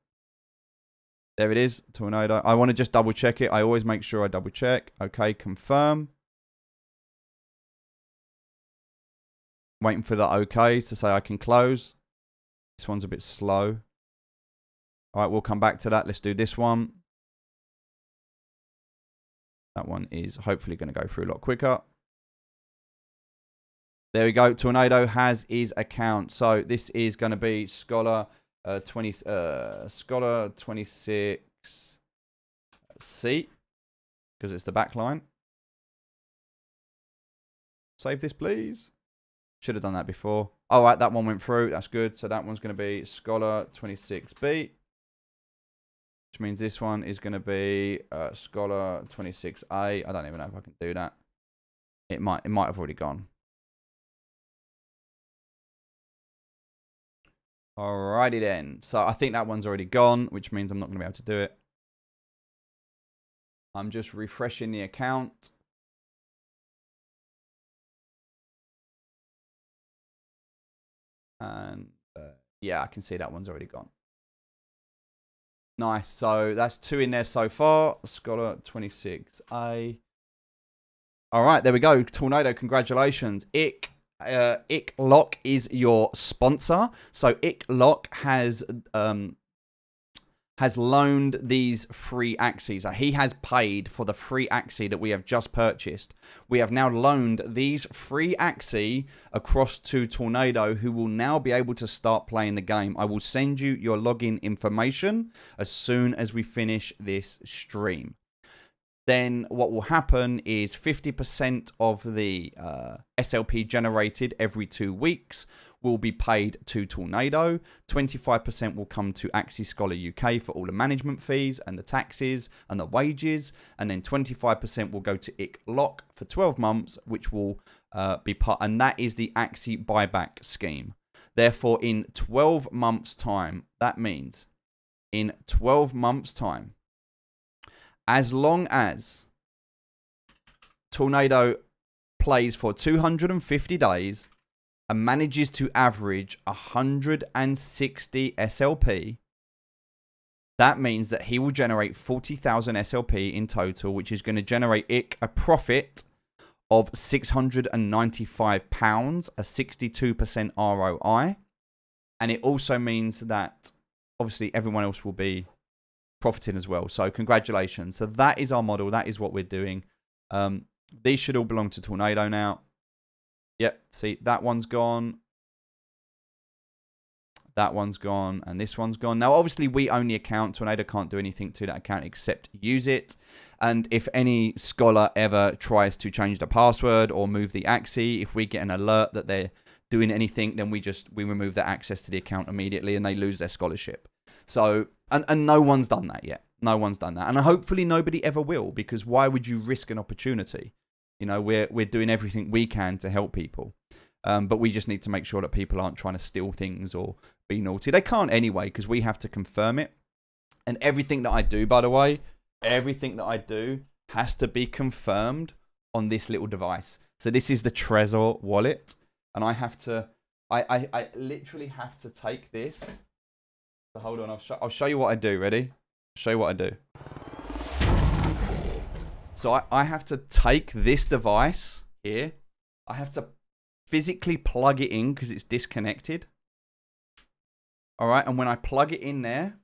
There it is, Tornado. I want to just double check it. I always make sure I double check. Okay, confirm. Waiting for that okay to say I can close. This one's a bit slow. All right, we'll come back to that. Let's do this one. That one is hopefully going to go through a lot quicker. There we go. Tornado has his account. So this is going to be Scholar 26C. Because it's the backline. Save this, please. Should have done that before. All right, that one went through. That's good. So that one's going to be Scholar 26B. Which means this one is going to be Scholar 26A. I don't even know if I can do that. It might have already gone. Alrighty then. So I think that one's already gone, which means I'm not going to be able to do it. I'm just refreshing the account. And yeah, I can see that one's already gone. Nice. So that's 2 in there so far. Scholar 26A. All right, there we go. Tornado, congratulations. Lock is your sponsor. So Lock has loaned these free Axies. So he has paid for the free Axie that we have just purchased. We have now loaned these free Axie across to Tornado, who will now be able to start playing the game. I will send you your login information as soon as we finish this stream. Then what will happen is 50% of the SLP generated every 2 weeks will be paid to Tornado. 25% will come to Axie Scholar UK for all the management fees and the taxes and the wages. And then 25% will go to Lock for 12 months, which will be part. And that is the Axie buyback scheme. Therefore, in 12 months' time, that means in 12 months' time, as long as Tornado plays for 250 days and manages to average 160 SLP, that means that he will generate 40,000 SLP in total, which is going to generate a profit of £695, a 62% ROI. And it also means that obviously everyone else will be profiting as well. So congratulations. So that is our model. That is what we're doing. These should all belong to Tornado now. Yep, see, that one's gone. That one's gone, and this one's gone. Now, obviously, we own the account. Tornado can't do anything to that account except use it. And if any scholar ever tries to change the password or move the Axie, if we get an alert that they're doing anything, then we remove their access to the account immediately, and they lose their scholarship. So, and no one's done that yet. No one's done that, and hopefully nobody ever will, because why would you risk an opportunity? You know, we're doing everything we can to help people. But we just need to make sure that people aren't trying to steal things or be naughty. They can't anyway, because we have to confirm it. And everything that I do, by the way, everything that I do has to be confirmed on this little device. So this is the Trezor wallet. And I have to, I literally have to take this. So hold on, I'll show you what I do. Ready? I'll show you what I do. So I have to take this device here. I have to physically plug it in because it's disconnected. All right, and when I plug it in there,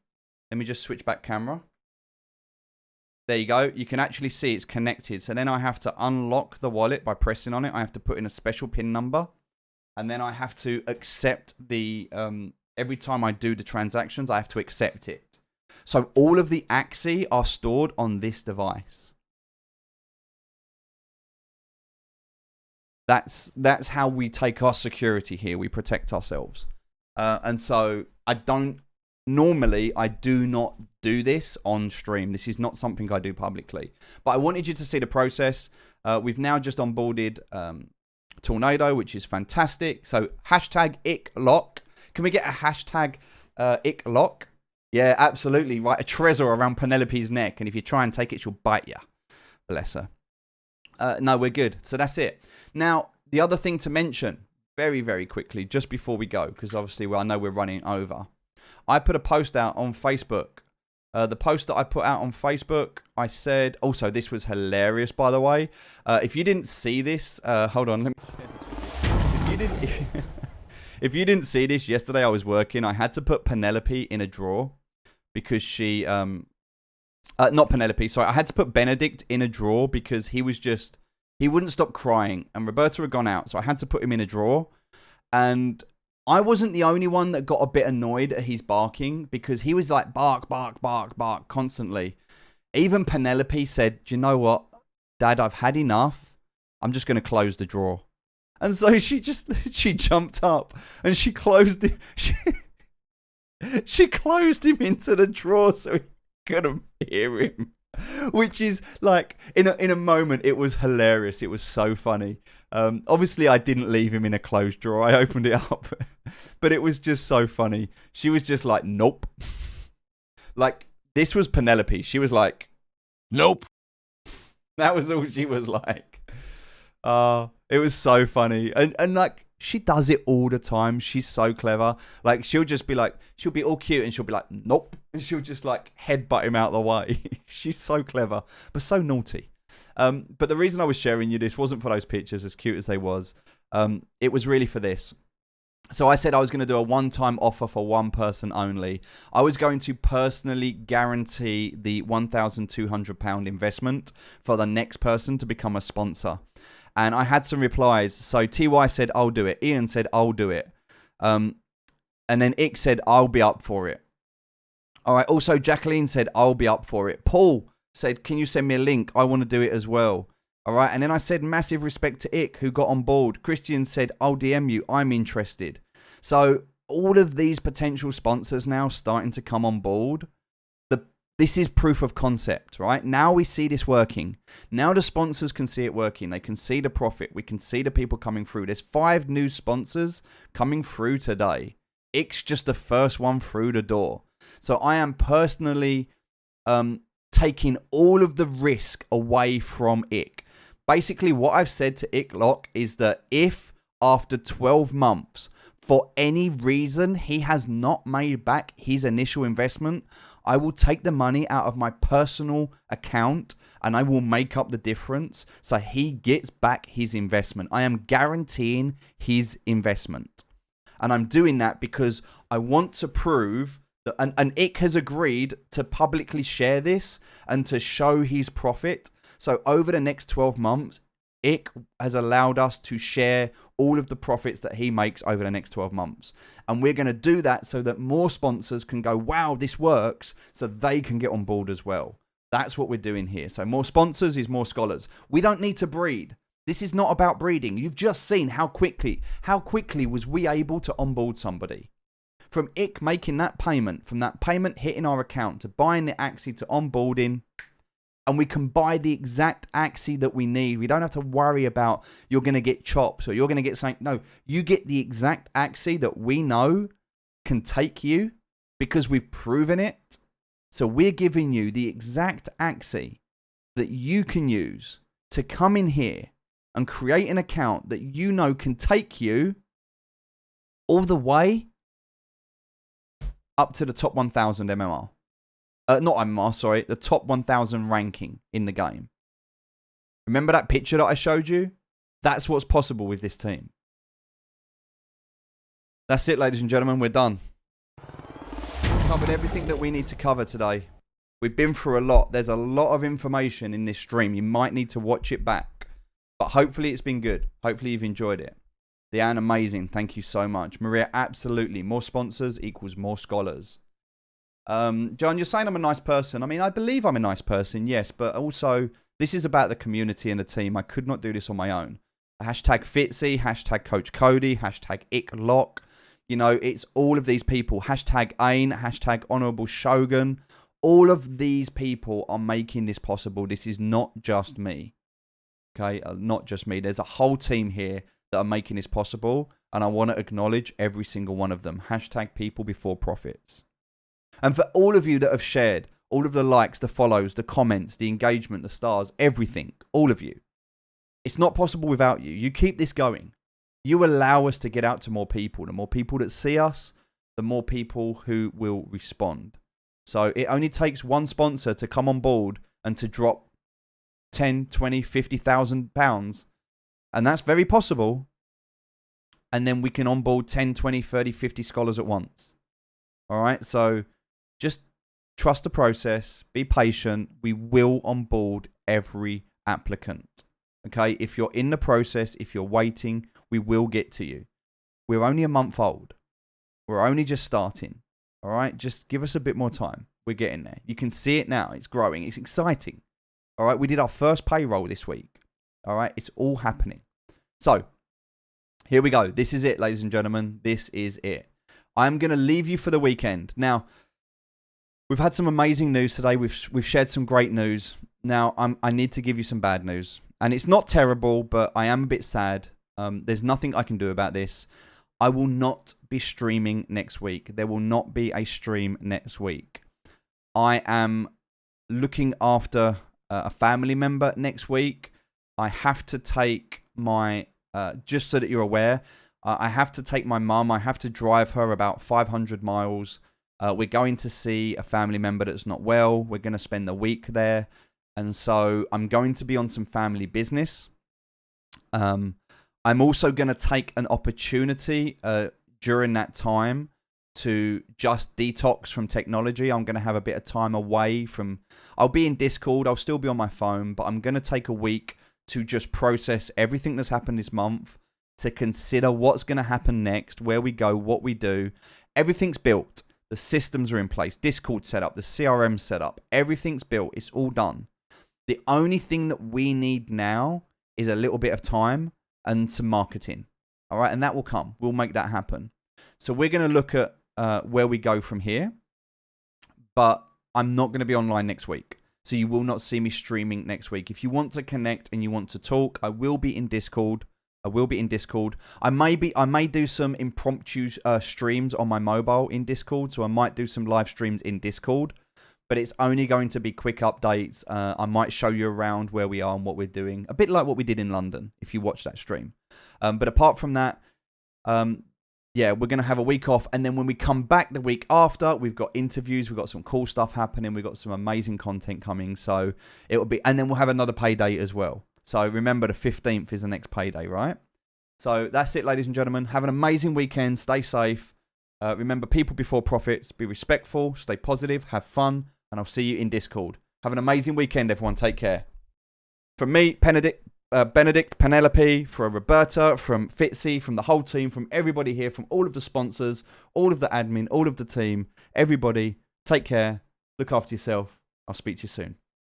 let me just switch back camera. There you go. You can actually see it's connected. So then I have to unlock the wallet by pressing on it. I have to put in a special PIN number. And then I have to accept the, every time I do the transactions, I have to accept it. So all of the Axie are stored on this device. That's how we take our security here. We protect ourselves. And so I do not do this on stream. This is not something I do publicly. But I wanted you to see the process. We've now just onboarded Tornado, which is fantastic. So hashtag IckLock. Can we get a hashtag IckLock? Yeah, absolutely. Right, a Trezor around Penelope's neck. And if you try and take it, she'll bite you. Bless her. No, we're good. So that's it. Now, the other thing to mention, very, very quickly, just before we go, because obviously I know we're running over. I put a post out on Facebook. The post that I put out on Facebook, I said, also, this was hilarious, by the way. If you didn't see this, hold on, let me share this with you. If you didn't see this, yesterday I was working. I had to put Penelope in a drawer because she, not Penelope, sorry. I had to put Benedict in a drawer because he wouldn't stop crying. And Roberta had gone out, so I had to put him in a drawer. And I wasn't the only one that got a bit annoyed at his barking because he was like bark, bark, bark, bark constantly. Even Penelope said, "Do you know what, Dad, I've had enough. I'm just going to close the drawer." And so she jumped up and she closed it. She closed him into the drawer so he couldn't hear him. Which is like, in a moment, it was hilarious. It was so funny. Obviously, I didn't leave him in a closed drawer. I opened it up. But it was just so funny. She was just like, nope. Like, this was Penelope. She was like, nope. That was all she was like. It was so funny. And like, She does it all the time. She's so clever. Like, she'll be all cute and she'll be like, nope. And she'll just like headbutt him out of the way. She's so clever, but so naughty. But the reason I was sharing you this wasn't for those pictures, as cute as they was. It was really for this. So I said I was going to do a one-time offer for one person only. I was going to personally guarantee the £1,200 investment for the next person to become a sponsor. And I had some replies. So TY said, I'll do it. Ian said, I'll do it. And then Ick said, I'll be up for it. All right. Also, Jacqueline said, I'll be up for it. Paul said, can you send me a link? I want to do it as well. All right. And then I said, massive respect to Ick, who got on board. Christian said, I'll DM you. I'm interested. So all of these potential sponsors now starting to come on board. This is proof of concept, right? Now we see this working. Now the sponsors can see it working. They can see the profit. We can see the people coming through. There's 5 new sponsors coming through today. Ick's just the first one through the door. So I am personally taking all of the risk away from Ick. Basically, what I've said to Ick Lock is that if after 12 months, for any reason, he has not made back his initial investment, I will take the money out of my personal account and I will make up the difference so he gets back his investment. I am guaranteeing his investment. And I'm doing that because I want to prove that, and Ick has agreed to publicly share this and to show his profit. So over the next 12 months, Ick has allowed us to share all of the profits that he makes over the next 12 months. And we're going to do that so that more sponsors can go, wow, this works, so they can get on board as well. That's what we're doing here. So more sponsors is more scholars. We don't need to breed. This is not about breeding. You've just seen how quickly was we able to onboard somebody. From Ick making that payment, from that payment hitting our account, to buying the Axie, to onboarding, and we can buy the exact Axie that we need. We don't have to worry about you're going to get chops or you're going to get something. No, you get the exact Axie that we know can take you because we've proven it. So we're giving you the exact Axie that you can use to come in here and create an account that you know can take you all the way up to the top 1,000 MMR. Not MMR, sorry, the top 1,000 ranking in the game. Remember that picture that I showed you? That's what's possible with this team. That's it, ladies and gentlemen. We're done. Covered everything that we need to cover today. We've been through a lot. There's a lot of information in this stream. You might need to watch it back. But hopefully it's been good. Hopefully you've enjoyed it. Deanne, amazing. Thank you so much. Maria, absolutely. More sponsors equals more scholars. John, you're saying I'm a nice person. I mean, I believe I'm a nice person, yes, but also this is about the community and the team. I could not do this on my own. Hashtag Fitzy, hashtag Coach Cody, hashtag IckLock. You know, it's all of these people. Hashtag Ain, hashtag Honorable Shogun. All of these people are making this possible. This is not just me. Okay, not just me. There's a whole team here that are making this possible, and I want to acknowledge every single one of them. Hashtag people before profits. And for all of you that have shared, all of the likes, the follows, the comments, the engagement, the stars, everything, all of you. It's not possible without you. You keep this going. You allow us to get out to more people. The more people that see us, the more people who will respond. So it only takes one sponsor to come on board and to drop 10, 20, 50,000 pounds. And that's very possible. And then we can onboard 10, 20, 30, 50 scholars at once. All right. So just trust the process. Be patient. We will onboard every applicant. Okay. If you're in the process, if you're waiting, we will get to you. We're only a month old. We're only just starting. All right. Just give us a bit more time. We're getting there. You can see it now. It's growing. It's exciting. All right. We did our first payroll this week. All right. It's all happening. So here we go. This is it, ladies and gentlemen. This is it. I'm going to leave you for the weekend. Now, we've had some amazing news today. We've shared some great news. Now, I need to give you some bad news. And it's not terrible, but I am a bit sad. There's nothing I can do about this. I will not be streaming next week. There will not be a stream next week. I am looking after a family member next week. I have to take my, just so that you're aware, I have to take my mum. I have to drive her about 500 miles. We're going to see a family member that's not well. We're going to spend the week there. And so I'm going to be on some family business. I'm also going to take an opportunity during that time to just detox from technology. I'm going to have a bit of time away from... I'll be in Discord. I'll still be on my phone. But I'm going to take a week to just process everything that's happened this month, to consider what's going to happen next, where we go, what we do. Everything's built. The systems are in place. Discord set up. The CRM set up. Everything's built. It's all done. The only thing that we need now is a little bit of time and some marketing. All right. And that will come. We'll make that happen. So we're going to look at where we go from here. But I'm not going to be online next week. So you will not see me streaming next week. If you want to connect and you want to talk, I will be in Discord. I may do some impromptu streams on my mobile in Discord. So I might do some live streams in Discord. But it's only going to be quick updates. I might show you around where we are and what we're doing. A bit like what we did in London, if you watch that stream. But apart from that, yeah, we're going to have a week off. And then when we come back the week after, we've got interviews. We've got some cool stuff happening. We've got some amazing content coming. So it will be, and then we'll have another payday as well. So remember, the 15th is the next payday, right? So that's it, ladies and gentlemen. Have an amazing weekend. Stay safe. Remember, people before profits. Be respectful. Stay positive. Have fun. And I'll see you in Discord. Have an amazing weekend, everyone. Take care. From me, Benedict, Penelope, from Roberta, from Fitzy, from the whole team, from everybody here, from all of the sponsors, all of the admin, all of the team, everybody, take care. Look after yourself. I'll speak to you soon.